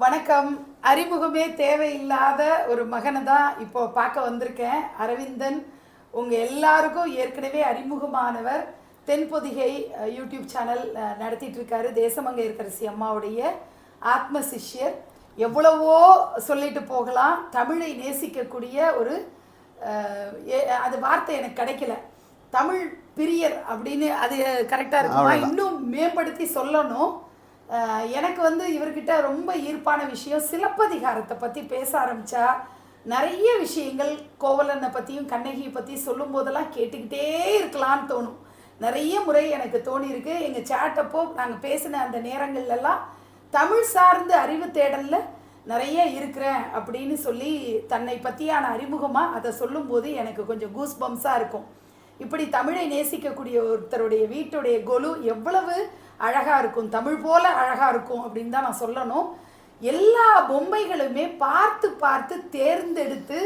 வணக்கம். அறிமுகமே தேவையில்லாத ஒரு மகனை தான் இப்போ பார்க்க வந்திருக்கேன். அரவிந்தன் உங்கள் எல்லாருக்கும் ஏற்கனவே அறிமுகமானவர். தென்பொதிகை யூடியூப் சேனல் நடத்திட்டு இருக்காரு. தேசமங்கை இருக்கரசி அம்மாவுடைய ஆத்ம சிஷ்யர். எவ்வளவோ சொல்லிட்டு போகலாம். தமிழை நேசிக்கக்கூடிய ஒரு அது வார்த்தை எனக்கு கிடைக்கல. தமிழ் பிரியர் அப்படின்னு அது கரெக்டாக இருக்குமா? இன்னும் மேம்படுத்தி சொல்லணும். எனக்கு இவர்கிட்ட ரொம்ப ஈர்ப்பான விஷயம், சிலப்பதிகாரத்தை பற்றி பேச ஆரம்பித்தா நிறைய விஷயங்கள் கோவலனை பற்றியும் கண்ணகியை பற்றி சொல்லும் போதெல்லாம் கேட்டுக்கிட்டே இருக்கலான்னு தோணும். நிறைய முறை எனக்கு தோணியிருக்கு. எங்கள் சேட்டப்போ நாங்கள் பேசின அந்த நேரங்கள்லாம் தமிழ் சார்ந்த அறிவு தேடலில் நிறைய இருக்கிறேன் அப்படின்னு சொல்லி தன்னை பற்றியான அறிமுகமாக அதை சொல்லும்போது எனக்கு கொஞ்சம் கூஸ் பம்ஸாக இருக்கும். இப்படி தமிழை நேசிக்கக்கூடிய ஒருத்தருடைய வீட்டுடைய கொலு எவ்வளவு அழகாக இருக்கும், தமிழ் போல் அழகாக இருக்கும் அப்படின்னு தான் நான் சொல்லணும். எல்லா பொம்மைகளுமே பார்த்து பார்த்து தேர்ந்தெடுத்து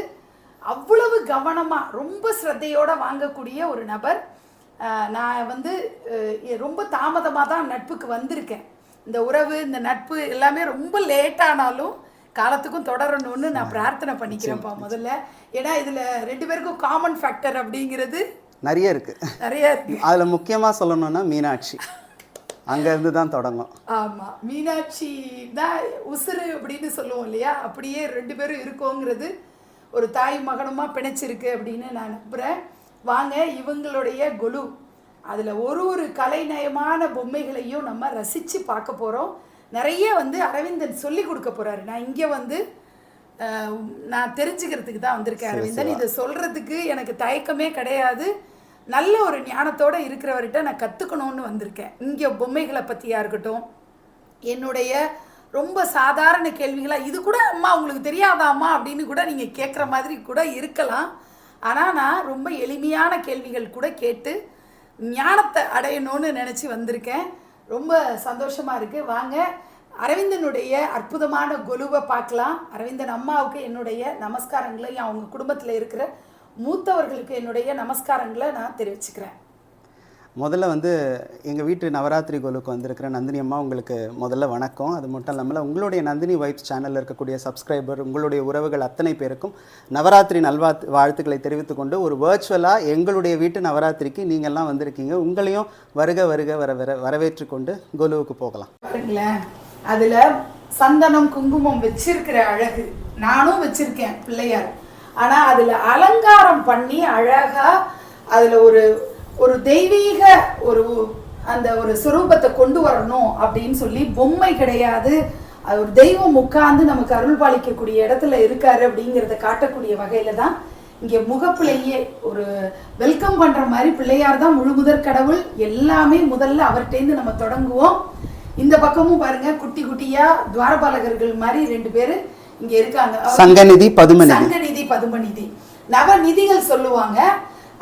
அவ்வளவு கவனமாக ரொம்ப ஸ்ரத்தையோடு வாங்கக்கூடிய ஒரு நபர். நான் ரொம்ப தாமதமாக தான் நட்புக்கு வந்திருக்கேன். இந்த உறவு, இந்த நட்பு எல்லாமே ரொம்ப லேட்டானாலும் காலத்துக்கும் தொடரணும்னு நான் பிரார்த்தனை பண்ணிக்கிறேன்ப்பா முதல்ல. ஏன்னா இதில் ரெண்டு பேருக்கும் காமன் ஃபேக்டர் அப்படிங்கிறது நிறைய இருக்கு. அதில் முக்கியமாக சொல்லணும்னா மீனாட்சி, அங்கேருந்து தான் தொடங்கும். ஆமாம், மீனாட்சி தான் உசுறு அப்படின்னு சொல்லுவோம் இல்லையா? அப்படியே ரெண்டு பேரும் இருக்கோங்கிறது ஒரு தாய் மகனுமா பிணைச்சிருக்கு அப்படின்னு நான் நம்புகிறேன். வாங்க, இவங்களுடைய கொலு அதில் ஒரு கலைநயமான பொம்மைகளையும் நம்ம ரசித்து பார்க்க போகிறோம். நிறைய அரவிந்தன் சொல்லி கொடுக்க போகிறாரு. நான் இங்கே நான் தெரிஞ்சுக்கிறதுக்கு தான் வந்திருக்கேன். அரவிந்தன் இதை சொல்கிறதுக்கு எனக்கு தயக்கமே கிடையாது. நல்ல ஒரு ஞானத்தோடு இருக்கிறவர்கிட்ட நான் கற்றுக்கணும்னு வந்திருக்கேன். இங்கே பொம்மைகளை பற்றியாக இருக்கட்டும், என்னுடைய ரொம்ப சாதாரண கேள்விகளாக இது கூட அம்மா உங்களுக்கு தெரியாதாம்மா அப்படின்னு கூட நீங்கள் கேட்குற மாதிரி கூட இருக்கலாம். ஆனால் நான் ரொம்ப எளிமையான கேள்விகள் கூட கேட்டு ஞானத்தை அடையணும்னு நினச்சி வந்திருக்கேன். ரொம்ப சந்தோஷமாக இருக்குது. வாங்க, அரவிந்தனுடைய அற்புதமான கொலுவை பார்க்கலாம். அரவிந்தன் அம்மாவுக்கு என்னுடைய நமஸ்காரங்களை, அவங்க குடும்பத்தில் இருக்கிற மூத்தவர்களுக்கு என்னுடைய நமஸ்காரங்களை நான் தெரிவிச்சுக்கிறேன். முதல்ல எங்கள் வீட்டு நவராத்திரி கொலுக்கு வந்திருக்கிற நந்தினி அம்மா, உங்களுக்கு முதல்ல வணக்கம். அது மட்டும் இல்லாமல் உங்களுடைய நந்தினி வைப்ஸ் சேனலில் இருக்கக்கூடிய சப்ஸ்கிரைபர், உங்களுடைய உறவுகள் அத்தனை பேருக்கும் நவராத்திரி வாழ்த்துக்களை தெரிவித்துக் கொண்டு, ஒரு வர்ச்சுவலாக எங்களுடைய வீட்டு நவராத்திரிக்கு நீங்கள்லாம் வந்திருக்கீங்க. உங்களையும் வருக வருக வரவேற்று கொண்டு கொலுவுக்கு போகலாம். பாருங்களேன், அதில் சந்தனம் குங்குமம் வச்சிருக்கிற அழகு நானும் வச்சிருக்கேன் பிள்ளையார். ஆனால் அதில் அலங்காரம் பண்ணி அழகாக அதில் ஒரு தெய்வீக ஒரு சுரூபத்தை கொண்டு வரணும் அப்படின்னு சொல்லி, பொம்மை கிடையாது, அது ஒரு தெய்வம் உட்கார்ந்து நமக்கு அருள் பாலிக்கக்கூடிய இடத்துல இருக்காரு அப்படிங்கிறத காட்டக்கூடிய வகையில தான் இங்கே முகப்பிள்ளையே ஒரு வெல்கம் பண்ணுற மாதிரி பிள்ளையார் தான் முழு முதற் கடவுள். எல்லாமே முதல்ல அவர்கிட்டேருந்து நம்ம தொடங்குவோம். இந்த பக்கமும் பாருங்க, குட்டி குட்டியா துவாரபாலகர்கள் மாதிரி ரெண்டு பேரு இங்க இருக்காங்க. சங்கநிதி பதுமநிதி நவநிதிகள் சொல்லுவாங்க.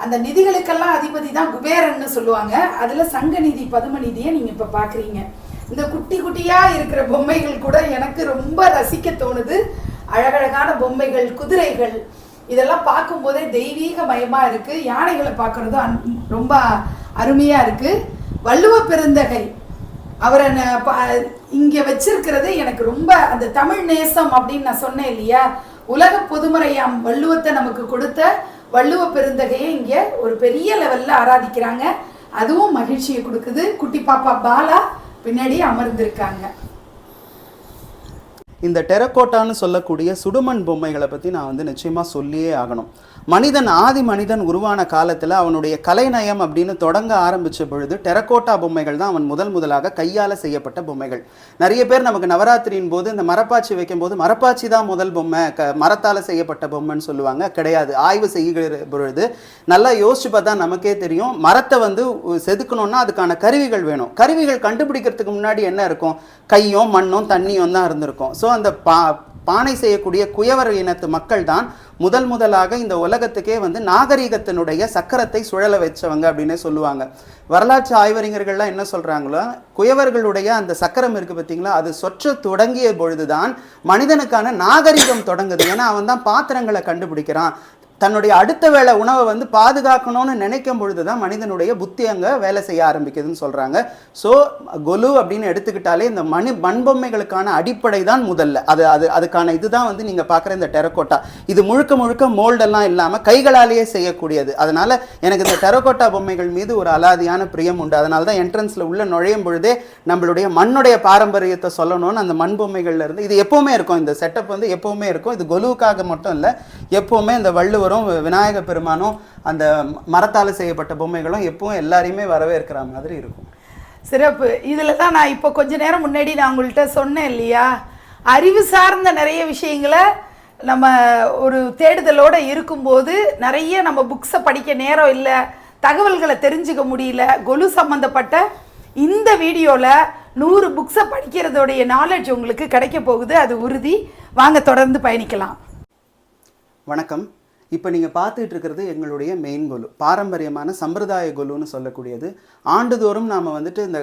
அந்த நிதிகளுக்கெல்லாம் அதிபதி தான் குபேரன்னு சொல்லுவாங்க. அதுல சங்கநிதி பதுமநிதியை நீங்க இப்ப பாக்குறீங்க. இந்த குட்டி குட்டியா இருக்கிற பொம்மைகள் கூட எனக்கு ரொம்ப ரசிக்க தோணுது. அழகழகான பொம்மைகள், குதிரைகள், இதெல்லாம் பார்க்கும் போதே தெய்வீக மயமா இருக்கு. யானைகளை பார்க்கறதும் ரொம்ப அருமையா இருக்கு. வள்ளுவ பெருந்தகை அவரை இங்கே வச்சிருக்கிறது எனக்கு ரொம்ப அந்த தமிழ் நேசம் அப்படின்னு நான் சொன்னேன் இல்லையா? உலக பொதுமறையாம் வள்ளுவத்தை நமக்கு கொடுத்த வள்ளுவ பெருந்தகையை இங்கே ஒரு பெரிய லெவலில் ஆராதிக்கிறாங்க. அதுவும் மகிழ்ச்சியை கொடுக்குது. குட்டி பாப்பா பாலா பின்னாடி அமர்ந்திருக்காங்க. இந்த டெரக்கோட்டான்னு சொல்லக்கூடிய சுடுமண் பொம்மைகளை பற்றி நான் நிச்சயமாக சொல்லியே ஆகணும். ஆதி மனிதன் உருவான காலத்தில் அவனுடைய கலைநயம் அப்படின்னு தொடங்க ஆரம்பித்த பொழுது டெரக்கோட்டா பொம்மைகள் தான் அவன் முதலாக கையால் செய்யப்பட்ட பொம்மைகள். நிறைய பேர் நமக்கு நவராத்திரியின் போது இந்த மரப்பாச்சி வைக்கும் போது மரப்பாச்சி தான் முதல் பொம்மை, மரத்தால் செய்யப்பட்ட பொம்மைன்னு சொல்லுவாங்க. கிடையாது. ஆய்வு செய்கிற பொழுது நல்லா யோசிச்சு பார்த்தா நமக்கே தெரியும், மரத்தை செதுக்கணும்னா அதுக்கான கருவிகள் வேணும். கருவிகள் கண்டுபிடிக்கிறதுக்கு முன்னாடி என்ன இருக்கும்? கையும் மண்ணும் தண்ணியும் தான் இருந்திருக்கும். ஸோ அந்த பானை செய்யக்கூடிய குயவர் இனத்து மக்கள் தான் முதலாக இந்த உலகத்துக்கே நாகரீகத்தினுடைய சக்கரத்தை சுழல வச்சவங்க அப்படின்னு சொல்லுவாங்க. வரலாற்று ஆய்வறிஞர்கள்லாம் என்ன சொல்றாங்களோ, குயவர்களுடைய அந்த சக்கரம் இருக்கு பார்த்தீங்களா, அது சொற்ற தொடங்கிய பொழுதுதான் மனிதனுக்கான நாகரீகம் தொடங்குது. ஏன்னா அவன் தான் பாத்திரங்களை கண்டுபிடிக்கிறான், தன்னுடைய அடுத்த வேளை உணவை வந்து பாதுகாக்கணும்னு நினைக்கும் பொழுது தான் மனிதனுடைய புத்தி அங்கே வேலை செய்ய ஆரம்பிக்குதுன்னு சொல்கிறாங்க. ஸோ கொலு அப்படின்னு எடுத்துக்கிட்டாலே இந்த மண்பொம்மைகளுக்கான அடிப்படை தான் முதல்ல அதுக்கான இதுதான் வந்து நீங்கள் பார்க்குற இந்த டெரக்கோட்டா. இது முழுக்க முழுக்க மோல்டெல்லாம் இல்லாமல் கைகளாலேயே செய்யக்கூடியது. அதனால் எனக்கு இந்த டெரக்கோட்டா பொம்மைகள் மீது ஒரு அலாதியான பிரியம் உண்டு. அதனால தான் என்ட்ரன்ஸில் உள்ள நுழையும் பொழுதே நம்மளுடைய மண்ணுடைய பாரம்பரியத்தை சொல்லணும்னு அந்த மண் பொம்மைகள்ல இருந்து இது எப்போவுமே இருக்கும். இந்த செட்டப் வந்து எப்போவுமே இருக்கும். இது கொலுவுக்காக மட்டும் இல்லை, எப்போவுமே இந்த வள்ளுவரும் விநாயக பெருமானும் அந்த மரத்தால் செய்யப்பட்ட பொம்மைகளும் எப்பவும் எல்லாரையுமே வரவேற்கிற மாதிரி இருக்கும். சிறப்பு. இதில் தான் நான் இப்போ கொஞ்ச நேரம் முன்னாடி நான் உங்கள்கிட்ட சொன்னேன் இல்லையா, அறிவு சார்ந்த நிறைய விஷயங்களை நம்ம ஒரு தேடுதலோடு இருக்கும்போது நிறைய நம்ம புக்ஸை படிக்க நேரம் இல்லை, தகவல்களை தெரிஞ்சுக்க முடியல. கொலு சம்மந்தப்பட்ட இந்த வீடியோவில் 100 புக்ஸை படிக்கிறதோடைய நாலேஜ் உங்களுக்கு கிடைக்க போகுது, அது உறுதி. வாங்க தொடர்ந்து பயணிக்கலாம். வணக்கம். இப்போ நீங்கள் பார்த்துட்டு இருக்கிறது எங்களுடைய மெயின் கொலு, பாரம்பரியமான சம்பிரதாய கொலுன்னு சொல்லக்கூடியது. ஆண்டுதோறும் நாம் வந்துட்டு இந்த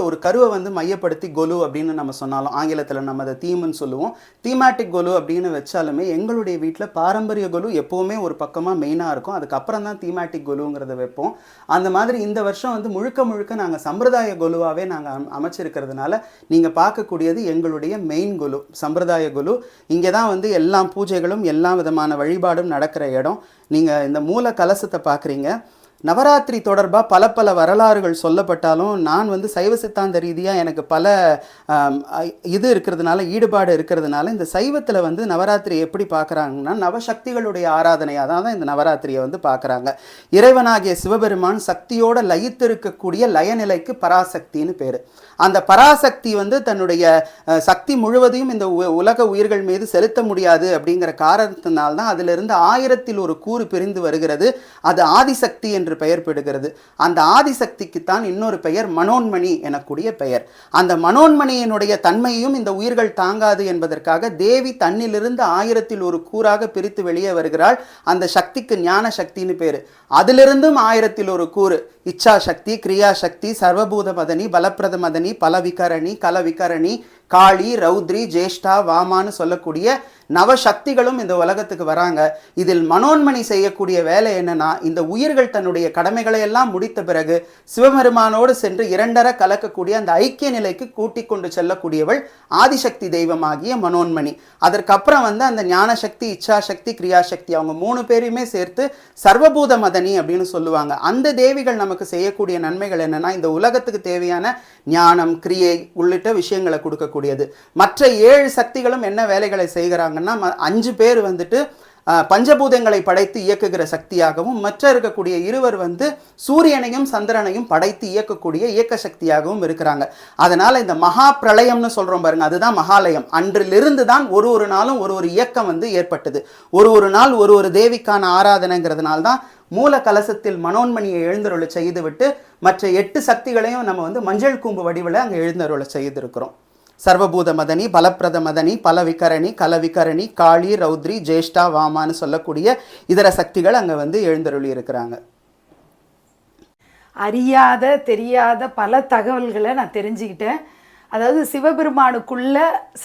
ஒரு கருவை வந்து மையப்படுத்தி கொலு அப்படின்னு நம்ம சொன்னாலும், ஆங்கிலத்தில் நம்ம அதை தீம்னு சொல்லுவோம். தீமேட்டிக் கொலு அப்படின்னு வச்சாலுமே எங்களுடைய வீட்டில் பாரம்பரிய கொலு எப்போவுமே ஒரு பக்கமாக மெயினாக இருக்கும். அதுக்கப்புறம் தான் தீமேட்டிக் கொலுங்கிறத வைப்போம். அந்த மாதிரி இந்த வருஷம் வந்து முழுக்க முழுக்க நாங்கள் சம்பிரதாய கொலுவாகவே நாங்கள் அமைச்சிருக்கிறதுனால நீங்கள் பார்க்கக்கூடியது எங்களுடைய மெயின் கொலு, சம்பிரதாய கொலு. இங்கே தான் வந்து எல்லா பூஜைகளும் எல்லா விதமான வழிபாடும் நடக்கிற இடம். நீங்கள் இந்த மூல கலசத்தை பார்க்குறீங்க. நவராத்திரி தொடர்பாக பல வரலாறுகள் சொல்லப்பட்டாலும் நான் வந்து சைவ சித்தாந்த ரீதியாக எனக்கு பல இது இருக்கிறதுனால, ஈடுபாடு இருக்கிறதுனால இந்த சைவத்தில் வந்து நவராத்திரி எப்படி பார்க்குறாங்கன்னா நவசக்திகளுடைய ஆராதனையாக தான் இந்த நவராத்திரியை வந்து பார்க்குறாங்க. இறைவனாகிய சிவபெருமான் சக்தியோடு லயித்திருக்கக்கூடிய லயநிலைக்கு பராசக்தின்னு பேர். அந்த பராசக்தி வந்து தன்னுடைய சக்தி முழுவதையும் இந்த உலக உயிர்கள் மீது செலுத்த முடியாது அப்படிங்கிற காரணத்தினால்தான் அதிலிருந்து 1000 கூறு பிரிந்து வருகிறது. அது ஆதிசக்தி என்று பெயர் பெறுகிறது. அந்த ஆதிசக்திக்குத்தான் இன்னொரு பெயர் மனோன்மணி எனக்கூடிய பெயர். அந்த மனோன்மணியினுடைய தன்மையும் இந்த உயிர்கள் தாங்காது என்பதற்காக தேவி தன்னிலிருந்து 1000 கூறாக பிரித்து வெளியே வருகிறாள். அந்த சக்திக்கு ஞான சக்தின்னு பேரு. அதிலிருந்தும் 1000 கூறு இச்சா சக்தி, கிரியா சக்தி, சர்வபூத மதனி, பலப்பிரத மதனி, பலவிகரணி, கலவிகரணி, காளி, ரௌத்ரி, ஜேஷ்டா, வாமான்னு சொல்லக்கூடிய நவசக்திகளும் இந்த உலகத்துக்கு வராங்க. இதில் மனோன்மணி செய்யக்கூடிய வேலை என்னன்னா, இந்த உயிர்கள் தன்னுடைய கடமைகளை எல்லாம் முடித்த பிறகு சிவபெருமானோடு சென்று இரண்டர கலக்கக்கூடிய அந்த ஐக்கிய நிலைக்கு கூட்டிக் கொண்டு செல்லக்கூடியவள் ஆதிசக்தி தெய்வமாகிய மனோன்மணி. அதற்கப்புறம் வந்து அந்த ஞான சக்தி, இச்சா சக்தி, கிரியாசக்தி, அவங்க 3 பேரையுமே சேர்த்து சர்வபூத மதனி அப்படின்னு சொல்லுவாங்க. அந்த தேவிகள் நமக்கு செய்யக்கூடிய நன்மைகள் என்னன்னா, இந்த உலகத்துக்கு தேவையான ஞானம், கிரியை உள்ளிட்ட விஷயங்களை கொடுக்கக்கூடியது. மற்ற 7 சக்திகளும் என்ன வேலைகளை செய்கிறாங்கன்னா, 5 பேர் வந்துட்டு பஞ்சபூதங்களை படைத்து இயக்குகிற சக்தியாகவும், மற்ற இருக்கக்கூடிய 2 வந்து சூரியனையும் சந்திரனையும் படைத்து இயக்கக்கூடிய இயக்க சக்தியாகவும் இருக்கிறாங்க. அதனால இந்த மகா பிரளயம்னு சொல்றோம் பாருங்க, அதுதான் மகாலயம். அன்றிலிருந்து தான் ஒரு நாளும் ஒரு இயக்கம் வந்து ஏற்பட்டது. ஒரு நாள் ஒரு தேவிக்கான ஆராதனைங்கிறதுனால தான் மூல கலசத்தில் மனோன்மணியை எழுந்தருளை செய்துவிட்டு மற்ற 8 சக்திகளையும் நம்ம வந்து மஞ்சள் கூம்பு வடிவில் அங்கே எழுந்தருளை செய்திருக்கிறோம். சர்வபூத மதனி, பலப்பிரத மதனி, பலவிகரணி, கலவிகரணி, காளி, ரௌத்ரி, ஜேஷ்டா, வாமான்னு சொல்லக்கூடிய இதர சக்திகள் அங்கே வந்து எழுந்தருளி இருக்கிறாங்க. அறியாத தெரியாத பல தகவல்களை நான் தெரிஞ்சுக்கிட்டேன். அதாவது சிவபெருமானுக்குள்ள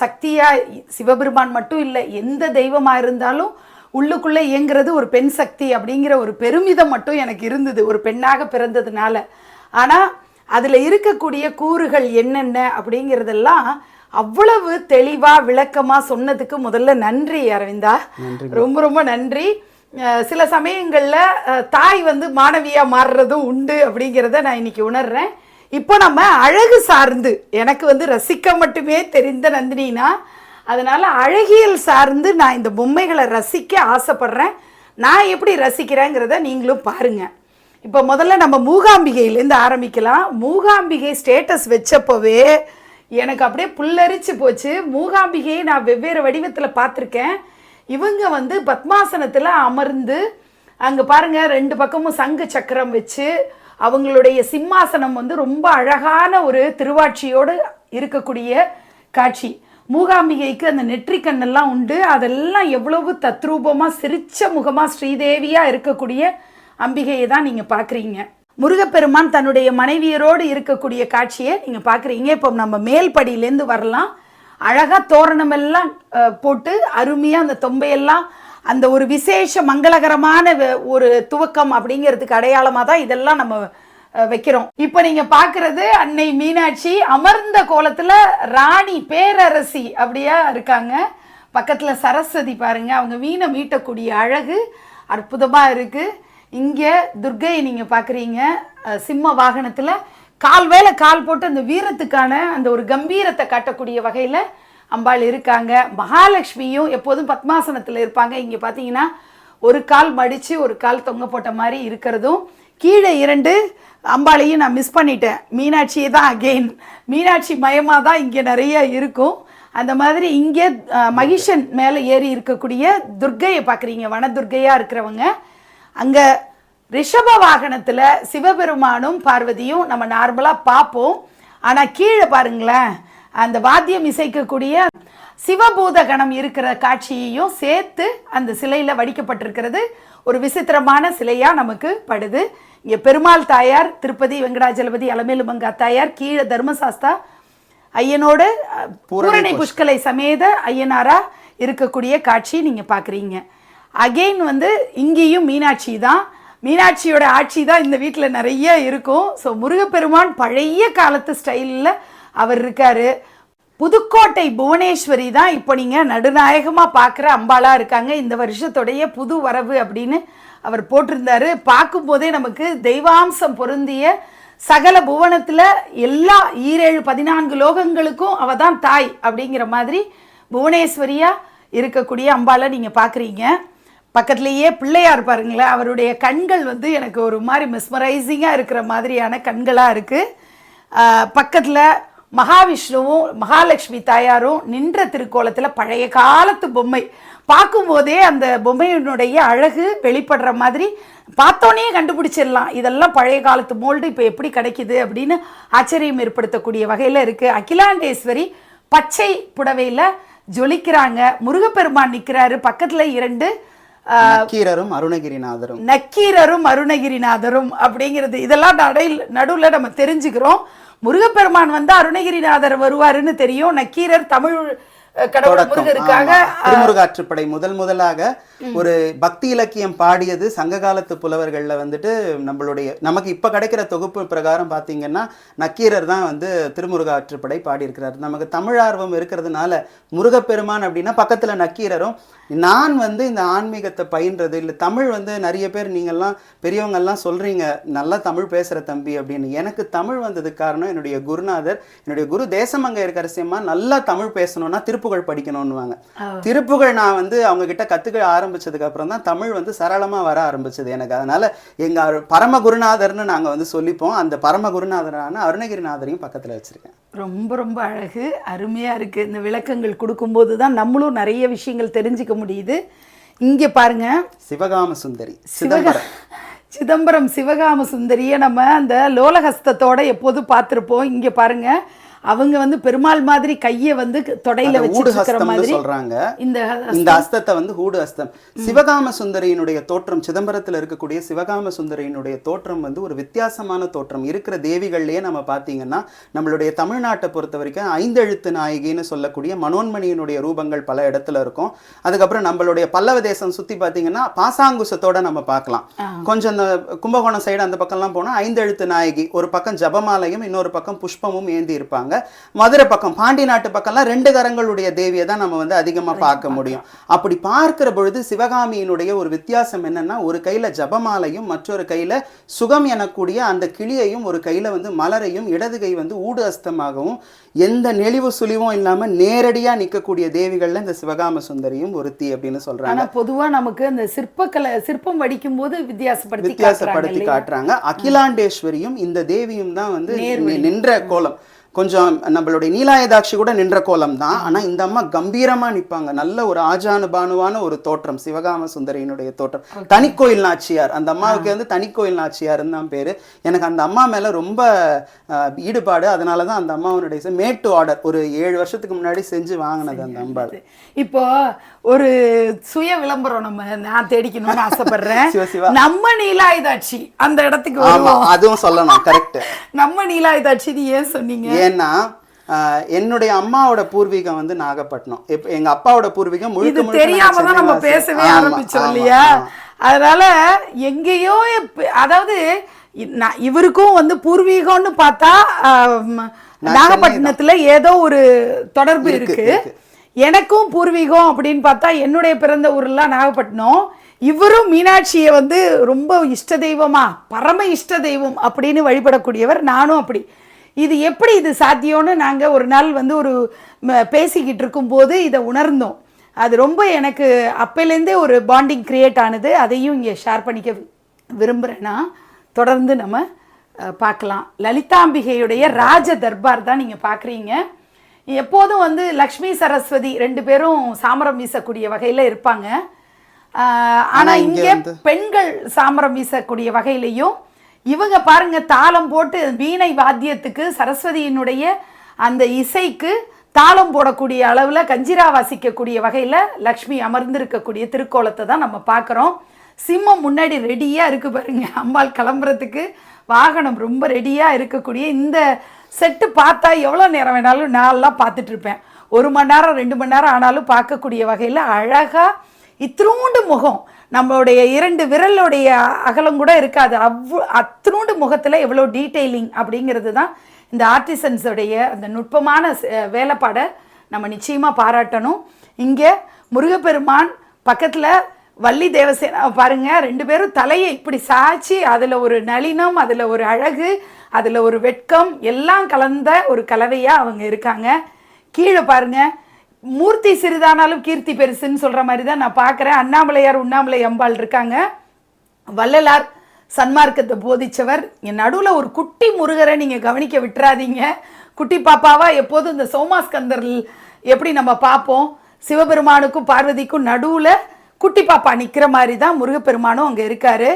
சக்தியாக, சிவபெருமான் மட்டும் இல்லை, எந்த தெய்வமாக இருந்தாலும் உள்ளுக்குள்ளே இயங்குறது ஒரு பெண் சக்தி அப்படிங்கிற ஒரு பெருமிதம் மட்டும் எனக்கு இருந்தது, ஒரு பெண்ணாக பிறந்ததுனால. ஆனால் அதில் இருக்கக்கூடிய கூறுகள் என்னென்ன அப்படிங்கிறதெல்லாம் அவ்வளவு தெளிவாக விளக்கமாக சொன்னதுக்கு முதல்ல நன்றி அரவிந்தா, ரொம்ப ரொம்ப நன்றி. சில சமயங்களில் தாய் வந்து மாணவியாக மாறுறதும் உண்டு அப்படிங்கிறத நான் இன்னைக்கு உணர்றேன். இப்போ நம்ம அழகு சார்ந்து, எனக்கு வந்து ரசிக்க மட்டுமே தெரிந்த நந்தினினா, அதனால் அழகியல் சார்ந்து நான் இந்த பொம்மைகளை ரசிக்க ஆசைப்படுறேன். நான் எப்படி ரசிக்கிறேங்கிறத நீங்களும் பாருங்கள். இப்போ முதல்ல நம்ம மூகாம்பிகையிலேருந்து ஆரம்பிக்கலாம். மூகாம்பிகை ஸ்டேட்டஸ் வச்சப்போவே எனக்கு அப்படியே புல்லரிச்சு போச்சு. மூகாம்பிகையை நான் வெவ்வேறு வடிவத்தில் பார்த்துருக்கேன். இவங்க வந்து பத்மாசனத்தில் அமர்ந்து அங்கே பாருங்கள், 2 பக்கமும் சங்கு சக்கரம் வச்சு அவங்களுடைய சிம்மாசனம் வந்து ரொம்ப அழகான ஒரு திருவாட்சியோடு இருக்கக்கூடிய காட்சி. மூகாம்பிகைக்கு அந்த நெற்றிக்கண்ணெல்லாம் உண்டு. அதெல்லாம் எவ்வளவு தத்ரூபமாக சிரிச்ச முகமாக ஸ்ரீதேவியாக இருக்கக்கூடிய அம்பிகையை தான் நீங்கள் பார்க்குறீங்க. முருகப்பெருமான் தன்னுடைய மனைவியரோடு இருக்கக்கூடிய காட்சியை நீங்கள் பார்க்குறீங்க. இப்போ நம்ம மேல் படியிலேருந்து வரலாம். அழகாக தோரணமெல்லாம் போட்டு அருமையாக அந்த தொம்பையெல்லாம் அந்த ஒரு விசேஷ மங்களகரமான ஒரு துவக்கம் அப்படிங்கிறதுக்கு அடையாளமாக தான் இதெல்லாம் நம்ம வைக்கிறோம். இப்போ நீங்க பார்க்கறது அன்னை மீனாட்சி அமர்ந்த கோலத்துல ராணி பேரரசி அப்படியா இருக்காங்க. பக்கத்துல சரஸ்வதி பாருங்க, அவங்க வீணை மீட்டக்கூடிய அழகு அற்புதமா இருக்கு. இங்க துர்க்கையை நீங்க பாக்குறீங்க சிம்ம வாகனத்துல கால் வேலை கால் போட்டு அந்த வீரத்துக்கான அந்த ஒரு கம்பீரத்தை காட்டக்கூடிய வகையில அம்பாள் இருக்காங்க. மகாலட்சுமியும் எப்போதும் பத்மாசனத்துல இருப்பாங்க. இங்க பாத்தீங்கன்னா ஒரு கால் மடிச்சு ஒரு கால் தொங்க போட்ட மாதிரி இருக்கிறதும், கீழே 2 அம்பாளையும் நான் மிஸ் பண்ணிட்டேன். மீனாட்சியே தான் அகெயின் மீனாட்சி மயமாக தான் இங்கே நிறைய இருக்கும். அந்த மாதிரி இங்கே மகிஷன் மேலே ஏறி இருக்கக்கூடிய துர்க்கையை பார்க்குறீங்க, வனதுர்க்கையாக இருக்கிறவங்க. அங்கே ரிஷப வாகனத்தில் சிவபெருமானும் பார்வதியும் நம்ம நார்மலாக பார்ப்போம். ஆனால் கீழே பாருங்களேன், அந்த வாத்தியம் இசைக்கக்கூடிய சிவபூத கணம் இருக்கிற காட்சியையும் சேர்த்து அந்த சிலையில் வடிக்கப்பட்டிருக்கிறது ஒரு விசித்திரமான சிலையாக நமக்கு படுது. இங்கே பெருமாள் தாயார், திருப்பதி வெங்கடாஜலபதி அலமேலுமங்கா தாயார், கீழே தர்மசாஸ்தா ஐயனோடு பூரணை புஷ்கலை சமேத ஐயனாரா இருக்கக்கூடிய காட்சி நீங்க பாக்குறீங்க. அகெயின் இங்கேயும் மீனாட்சி தான், மீனாட்சியோட ஆட்சி தான் இந்த வீட்டில் நிறைய இருக்கும். ஸோ முருகப்பெருமான் பழைய காலத்து ஸ்டைலில் அவர் இருக்காரு. புதுக்கோட்டை புவனேஸ்வரி தான் இப்போ நீங்கள் நடுநாயகமாக பார்க்குற அம்பாளா இருக்காங்க. இந்த வருஷத்துடைய புது வரவு அப்படின்னு அவர் போட்டிருந்தாரு. பார்க்கும்போதே நமக்கு தெய்வாம்சம் பொருந்திய சகல புவனத்தில் எல்லா 14 லோகங்களுக்கும் அவ தான் தாய் அப்படிங்கிற மாதிரி புவனேஸ்வரியா இருக்கக்கூடிய அம்பாளை நீங்கள் பார்க்குறீங்க. பக்கத்துலேயே பிள்ளையார் பாருங்களேன், அவருடைய கண்கள் எனக்கு ஒரு மாதிரி மெஸ்மரைசிங்காக இருக்கிற மாதிரியான கண்களாக இருக்குது. பக்கத்தில் மகாவிஷ்ணுவும் மகாலட்சுமி தாயாரும் நின்ற திருக்கோலத்தில் பழைய காலத்து பொம்மை பார்க்கும்போதே அந்த பொம்மையினுடைய அழகு வெளிப்படுற மாதிரி பார்த்தோன்னே கண்டுபிடிச்சிடலாம். இதெல்லாம் பழைய காலத்து மோல்டு இப்போ எப்படி கிடைக்குது அப்படின்னு ஆச்சரியம் ஏற்படுத்தக்கூடிய வகையில் இருக்குது. அகிலாண்டேஸ்வரி பச்சை புடவையில் ஜொலிக்கிறாங்க. முருகப்பெருமான் நிற்கிறாரு. பக்கத்தில் 2 நக்கீரரும் அருணகிரிநாதரும், நக்கீரரும் அருணகிரிநாதரும் அப்படிங்கிறது இதெல்லாம் நடுவில் நம்ம தெரிஞ்சுக்கிறோம். முருகப்பெருமான் அருணகிரிநாதர் வருவாருன்னு தெரியும். நக்கீரர் தமிழ் கடவுள் முருகருக்காக திருமுருகாற்றுப்படை முதலாக ஒரு பக்தி இலக்கியம் பாடியது சங்க காலத்து புலவர்கள்ல நமக்கு இப்ப கிடைக்கிற தொகுப்பு பிரகாரம் பாத்தீங்கன்னா நக்கீரர் தான் திருமுருகாற்றுப்படை பாடியிருக்கிறார். நமக்கு தமிழ் ஆர்வம் இருக்கிறதுனால முருகப்பெருமான் அப்படின்னா பக்கத்துல நக்கீரரும். நான் இந்த ஆன்மீகத்தை பயின்றது இல்லை, தமிழ் நிறைய பேர் நீங்கள்லாம் பெரியவங்கெல்லாம் சொல்றீங்க நல்லா தமிழ் பேசுற தம்பி அப்படின்னு. எனக்கு தமிழ் வந்ததுக்கு காரணம் என்னுடைய குருநாதர், என்னுடைய குரு தேசமங்க இருக்கரசியம்மா நல்லா தமிழ் பேசணும்னா திருப்புகழ் படிக்கணும்னுவாங்க. திருப்புகழ் நான் அவங்க கிட்ட கத்துக்க ஆரம்பிச்சதுக்கு அப்புறம் தான் தமிழ் சரளமா வர ஆரம்பிச்சது எனக்கு. அதனால எங்க பரம குருநாதர்னு நாங்க சொல்லிப்போம். அந்த பரம குருநாதரான அருணகிரிநாதரையும் பக்கத்துல வச்சிருக்கேன். ரொம்ப ரொம்ப அழகு, அருமையா இருக்கு. இந்த விளக்கங்கள் கொடுக்கும்போது தான் நம்மளும் நிறைய விஷயங்கள் தெரிஞ்சுக்க முடியுது. இங்க பாருங்க, சிவகாம சுந்தரி சிதம்பரம் சிவகாம சுந்தரியை நம்ம அந்த லோலஹஸ்தத்தோட எப்போதும் பார்த்திருப்போம். இங்க பாருங்க, அவங்க பெருமாள் மாதிரி கையை தொடையில வச்சிருக்கிற மாதிரி சொல்றாங்க. இந்த ஹஸ்தத்தை ஹூடு ஹஸ்தம். சிவகாம சுந்தரியினுடைய தோற்றம், சிதம்பரத்துல இருக்கக்கூடிய சிவகாம சுந்தரியினுடைய தோற்றம் ஒரு வித்தியாசமான தோற்றம். இருக்கிற தேவிகள்லயே நம்ம பாத்தீங்கன்னா நம்மளுடைய தமிழ்நாட்டை பொறுத்த வரைக்கும் 5 எழுத்து நாயகின்னு சொல்லக்கூடிய மனோன்மணியினுடைய ரூபங்கள் பல இடத்துல இருக்கும். அதுக்கப்புறம் நம்மளுடைய பல்லவ தேசம் சுத்தி பாத்தீங்கன்னா பாசாங்குசத்தோட நம்ம பார்க்கலாம். கொஞ்சம் அந்த கும்பகோணம் சைடு அந்த பக்கம்லாம் போனா 5 எழுத்து நாயகி, ஒரு பக்கம் ஜபமாலையும் இன்னொரு பக்கம் புஷ்பமும் ஏந்தி இருப்பாங்க. மதுரை பக்கம் பாண்டி நாட்டு பக்கம்லாம் 2 கரங்களுடைய தேவியை தான் நம்ம அதிகமா பார்க்க முடியும். அப்படி பார்க்கிற பொழுது சிவகாமியினுடைய ஒரு வித்தியாசம் என்னன்னா, ஒரு கையில ஜபமாலையும் மற்றொரு கையில சுகம் எனக்கூடிய அந்த கிளியையும், ஒரு கையில மலரையும், இடது கை ஊடு அஸ்தமாகவும் எந்த நெளிவு சுழிவும் இல்லாம நேரடியா நிற்கக்கூடிய தேவிகள்ல இந்த சிவகாம சுந்தரியும் ஒருத்தி அப்படின்னு சொல்றாங்க. ஆனா பொதுவா நமக்கு அந்த சிற்பம் வடிக்கும் போது வித்தியாசப்படுத்தி காட்டுறாங்க. அகிலாண்டேஸ்வரியும் இந்த தேவியும் தான் நின்ற கோலம். கொஞ்சம் நம்மளுடைய நீலாயதாட்சி கூட நின்ற கோலம் தான். ஆனா இந்த அம்மா கம்பீரமா நிற்பாங்க. நல்ல ஒரு ஆஜானுபானுவான ஒரு தோற்றம் சிவகாம சுந்தரியினுடைய தோற்றம். தனிக்கோயில் நாச்சியார், அந்த அம்மாவுக்கு தனிக்கோயில் நாச்சியார்னு தான் பேரு. எனக்கு அந்த அம்மா மேல ரொம்ப ஈடுபாடு. அதனாலதான் அந்த அம்மாவுடைய மேட்டு ஆர்டர் ஒரு 7 வருஷத்துக்கு முன்னாடி செஞ்சு வாங்கினது அந்த அம்பாள். இப்போ ஒரு சுய விளம்பரம் நான் தேடிக்கணும்னு ஆசைப்படுறேன். நம்ம நீலாயுதாட்சி அந்த இடத்துக்கு அதுவும் சொல்லணும். கரெக்ட். நம்ம நீலாயுதாட்சி ஏன் சொன்னீங்க? ஏன்னா என்னுடைய அம்மாவோட பூர்வீகம் வந்து நாகப்பட்டினம். எங்க அப்பாவோட பூர்வீகம் இது தெரியாம தான் நம்ம பேசவே ஆரம்பிச்சோம் இல்லையா? அதனால எங்கேயோ அதாவது இவருக்கும் வந்து பூர்வீகம்னு பார்த்தா நாகப்பட்டினத்துல ஏதோ ஒரு தொடர்பு இருக்கு. எனக்கும் பூர்வீகம் அப்படின்னு பார்த்தா என்னுடைய பிறந்த ஊர்லாம் நாகப்பட்டினம். இவரும் மீனாட்சியை வந்து ரொம்ப இஷ்ட தெய்வமா, பரம இஷ்ட தெய்வம் அப்படின்னு வழிபடக்கூடியவர். நானும் அப்படி. இது எப்படி இது சாத்தியம்னு நாங்கள் ஒரு நாள் வந்து ஒரு பேசிக்கிட்டு இருக்கும்போது இதை உணர்ந்தோம். அது ரொம்ப எனக்கு அப்போலேருந்தே ஒரு பாண்டிங் கிரியேட் ஆனது. அதையும் இங்கே ஷேர் பண்ணிக்க விரும்புகிறேன்னா தொடர்ந்து நம்ம பார்க்கலாம். லலிதாம்பிகையுடைய ராஜ தர்பார் தான் நீங்கள் பார்க்குறீங்க. எப்போதும் வந்து லக்ஷ்மி சரஸ்வதி 2 பேரும் சாமரம் வீசக்கூடிய வகையில் இருப்பாங்க. ஆனால் இங்கே பெண்கள் சாமரம் வீசக்கூடிய வகையிலையும் இவங்க பாருங்க தாளம் போட்டு வீணை வாத்தியத்துக்கு சரஸ்வதியினுடைய அந்த இசைக்கு தாளம் போடக்கூடிய அளவில் கஞ்சிரா வாசிக்கக்கூடிய வகையில் லக்ஷ்மி அமர்ந்திருக்கக்கூடிய திருக்கோலத்தை தான் நம்ம பார்க்குறோம். சிம்மம் முன்னாடி ரெடியாக இருக்குது பாருங்க. அம்பாள் கிளம்புறதுக்கு வாகனம் ரொம்ப ரெடியாக இருக்கக்கூடிய இந்த செட்டு பார்த்தா எவ்வளோ நேரம் வேணாலும் நான்லாம் பார்த்துட்ருப்பேன். 1 மணி நேரம் 2 மணி நேரம் ஆனாலும் பார்க்கக்கூடிய வகையில் அழகாக இத்தினூண்டு முகம், நம்மளுடைய 2 விரலுடைய அகலம் கூட இருக்காது. அத்தினூண்டு முகத்தில் எவ்வளோ டீட்டெயிலிங் அப்படிங்கிறது தான் இந்த ஆர்டிசன்ஸுடைய அந்த நுட்பமான வேலைப்பாடை நம்ம நிச்சயமாக பாராட்டணும். இங்கே முருகப்பெருமான் பக்கத்தில் வள்ளி தேவசேனா பாருங்க, 2 பேரும் தலையை இப்படி சாய்ச்சி அதில் ஒரு நளினம், அதில் ஒரு அழகு, அதில் ஒரு வெட்கம் எல்லாம் கலந்த ஒரு கலவையாக அவங்க இருக்காங்க. கீழே பாருங்க, மூர்த்தி சிறிதானாலும் கீர்த்தி பெருசுன்னு சொல்கிற மாதிரி தான் நான் பார்க்குறேன். அண்ணாமலையார் உண்ணாமலை அம்பாள் இருக்காங்க. வள்ளலார் சன்மார்க்கத்தை போதிச்சவர். என் நடுவில் ஒரு குட்டி முருகரை நீங்கள் கவனிக்க விட்டுறாதீங்க. குட்டி பாப்பாவா எப்போதும் இந்த சோமாஸ்கந்தர் எப்படி நம்ம பார்ப்போம், சிவபெருமானுக்கும் பார்வதிக்கும் நடுவில் குட்டி பாப்பா நிற்கிற மாதிரி தான் முருகப்பெருமானும் அங்கே இருக்காரு.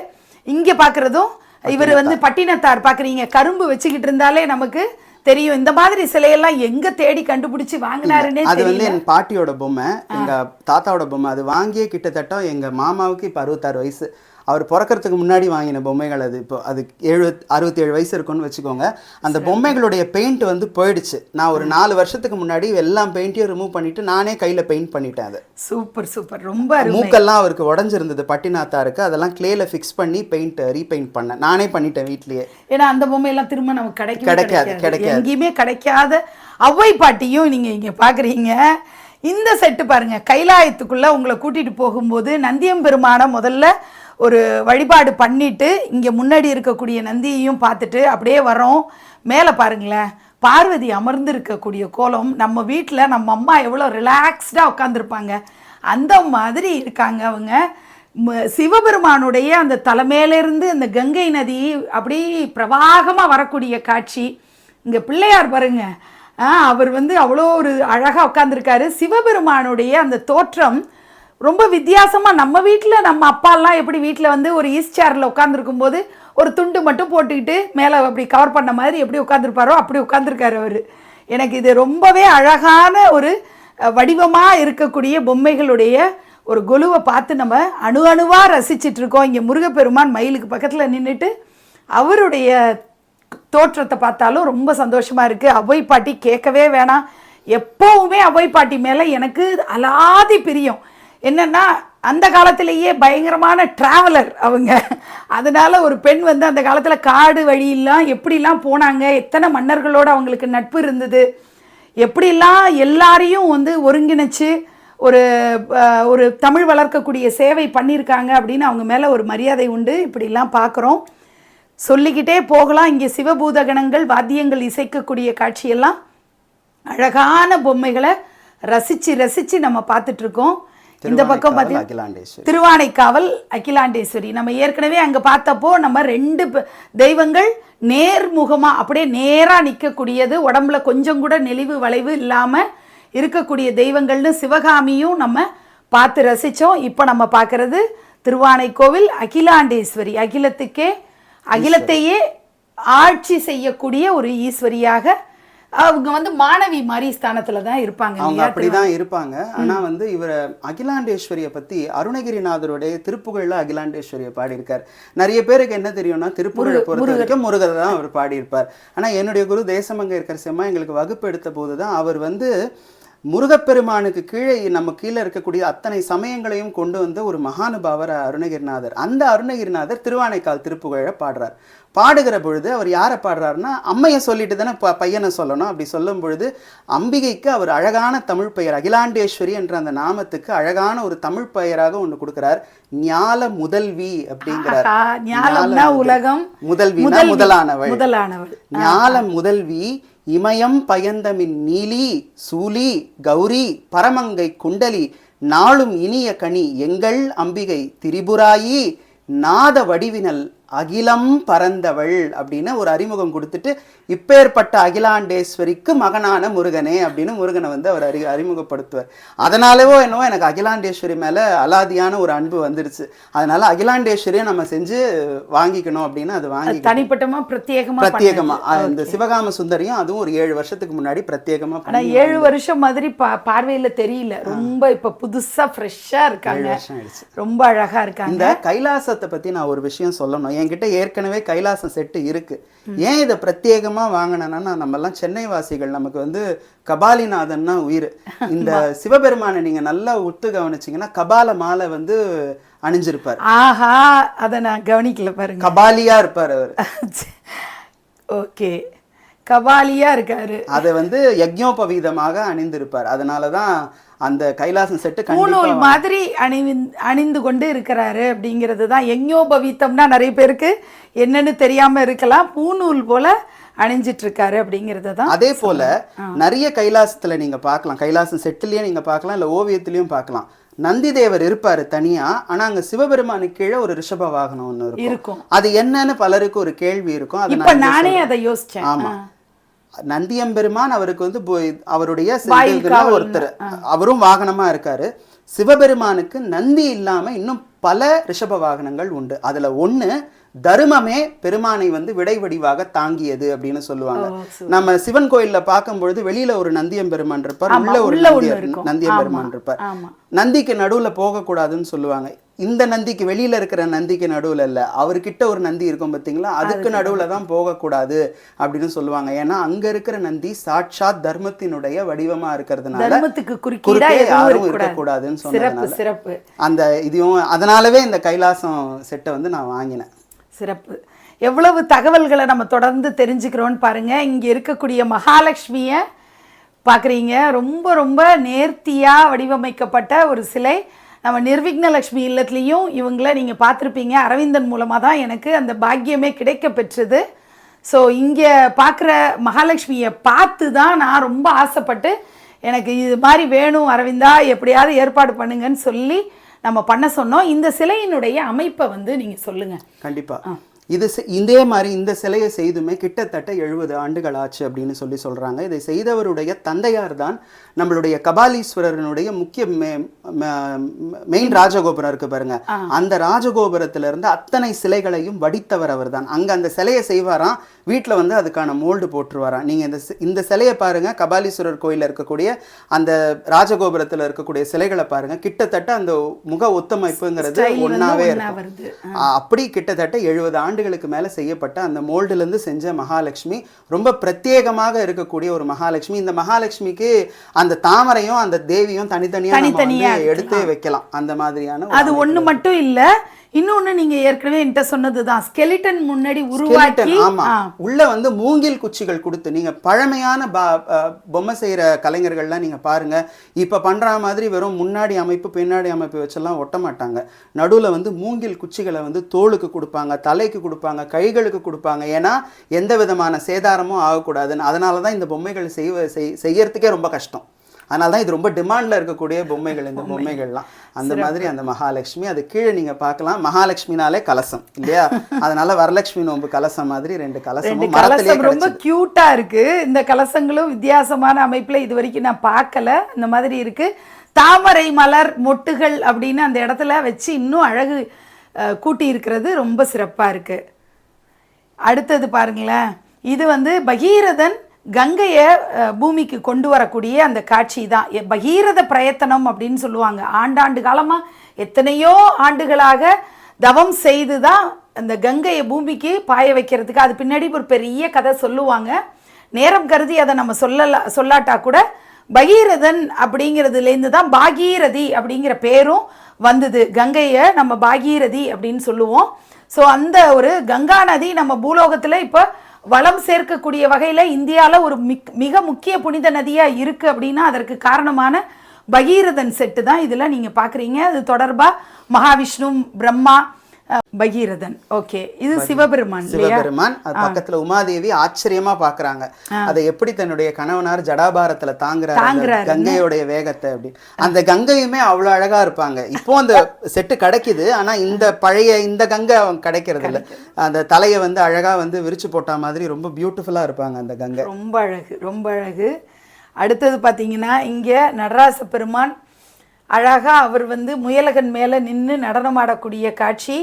இங்கே பார்க்குறதும் இவர் வந்து பட்டினத்தார் பார்க்குறீங்க. கரும்பு வச்சுக்கிட்டு இருந்தாலே நமக்கு தெரியும் இந்த மாதிரி சிலையெல்லாம் எங்க தேடி கண்டுபிடிச்சு வாங்கினாருன்னே. அது வந்து என் பாட்டியோட பொம்மை, எங்க தாத்தாவோட பொம்மை. அது வாங்கியே கிட்டத்தட்ட எங்க மாமாவுக்கு இப்போ 66 வயசு. அவர் பிறக்கிறதுக்கு முன்னாடி வாங்கின பொம்மைகள். அது இப்போ அது 67 வயசு இருக்குன்னு வச்சுக்கோங்க. அந்த பொம்மைகளுடைய பெயிண்ட் வந்து போயிடுச்சு. நான் ஒரு 4 வருஷத்துக்கு முன்னாடி எல்லாம் பெயிண்ட்டையும் ரிமூவ் பண்ணிட்டு நானே கையில் பெயிண்ட் பண்ணிட்டேன். அது சூப்பர் சூப்பர். ரொம்ப மூக்கெல்லாம் அவருக்கு உடஞ்சிருந்தது பட்டினாத்தாருக்கு. அதெல்லாம் கிளேல ஃபிக்ஸ் பண்ணி ரீபெயிண்ட் பண்ணேன். நானே பண்ணிட்டேன் வீட்லயே. ஏன்னா அந்த பொம்மையெல்லாம் திரும்ப நமக்கு கிடைக்காது. எங்கேயுமே கிடைக்காத அவ்வை பாட்டியும் நீங்க இங்க பாக்குறீங்க. இந்த செட்டு பாருங்க, கைலாயத்துக்குள்ள உங்களை கூட்டிட்டு போகும்போது நந்தியம்பெருமான முதல்ல ஒரு வழிபாடு பண்ணிட்டு இங்கே முன்னாடி இருக்கக்கூடிய நந்தியையும் பார்த்துட்டு அப்படியே வரோம். மேலே பாருங்களேன், பார்வதி அமர்ந்து இருக்கக்கூடிய கோலம். நம்ம வீட்டில் நம்ம அம்மா எவ்வளோ ரிலாக்ஸ்டாக உட்காந்துருப்பாங்க அந்த மாதிரி இருக்காங்க அவங்க. சிவபெருமானுடைய அந்த தலைமையிலேருந்து அந்த கங்கை நதி அப்படி பிரவாகமாக வரக்கூடிய காட்சி. இங்கே பிள்ளையார் பாருங்க, அவர் வந்து அவ்வளோ ஒரு அழகாக உட்காந்துருக்காரு. சிவபெருமானுடைய அந்த தோற்றம் ரொம்ப வித்தியாசமாக. நம்ம வீட்டில் நம்ம அப்பாலாம் எப்படி வீட்டில் வந்து ஒரு ஈஸ்ட் சேரில் உட்காந்துருக்கும் போது ஒரு துண்டு மட்டும் போட்டுக்கிட்டு மேலே அப்படி கவர் பண்ண மாதிரி எப்படி உட்காந்துருப்பாரோ அப்படி உட்காந்துருக்காரு அவர். எனக்கு இது ரொம்பவே அழகான ஒரு வடிவமாக இருக்கக்கூடிய பொம்மைகளுடைய ஒரு கொலுவை பார்த்து நம்ம அணுவாக ரசிச்சிட்ருக்கோம். இங்கே முருகப்பெருமான் மயிலுக்கு பக்கத்தில் நின்றுட்டு அவருடைய தோற்றத்தை பார்த்தாலும் ரொம்ப சந்தோஷமாக இருக்குது. அவ்வை பாட்டி கேட்கவே வேணாம். எப்போவுமே அவ்வை பாட்டி மேலே எனக்கு அலாதி பிரியம். என்னென்னா அந்த காலத்திலேயே பயங்கரமான ட்ராவலர் அவங்க. அதனால ஒரு பெண் வந்து அந்த காலத்தில் காடு வழியெல்லாம் எப்படிலாம் போனாங்க, எத்தனை மன்னர்களோடு அவங்களுக்கு நட்பு இருந்தது, எப்படிலாம் எல்லாரையும் வந்து ஒருங்கிணைச்சு ஒரு தமிழ் வளர்க்கக்கூடிய சேவை பண்ணியிருக்காங்க அப்படின்னு அவங்க மேலே ஒரு மரியாதை உண்டு. இப்படிலாம் பார்க்குறோம், சொல்லிக்கிட்டே போகலாம். இங்கே சிவபூதகணங்கள் வாத்தியங்கள் இசைக்கக்கூடிய காட்சியெல்லாம் அழகான பொம்மைகளை ரசித்து நம்ம பார்த்துட்ருக்கோம். இந்த பக்கம் பார்த்தீங்கன்னா திருவானைக்காவல் அகிலாண்டேஸ்வரி. நம்ம ஏற்கனவே அங்கே பார்த்தப்போ நம்ம 2 தெய்வங்கள் நேர்முகமாக அப்படியே நேராக நிற்கக்கூடியது, உடம்புல கொஞ்சம் கூட நெளிவு வளைவு இல்லாமல் இருக்கக்கூடிய தெய்வங்கள்னு சிவகாமியும் நம்ம பார்த்து ரசித்தோம். இப்போ நம்ம பார்க்குறது திருவானைக்கோவில் அகிலாண்டேஸ்வரி. அகிலத்தையே ஆட்சி செய்யக்கூடிய ஒரு ஈஸ்வரியாக அவங்க வந்து மாணவி மாதிரி ஸ்தானத்துல தான் இருப்பாங்க அவங்க இல்லையா? அப்படிதான் இருப்பாங்க. ஆனா வந்து இவர் அகிலாண்டேஸ்வரிய பத்தி அருணகிரிநாதருடைய திருப்புகழ்ல அகிலாண்டேஸ்வரியை பாடியிருக்கார். நிறைய பேருக்கு என்ன தெரியும்னா திருப்புகழை பொறுத்த வரைக்கும் முருகரை தான் அவர் பாடியிருப்பார். ஆனா என்னுடைய குரு தேசமங்க இருக்கிற செம்மா எங்களுக்கு வகுப்பு எடுத்த போதுதான் அவர் வந்து முருகப்பெருமானுக்கு கீழே நம்ம கீழே இருக்கக்கூடிய அத்தனை சமயங்களையும் கொண்டு வந்த ஒரு மகானுபாவர் அருணகிரிநாதர். அந்த அருணகிரிநாதர் திருவானைக்கால் திருப்புகழை பாடுறார். பாடுகிற பொழுது அவர் யாரை பாடுறாருன்னா அம்மையை சொல்லிட்டு தானே பையனை சொல்லணும். அப்படி சொல்லும் பொழுது அம்பிகைக்கு அவர் அழகான தமிழ் பெயர் அகிலாண்டேஸ்வரி என்ற அந்த நாமத்துக்கு அழகான ஒரு தமிழ் பெயராக ஒன்று கொடுக்கிறார். ஞால முதல்வி அப்படிங்கிறார். உலகம் முதல்வினா முதலானவள். முதலானவள் ஞால முதல்வி இமயம் பயந்தமின் நீலி சூலி கௌரி பரமங்கை குண்டலி நாளும் இனிய கனி எங்கள் அம்பிகை திரிபுராயி நாத வடிவினல் அகிலம் பரந்தவள் அப்படின்னு ஒரு அறிமுகம் கொடுத்துட்டு இப்பேற்பட்ட அகிலாண்டேஸ்வரிக்கு மகனான முருகனே அப்படின்னு முருகனை வந்து அவர் அறிமுகப்படுத்துவார். அதனாலவோ என்னவோ எனக்கு அகிலாண்டேஸ்வரி மேல அலாதியான ஒரு அன்பு வந்துருச்சு. அதனால அகிலாண்டேஸ்வரியை நம்ம செஞ்சு வாங்கிக்கணும் அப்படின்னு அது வாங்கி தனிப்பட்டமா பிரத்யேகமா இந்த சிவகாம சுந்தரியும் அதுவும் ஒரு 7 வருஷத்துக்கு முன்னாடி பிரத்யேகமா. ஆனா 7 வருஷம் மாதிரி பார்வையில தெரியல. ரொம்ப இப்ப புதுசா ஃப்ரெஷ்ஷா இருக்காங்க. ரொம்ப அழகா இருக்காங்க. இந்த கைலாசத்தை பத்தி நான் ஒரு விஷயம் சொல்லணும். என்கிட்ட ஏற்கனவே கைலாசம் செட்டு இருக்கு. ஏன் இதை பிரத்யேகமா வாங்கினேன்னா நம்ம எல்லாம் சென்னை வாசிகள், நமக்கு வந்து கபாலிநாதன்னா உயிர். இந்த சிவபெருமானை நீங்க நல்லா உத்து கவனிச்சீங்கன்னா கபால மாலை வந்து அணிஞ்சிருப்பார். ஆஹா, அதை நான் கவனிக்கல பாருங்க. கபாலியா இருப்பார் அவர். ஓகே, கபாலியா இருக்காரு. அதை வந்து யக்ஞோபவீதமாக அணிந்திருப்பார். அதனாலதான் அந்த கைலாசம் செட்டு பூநூல் மாதிரி அணிந்து கொண்டு இருக்கிறாரு அப்படிங்கிறது தான். யக்ஞோபவீதம்னா நிறைய பேருக்கு என்னன்னு தெரியாம இருக்கலாம். பூநூல் போல அணிஞ்சிட்டு இருக்காரு அப்படிங்கிறது தான். அதே போல நிறைய கைலாசத்துல நீங்க பார்க்கலாம். கைலாசம் செட்டுலயே நீங்க பார்க்கலாம், இல்ல ஓவியத்திலயும் பார்க்கலாம். நந்தி தேவர் இருப்பாரு தனியா. ஆனா அங்க சிவபெருமானுக்கு கீழே ஒரு ரிஷப வாகனம் ஒண்ணு இருக்கும். அது என்னன்னு பலருக்கு ஒரு கேள்வி இருக்கும். அது நானே அதை யோசிச்சேன். ஆமா, நந்தியம்பெருமான் அவருக்கு வந்து அவருடைய ஒருத்தர், அவரும் வாகனமா இருக்காரு. சிவபெருமானுக்கு நந்தி இல்லாம இன்னும் பல ரிஷப வாகனங்கள் உண்டு. அதுல ஒண்ணு தருமமே பெருமானை வந்து விடை வடிவாக தாங்கியது அப்படின்னு சொல்லுவாங்க. நம்ம சிவன் கோயில்ல பார்க்கும் பொழுது வெளியில ஒரு நந்தியம்பெருமான் இருப்பார், உள்ள ஒரு நந்தியம்பெருமான் இருப்பார். நந்திக்கு நடுவுல போக கூடாதுன்னு சொல்லுவாங்க. இந்த நந்திக்கு வெளியில இருக்கிற நந்திக்கு நடுவுல இல்ல, அவர்கிட்ட ஒரு நந்தி இருக்கும் பார்த்தீங்களா, அதுக்கு நடுவுல தான் போகக்கூடாது அப்படின்னு சொல்லுவாங்க. ஏன்னா அங்க இருக்கிற நந்தி சாட்சாத் தர்மத்தினுடைய வடிவமா இருக்கிறதுனால குறுக்கே யாரும் இருக்கக்கூடாதுன்னு சொன்னதுனால அந்த இதையும் அதனாலவே இந்த கைலாசம் செட்டை வந்து நான் வாங்கினேன். சிறப்பு. எவ்வளவு தகவல்களை நம்ம தொடர்ந்து தெரிஞ்சுக்கிறோன்னு பாருங்க. இங்க இருக்கக்கூடிய மகாலட்சுமிய பாக்குறீங்க. ரொம்ப ரொம்ப நேர்த்தியா வடிவமைக்கப்பட்ட ஒரு சிலை. நம்ம நிர்விக்னலட்சுமி இல்லத்துலேயும் இவங்கள நீங்கள் பார்த்துருப்பீங்க. அரவிந்தன் மூலமாக தான் எனக்கு அந்த பாக்கியமே கிடைக்க பெற்றது. ஸோ இங்கே பார்க்குற மகாலட்சுமியை பார்த்து தான் நான் ரொம்ப ஆசைப்பட்டு எனக்கு இது மாதிரி வேணும் அரவிந்தா, எப்படியாவது ஏற்பாடு பண்ணுங்கன்னு சொல்லி நம்ம பண்ண சொன்னோம். இந்த சிலையினுடைய அமைப்பை வந்து நீங்கள் சொல்லுங்கள். கண்டிப்பாக. இது இதே மாதிரி இந்த சிலையை செய்துமே கிட்டத்தட்ட 70 ஆண்டுகள் ஆச்சு அப்படின்னு சொல்றாங்க. இதை செய்தவருடைய தந்தையார் தான் நம்மளுடைய கபாலீஸ்வரனுடைய முக்கிய மெயின் ராஜகோபுரம் இருக்கு பாருங்க, அந்த ராஜகோபுரத்துல இருந்து அத்தனை சிலைகளையும் வடித்தவர் அவர் தான். அங்க அந்த சிலையை செய்வாராம், வீட்டில் வந்து அதுக்கான மோல்டு போட்டுருவாராம். நீங்க இந்த சிலையை பாருங்க, கபாலீஸ்வரர் கோயிலில் இருக்கக்கூடிய அந்த ராஜகோபுரத்துல இருக்கக்கூடிய சிலைகளை பாருங்க, கிட்டத்தட்ட அந்த முக ஒத்தமைப்புங்கிறது ஒன்னாவே இருக்கும். அப்படி கிட்டத்தட்ட 70 ஆண்டுகளுக்கு மேல செய்யப்பட்ட அந்த மோல்டுல இருந்து செஞ்ச மகாலட்சுமி ரொம்ப பிரத்யேகமாக இருக்கக்கூடிய ஒரு மகாலட்சுமி. இந்த மகாலட்சுமிக்கு அந்த தாமரையும் அந்த தேவியும் தனித்தனியா எடுத்து வைக்கலாம். அந்த மாதிரியான அது ஒண்ணு மட்டும் இல்ல, இன்னொன்னு நீங்க ஏற்கனவே என்கிட்ட சொன்னதுதான், ஸ்கெலிட்டன் முன்னாடி உருவாக்கி உள்ள வந்து மூங்கில் குச்சிகள் கொடுத்து, நீங்க பழமையான பொம்மை செய்யற கலைஞர்கள்லாம் நீங்க பாருங்க, இப்ப பண்ற மாதிரி வெறும் முன்னாடி அமைப்பு பின்னாடி அமைப்பு வச்செல்லாம் ஒட்ட மாட்டாங்க. நடுவுல வந்து மூங்கில் குச்சிகளை வந்து தோளுக்கு கொடுப்பாங்க, தலைக்கு கொடுப்பாங்க, கைகளுக்கு கொடுப்பாங்க. ஏன்னா எந்த விதமான சேதாரமும் ஆகக்கூடாதுன்னு. அதனாலதான் இந்த பொம்மைகள் செய்யறதுக்கே ரொம்ப கஷ்டம். அதனால தான் இது ரொம்ப டிமாண்டில் இருக்கக்கூடிய பொம்மைகள் இந்த பொம்மைகள்லாம். அந்த மாதிரி அந்த மகாலட்சுமி, அது கீழே நீங்கள் பார்க்கலாம். மகாலட்சுமினாலே கலசம் இல்லையா, அதனால வரலட்சுமி நோம்பு கலசம் மாதிரி 2 கலசம் ரொம்ப கியூட்டா இருக்கு. இந்த கலசங்களும் வித்தியாசமான அமைப்புல இது வரைக்கும் நான் பார்க்கல. இந்த மாதிரி இருக்கு. தாமரை மலர் மொட்டுகள் அப்படின்னு அந்த இடத்துல வச்சு இன்னும் அழகு கூட்டி இருக்கிறது ரொம்ப சிறப்பா இருக்கு. அடுத்தது பாருங்களேன், இது வந்து பகீரதன் கங்கையை பூமிக்கு கொண்டு வரக்கூடிய அந்த காட்சி தான் பகீரத பிரயத்தனம் அப்படின்னு சொல்லுவாங்க. ஆண்டாண்டு காலமாக எத்தனையோ ஆண்டுகளாக தவம் செய்து தான் அந்த கங்கையை பூமிக்கு பாய வைக்கிறதுக்கு, அது பின்னாடி ஒரு பெரிய கதை சொல்லுவாங்க. நேரம் கருதி அதை நம்ம சொல்லாட்டா கூட பகீரதன் அப்படிங்கிறதுலேருந்து தான் பாகீரதி அப்படிங்கிற பேரும் வந்தது. கங்கையை நம்ம பாகீரதி அப்படின்னு சொல்லுவோம். ஸோ அந்த ஒரு கங்கா நதி நம்ம பூலோகத்தில் இப்போ வளம் சேர்க்கக்கூடிய வகையில் இந்தியாவில் ஒரு மிக முக்கிய புனித நதியாக இருக்குது அப்படின்னா அதற்கு காரணமான பகீரதன் செட்டு தான் இதில் நீங்கள் பார்க்குறீங்க. அது தொடர்பாக மகாவிஷ்ணு, பிரம்மா, பகீரதன். ஓகே, இது சிவபெருமான். சிவபெருமான் அது பக்கத்துல உமாதேவி ஆச்சரியமா பாக்குறாங்க அதை எப்படி தன்னுடைய கணவனார் ஜடாபாரத்துல தாங்குறாங்க கங்கையோடைய வேகத்தை அப்படி. அந்த கங்கையுமே அவ்வளவு அழகா இருப்பாங்க. இப்போ அந்த செட்டு கிடைக்குது, ஆனா இந்த பழைய இந்த கங்கை அவங்க கிடைக்கிறது இல்ல. அந்த தலையை வந்து அழகா வந்து விரிச்சு போட்ட மாதிரி ரொம்ப பியூட்டிஃபுல்லா இருப்பாங்க அந்த கங்கை. ரொம்ப அழகு, ரொம்ப அழகு. அடுத்தது பார்த்தீங்கன்னா இங்கே நடராச பெருமான் அழகா அவர் வந்து முயலகன் மேலே நின்று நடனமாடக்கூடிய காட்சி.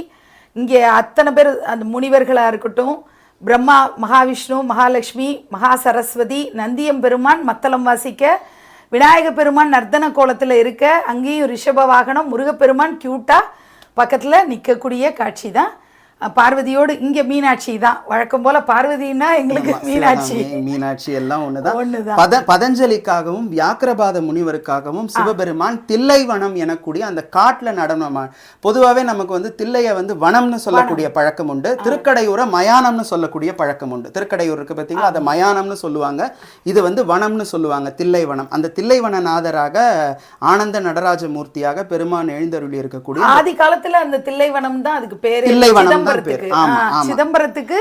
இங்கே அத்தனை பேர் அந்த முனிவர்களாக இருக்கட்டும், பிரம்மா, மகாவிஷ்ணு, மகாலட்சுமி, மகா சரஸ்வதி, நந்தியம் பெருமான் மத்தளம் வாசிக்க, விநாயக பெருமான் நர்த்தன கோலத்தில் இருக்க, அங்கேயும் ரிஷப வாகனம், முருகப்பெருமான் க்யூட்டாக பக்கத்தில் நிற்கக்கூடிய காட்சி தான். பார்வதியோடு இங்கே மீனாட்சி தான். வழக்கம் போல பார்வதினா எங்களுக்கு மீனாட்சி எல்லாம் ஒண்ணுதான். பதஞ்சலிக்காகவும் வியாக்கிரபாத முனிவருக்காகவும் சிவபெருமான் தில்லைவனம் எனக்கூடிய அந்த காட்டுல நடனமா. பொதுவாகவே நமக்கு வந்து தில்லைய வந்து வனம்னு சொல்லக்கூடிய பழக்கம் உண்டு, திருக்கடையூரை மயானம்னு சொல்லக்கூடிய பழக்கம் உண்டு. திருக்கடையூர் இருக்கு பார்த்தீங்களா, அதை மயானம்னு சொல்லுவாங்க, இது வந்து வனம்னு சொல்லுவாங்க, தில்லைவனம். அந்த தில்லைவனநாதராக ஆனந்த நடராஜ மூர்த்தியாக பெருமான் எழுந்தருளி இருக்கக்கூடிய ஆதி காலத்துல அந்த தில்லைவனம் தான் அதுக்கு பேரு. தில்லைவனம் சிதம்பரத்துக்கு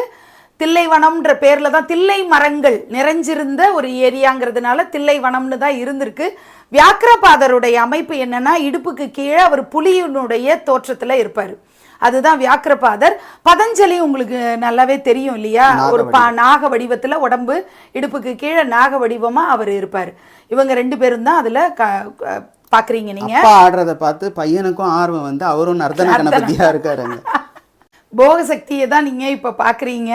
தில்லைவனம்ன்ற பேர்ல தான் தில்லை மரங்கள் நிறைஞ்சிருந்த ஒரு ஏரியாங்கிறதுனால தில்லைவனம்னு தான் இருந்திருக்கு. வியாக்கிரபாதருடைய அமைப்பு என்னன்னா, இடுப்புக்கு கீழே அவர் புலியினுடைய தோற்றத்துல இருப்பாரு. அதுதான் வியாக்கிரபாதர். பதஞ்சலி உங்களுக்கு நல்லாவே தெரியும் இல்லையா, ஒரு நாக வடிவத்துல உடம்பு, இடுப்புக்கு கீழே நாக வடிவமா அவர் இருப்பாரு. இவங்க ரெண்டு பேரும் தான் அதுல பாக்குறீங்க. நீங்க ஆடுறத பார்த்து பையனுக்கும் ஆர்வம் வந்து அவரும் நர்த்தன கணபதியா இருக்காருங்க. போகசக்தியை தான் நீங்கள் இப்போ பார்க்குறீங்க.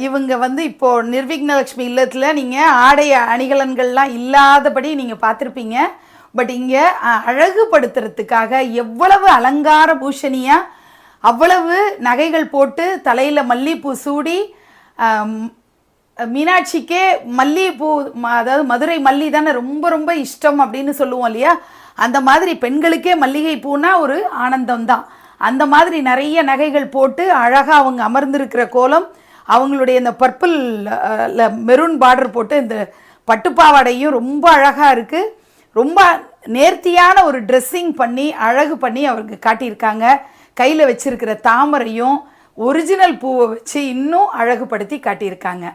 இவங்க வந்து இப்போது நிர்விக்னலட்சுமி இல்லத்தில் நீங்கள் ஆடை அணிகலன்கள்லாம் இல்லாதபடி நீங்கள் பார்த்துருப்பீங்க. பட் இங்கே அழகுபடுத்துறதுக்காக எவ்வளவு அலங்கார பூஷணியாக அவ்வளவு நகைகள் போட்டு தலையில் மல்லிகைப்பூ சூடி, மீனாட்சிக்கே மல்லிகைப்பூ, அதாவது மதுரை மல்லி தானே ரொம்ப ரொம்ப இஷ்டம் அப்படின்னு சொல்லுவோம் இல்லையா, அந்த மாதிரி பெண்களுக்கே மல்லிகை பூனா ஒரு ஆனந்தம் தான். அந்த மாதிரி நிறைய நகைகள் போட்டு அழகாக அவங்க அமர்ந்திருக்கிற கோலம், அவங்களுடைய இந்த பர்பிள் மெரூன் பார்டர் போட்டு இந்த பட்டுப்பாவாடையும் ரொம்ப அழகாக இருக்குது. ரொம்ப நேர்த்தியான ஒரு ட்ரெஸ்ஸிங் பண்ணி அழகு பண்ணி அவருக்கு காட்டியிருக்காங்க. கையில் வச்சிருக்கிற தாமரையும் ஒரிஜினல் பூவை வச்சு இன்னும் அழகுபடுத்தி காட்டியிருக்காங்க.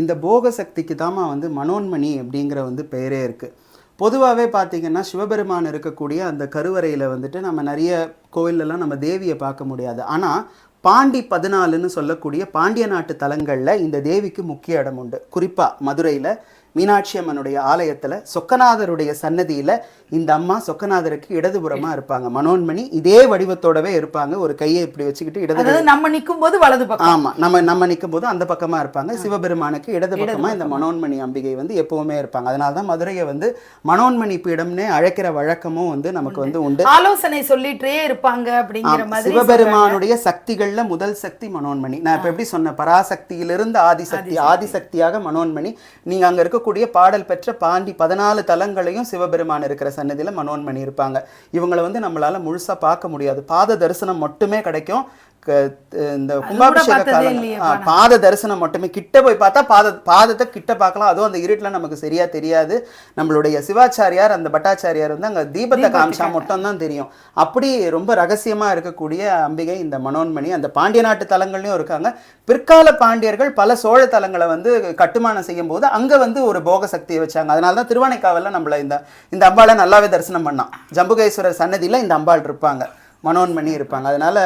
இந்த போக சக்திக்கு தாமா வந்து மனோன்மணி அப்படிங்கிற வந்து பெயரே இருக்குது. பொதுவாகவே பார்த்திங்கன்னா சிவபெருமான் இருக்கக்கூடிய அந்த கருவறையில் வந்துட்டு நம்ம நிறைய கோயிலெல்லாம் நம்ம தேவியை பார்க்க முடியாது. ஆனால் பாண்டி 14ன்னு சொல்லக்கூடிய பாண்டிய நாட்டு தலங்களில் இந்த தேவிக்கு முக்கிய இடம் உண்டு. குறிப்பாக மதுரையில் மீனாட்சி அம்மனுடைய ஆலயத்தில் சொக்கநாதருடைய சன்னதியில் இந்த அம்மா சொக்கநாதருக்கு இடதுபுறமாக இருப்பாங்க. மனோன்மணி இதே வடிவத்தோடவே இருப்பாங்க. ஒரு கையை இப்படி வச்சுக்கிட்டு இடது, நம்ம நிற்கும் போது வலது பக்கம், ஆமாம், நம்ம நிற்கும் போது அந்த பக்கமாக இருப்பாங்க. சிவபெருமானுக்கு இடது பக்கமாக இந்த மனோன்மணி அம்பிகை வந்து எப்பவுமே இருப்பாங்க. அதனால தான் மதுரையை வந்து மனோன்மணி பீடம்னே அழைக்கிற வழக்கமும் வந்து நமக்கு வந்து உண்டு. ஆலோசனை சொல்லிட்டே இருப்பாங்க அப்படிங்கிற மாதிரி. சிவபெருமானுடைய சக்திகள்ல முதல் சக்தி மனோன்மணி. நான் இப்போ எப்படி சொன்ன, பராசக்தியிலிருந்து ஆதிசக்தி, ஆதிசக்தியாக மனோன்மணி. நீங்க அங்க இருக்கக்கூடிய பாடல் பெற்ற பாண்டி 14 தலங்களையும் சிவபெருமான் இருக்கிற சன்னதியில மனோன்மணி இருப்பாங்க. இவங்களை வந்து நம்மளால முழுசா பார்க்க முடியாது, பாத தரிசனம் மட்டுமே கிடைக்கும். இந்த கும்பாபிஷேக காலம் பாத தரிசனம் மட்டுமே, கிட்ட போய் பார்த்தா பாதத்தை கிட்ட பார்க்கலாம். அதுவும் அந்த இருட்டில் நமக்கு சரியா தெரியாது. நம்மளுடைய சிவாச்சாரியார், அந்த பட்டாச்சாரியார் வந்து அங்கே தீபத்தை காமிச்சா மட்டும் தான் தெரியும். அப்படி ரொம்ப ரகசியமா இருக்கக்கூடிய அம்பிகை இந்த மனோன்மணி. அந்த பாண்டிய நாட்டு தலங்கள்லையும் இருக்காங்க. பிற்கால பாண்டியர்கள் பல சோழ தலங்களை வந்து கட்டுமானம் செய்யும் போது அங்க வந்து ஒரு போக சக்தியை வச்சாங்க. அதனால தான் திருவானைக்காவல்ல நம்மள இந்த அம்பாளை நல்லாவே தரிசனம் பண்ணலாம். ஜம்புகேஸ்வரர் சன்னதியில இந்த அம்பாள் இருப்பாங்க, மனோன்மணி இருப்பாங்க. அதனால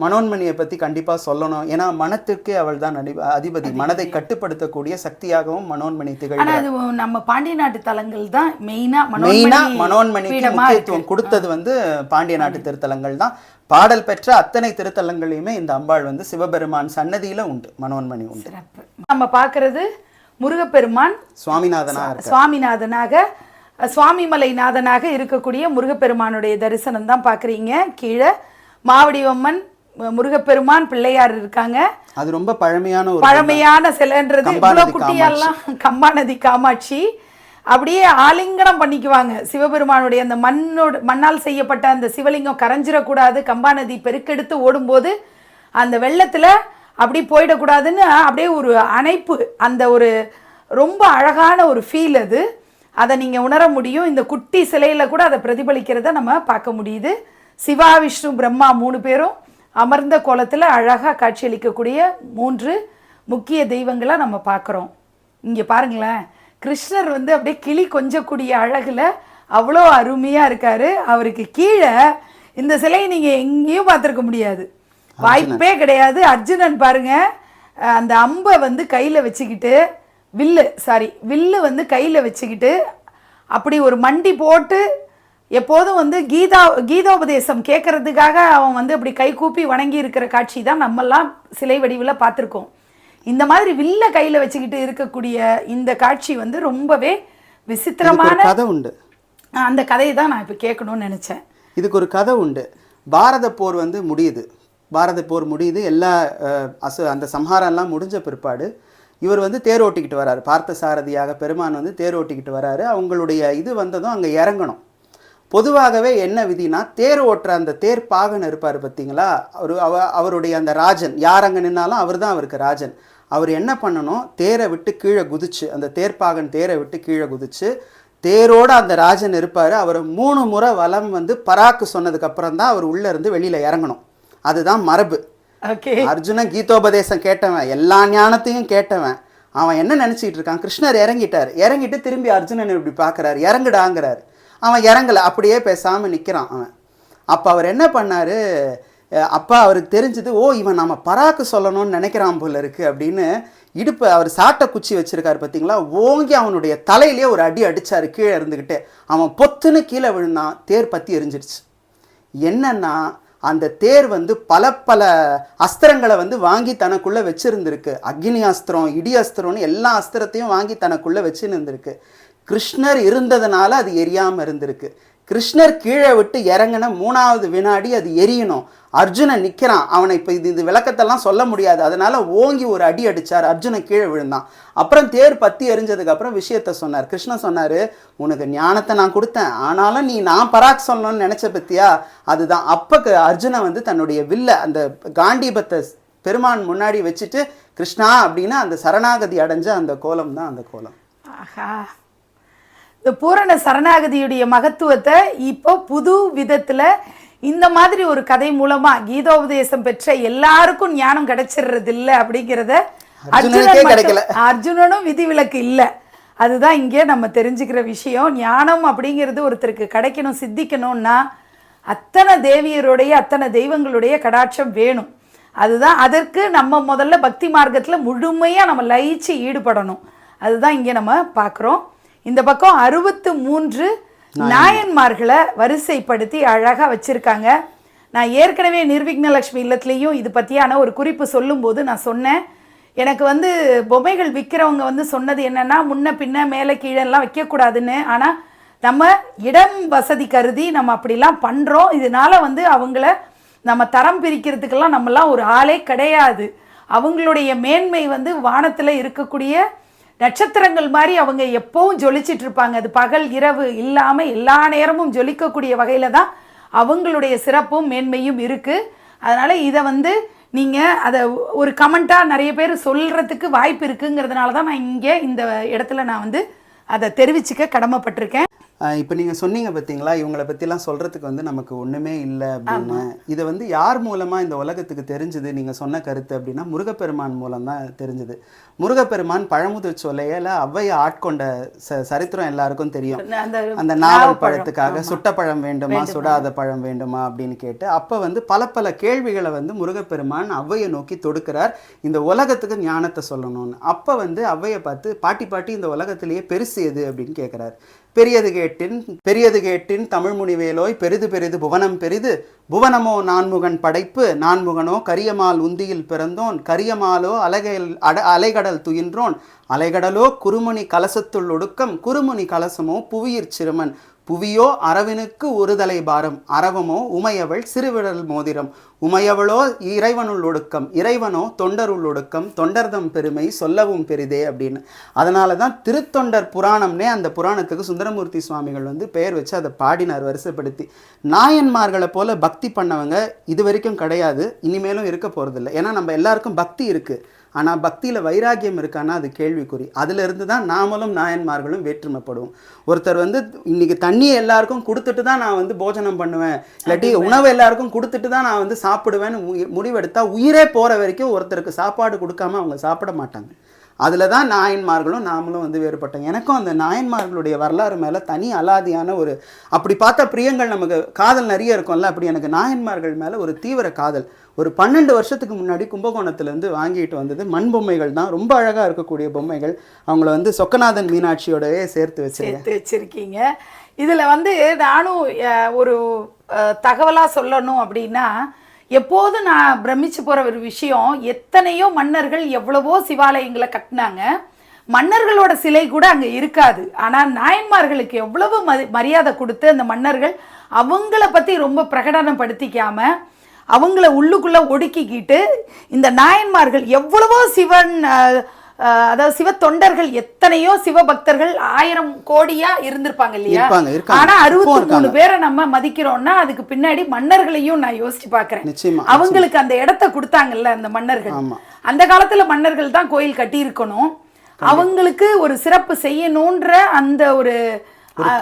மனோன்மணியை பற்றி கண்டிப்பாக சொல்லணும். ஏன்னா மனத்திற்கே அவள் தான் அதிபதி. மனதை கட்டுப்படுத்தக்கூடிய சக்தியாகவும் மனோன்மணி திகழ்கிறார். நம்ம பாண்டிய நாட்டு தலங்கள் தான் மெயினா மனோன்மணிக்கு முக்கியத்துவம் கொடுத்தது வந்து பாண்டிய நாட்டு திருத்தலங்கள் தான். பாடல் பெற்ற அத்தனை திருத்தலங்களையுமே இந்த அம்பாள் வந்து சிவபெருமான் சன்னதியில உண்டு, மனோன்மணி உண்டு. நம்ம பார்க்கறது முருகப்பெருமான் சுவாமிநாதனாக சுவாமிமலைநாதனாக இருக்கக்கூடிய முருகப்பெருமானுடைய தரிசனம் தான் பார்க்குறீங்க. கீழே மாவடிவம்மன், முருகப்பெருமான், பிள்ளையார் இருக்காங்க. அது ரொம்ப பழமையான சிலைன்றது. இவ்வளோ குட்டியெல்லாம் கம்பாநதி காமாட்சி அப்படியே ஆலிங்கனம் பண்ணிக்குவாங்க. சிவபெருமானுடைய அந்த மண்ணால் செய்யப்பட்ட அந்த சிவலிங்கம் கரைஞ்சிடக்கூடாது, கம்பாநதி பெருக்கெடுத்து ஓடும்போது அந்த வெள்ளத்தில் அப்படி போயிடக்கூடாதுன்னு அப்படியே ஒரு அணைப்பு, அந்த ஒரு ரொம்ப அழகான ஒரு ஃபீல் அது. அதை நீங்கள் உணர முடியும். இந்த குட்டி சிலையில் கூட அதை பிரதிபலிக்கிறத நம்ம பார்க்க முடியுது. சிவா, விஷ்ணு, பிரம்மா 3 பேரும் அமர்ந்த கோலத்தில் அழகாக காட்சியளிக்கக்கூடிய 3 முக்கிய தெய்வங்களை நம்ம பார்க்குறோம். இங்கே பாருங்களேன், கிருஷ்ணர் வந்து அப்படியே கிளி கொஞ்சக்கூடிய அழகில் அவ்வளோ அருமையாக இருக்கார். அவருக்கு கீழே இந்த சிலையை நீங்கள் எங்கேயும் பார்த்துருக்க முடியாது, வாய்ப்பே கிடையாது. அர்ஜுனன் பாருங்க, அந்த அம்பை வந்து கையில் வச்சுக்கிட்டு, வில்லு வந்து கையில் வச்சுக்கிட்டு அப்படி ஒரு மண்டி போட்டு எப்போதும் வந்து கீதோபதேசம் கேட்கறதுக்காக அவன் வந்து அப்படி கை கூப்பி வணங்கி இருக்கிற காட்சி தான் நம்மெல்லாம் சிலை வடிவில் பார்த்துருக்கோம். இந்த மாதிரி வில்ல கையில் வச்சுக்கிட்டு இருக்கக்கூடிய இந்த காட்சி வந்து ரொம்பவே விசித்திரமான கதை உண்டு. அந்த கதையை தான் நான் இப்போ கேட்கணும்னு நினச்சேன். இதுக்கு ஒரு கதை உண்டு. பாரத போர் வந்து முடியுது. பாரத போர் முடியுது. எல்லா அந்த சம்ஹாரம்லாம் முடிஞ்ச பிற்பாடு இவர் வந்து தேர் ஓட்டிக்கிட்டு வராரு. பார்த்த சாரதியாக பெருமான் வந்து தேர் ஓட்டிக்கிட்டு வராரு. அவங்களுடைய இது வந்ததும் அங்கே இறங்கணும். பொதுவாகவே என்ன விதினா, தேர் ஓட்டுற அந்த தேர் பாகன் இருப்பார் பார்த்தீங்களா, அவருடைய அந்த ராஜன், யார் அங்கே நின்னாலும் அவர் தான் அவருக்கு ராஜன். அவர் என்ன பண்ணணும், தேரை விட்டு கீழே குதிச்சு, அந்த தேர்ப்பாகன் தேரை விட்டு கீழே குதிச்சு, தேரோடு அந்த ராஜன் இருப்பார். அவர் 3 முறை வலம் வந்து பராக்கு சொன்னதுக்கப்புறம் தான் அவர் உள்ளே இருந்து வெளியில் இறங்கணும். அதுதான் மரபு. அர்ஜுனன் கீதோபதேசம் கேட்டவன், எல்லா ஞானத்தையும் கேட்டவன். அவன் என்ன நினச்சிக்கிட்டு இருக்கான், கிருஷ்ணர் இறங்கிட்டு திரும்பி அர்ஜுனன் இப்படி பார்க்குறாரு, இறங்குடாங்கிறாரு. அவன் இறங்கலை, அப்படியே பேசாமல் நிற்கிறான் அவன். அப்போ அவர் என்ன பண்ணார், அப்போ அவருக்கு தெரிஞ்சது, ஓ இவன் நம்ம பராக்கு சொல்லணும்னு நினைக்கிறான் போல இருக்குது அப்படின்னு இடுப்பு அவர் சாட்டை குச்சி வச்சுருக்காரு பார்த்தீங்களா, ஓங்கி அவனுடைய தலையிலே ஒரு அடி அடித்தார் கீழே இருந்துக்கிட்டு. அவன் பொத்துன்னு கீழே விழுந்தான். தேர் பற்றி எரிஞ்சிடுச்சு. என்னன்னா, அந்த தேர் வந்து பல அஸ்திரங்களை வந்து வாங்கி தனக்குள்ளே வச்சுருந்துருக்கு. அக்னி அஸ்திரம், இடி அஸ்திரம்னு எல்லா அஸ்திரத்தையும் வாங்கி தனக்குள்ளே வச்சுருந்துருக்கு. கிருஷ்ணர் இருந்ததுனால அது எரியாமல் இருந்திருக்கு. கிருஷ்ணர் கீழே விட்டு இறங்கின 3வது வினாடி அது எரியணும். அர்ஜுனன் நிற்கிறான். அவனை இப்போ இது விளக்கத்தெல்லாம் சொல்ல முடியாது, அதனால ஓங்கி ஒரு அடி அடித்தார். அர்ஜுனன் கீழே விழுந்தான். அப்புறம் தேர் பற்றி எரிஞ்சதுக்கப்புறம் விஷயத்த சொன்னார். கிருஷ்ணன் சொன்னார், உனக்கு ஞானத்தை நான் கொடுத்தேன், ஆனாலும் நான் பராக் சொல்லணும்னு நினச்ச பற்றியா, அதுதான். அப்போ அர்ஜுனன் வந்து தன்னுடைய வில்ல அந்த காண்டீபத்தை பெருமான் முன்னாடி வச்சுட்டு கிருஷ்ணா அப்படின்னு அந்த சரணாகதி அடைஞ்ச அந்த கோலம் தான் அந்த கோலம். ஆஹா, இந்த பூரண சரணாகதியுடைய மகத்துவத்தை இப்போ புது விதத்தில் இந்த மாதிரி ஒரு கதை மூலமா கீதோபதேசம் பெற்ற எல்லாருக்கும் ஞானம் கிடைச்சிடுறது இல்லை அப்படிங்கிறத அர்ஜுனனும் விதிவிலக்கு இல்லை. அதுதான் இங்கே நம்ம தெரிஞ்சுக்கிற விஷயம். ஞானம் அப்படிங்கிறது ஒருத்தருக்கு கிடைக்கணும், சித்திக்கணும்னா அத்தனை தேவியருடைய அத்தனை தெய்வங்களுடைய கடாட்சம் வேணும். அதுதான், அதற்கு நம்ம முதல்ல பக்தி மார்க்கத்தில் முழுமையாக நம்ம லயிச்சு ஈடுபடணும். அதுதான் இங்கே நம்ம பார்க்குறோம். இந்த பக்கம் 63 நாயன்மார்களை வரிசைப்படுத்தி அழகாக வச்சுருக்காங்க. நான் ஏற்கனவே நிர்விக்னலக்ஷ்மி இல்லத்துலேயும் இது பற்றியான ஒரு குறிப்பு சொல்லும்போது நான் சொன்னேன், எனக்கு வந்து பொம்மைகள் விற்கிறவங்க வந்து சொன்னது என்னென்னா, முன்ன பின்ன மேலே கீழெல்லாம் வைக்கக்கூடாதுன்னு. ஆனால் நம்ம இடம் வசதி கருதி நம்ம அப்படிலாம் பண்ணுறோம். இதனால் வந்து அவங்கள நம்ம தரம் பிரிக்கிறதுக்கெல்லாம் நம்மலாம் ஒரு ஆளே கிடையாது. அவங்களுடைய மேன்மை வந்து வானத்தில் இருக்கக்கூடிய நட்சத்திரங்கள் மாதிரி அவங்க எப்பவும் ஜொலிச்சிட்டு இருப்பாங்க. அது பகல் இரவு இல்லாமல் எல்லா நேரமும் ஜொலிக்கக்கூடிய வகையில் தான் அவங்களுடைய சிறப்பும் மேன்மையும் இருக்குது. அதனால் இதை வந்து நீங்கள் அதை ஒரு கமெண்ட்டாக நிறைய பேர் சொல்கிறதுக்கு வாய்ப்பு இருக்குங்கிறதுனால தான் நான் இங்கே இந்த இடத்துல நான் வந்து அதை தெரிவிச்சுக்க கடமைப்பட்டிருக்கேன். இப்போ நீங்கள் சொன்னீங்க பார்த்தீங்களா, இவங்களை பற்றிலாம் சொல்கிறதுக்கு வந்து நமக்கு ஒன்றுமே இல்லை அப்படின்னு. இதை வந்து யார் மூலமாக இந்த உலகத்துக்கு தெரிஞ்சுது நீங்கள் சொன்ன கருத்து அப்படின்னா, முருகப்பெருமான் மூலம் தான் தெரிஞ்சுது. முருகப்பெருமான் பழமுதிர் சோலையில் ஔவையை ஆட்கொண்ட சரித்திரம் எல்லாருக்கும் தெரியும். அந்த நாவல் பழத்துக்காக சுட்ட பழம் வேண்டுமா சுடாத பழம் வேண்டுமா அப்படின்னு கேட்டு அப்போ வந்து பல கேள்விகளை வந்து முருகப்பெருமான் ஔவையை நோக்கி தொடுக்கிறார், இந்த உலகத்துக்கு ஞானத்தை சொல்லணும்னு. அப்போ வந்து ஔவையை பார்த்து, பாட்டி இந்த உலகத்திலேயே பெருசு எது அப்படின்னு கேட்குறாரு. பெரியது கேட்டின் தமிழ் முனிவேலோய் பெரிது பெரிது புவனம் பெரிது புவனமோ நான்முகன் படைப்பு நான்முகனோ கரியமால் உந்தியில் பிறந்தோன் கரியமாலோ அலைகடல் துயின்றோன் அலைகடலோ குறுமுனி கலசத்துள் ஒடுக்கம் குறுமுனி கலசமோ புவியிற் சிறுமன் புவியோ அரவினுக்கு ஒரு தலை பாரம் அரவமோ உமையவள் சிறுவிரல் மோதிரம் உமையவளோ இறைவனுள் ஒடுக்கம் இறைவனோ தொண்டருள் ஒடுக்கம் தொண்டர்தம் பெருமை சொல்லவும் பெரிதே அப்படின்னு. அதனால தான் திருத்தொண்டர் புராணம்னே அந்த புராணத்துக்கு சுந்தரமூர்த்தி சுவாமிகள் வந்து பெயர் வச்சு அதை பாடினார் வரிசைப்படுத்தி. நாயன்மார்களை போல பக்தி பண்ணவங்க இது வரைக்கும் கிடையாது, இனிமேலும் இருக்க போகிறதில்ல. ஏன்னா நம்ம எல்லாருக்கும் பக்தி இருக்குது, ஆனால் பக்தியில் வைராக்கியம் இருக்கான்னா அது கேள்விக்குறி. அதிலிருந்து தான் நாமளும் நாயன்மார்களும் வேற்றுமைப்படுவோம். ஒருத்தர் வந்து இன்னைக்கு தண்ணியை எல்லாருக்கும் கொடுத்துட்டு தான் நான் வந்து போஜனம் பண்ணுவேன், இல்லாட்டி உணவு எல்லாருக்கும் கொடுத்துட்டு தான் நான் வந்து சாப்பிடுவேன்னு முடிவெடுத்தா உயிரே போகிற வரைக்கும் ஒருத்தருக்கு சாப்பாடு கொடுக்காம அவங்க சாப்பிட மாட்டாங்க. அதில் தான் நாயன்மார்களும் நாமளும் வந்து வேறுபட்டோம். எனக்கும் அந்த நாயன்மார்களுடைய வரலாறு மேலே தனி அலாதியான ஒரு அப்படி பார்த்தா பிரியங்கள் நமக்கு காதல் நிறைய இருக்கும்ல, அப்படி எனக்கு நாயன்மார்கள் மேலே ஒரு தீவிர காதல். ஒரு 12 வருஷத்துக்கு முன்னாடி கும்பகோணத்துலேருந்து வாங்கிட்டு வந்தது மண் பொம்மைகள் தான், ரொம்ப அழகாக இருக்கக்கூடிய பொம்மைகள். அவங்கள வந்து சொக்கநாதன் மீனாட்சியோடவே சேர்த்து வச்சிருக்கீங்க. இதில் வந்து நானும் ஒரு தகவலாக சொல்லணும் அப்படின்னா, எப்போதும் நான் பிரமிச்சு போகிற ஒரு விஷயம், எத்தனையோ மன்னர்கள் எவ்வளவோ சிவாலயங்களை கட்டினாங்க, மன்னர்களோட சிலை கூட அங்கே இருக்காது. ஆனால் நாயன்மார்களுக்கு எவ்வளவு மரியாதை கொடுத்து அந்த மன்னர்கள் அவங்கள பற்றி ரொம்ப பிரகடனப்படுத்திக்காமல் அவங்கள உள்ளுக்குள்ளே ஒடுக்கிக்கிட்டு இந்த நாயன்மார்கள் எவ்வளவோ சிவன் அதாவது சிவ தொண்டர்கள் எத்தனையோ சிவபக்தர்கள் 1000 கோடியா இருந்திருப்பாங்க இல்லையா? ஆனா 63 பேரை நம்ம மதிக்கிறோம்னா அதுக்கு பின்னாடி மன்னர்களையும் நான் யோசிச்சு பாக்குறேன். அவங்களுக்கு அந்த இடத்தை கொடுத்தாங்கல்ல அந்த மன்னர்கள். அந்த காலத்துல மன்னர்கள் தான் கோயில் கட்டி இருக்கணும், அவங்களுக்கு ஒரு சிறப்பு செய்யணும்ன்ற அந்த ஒரு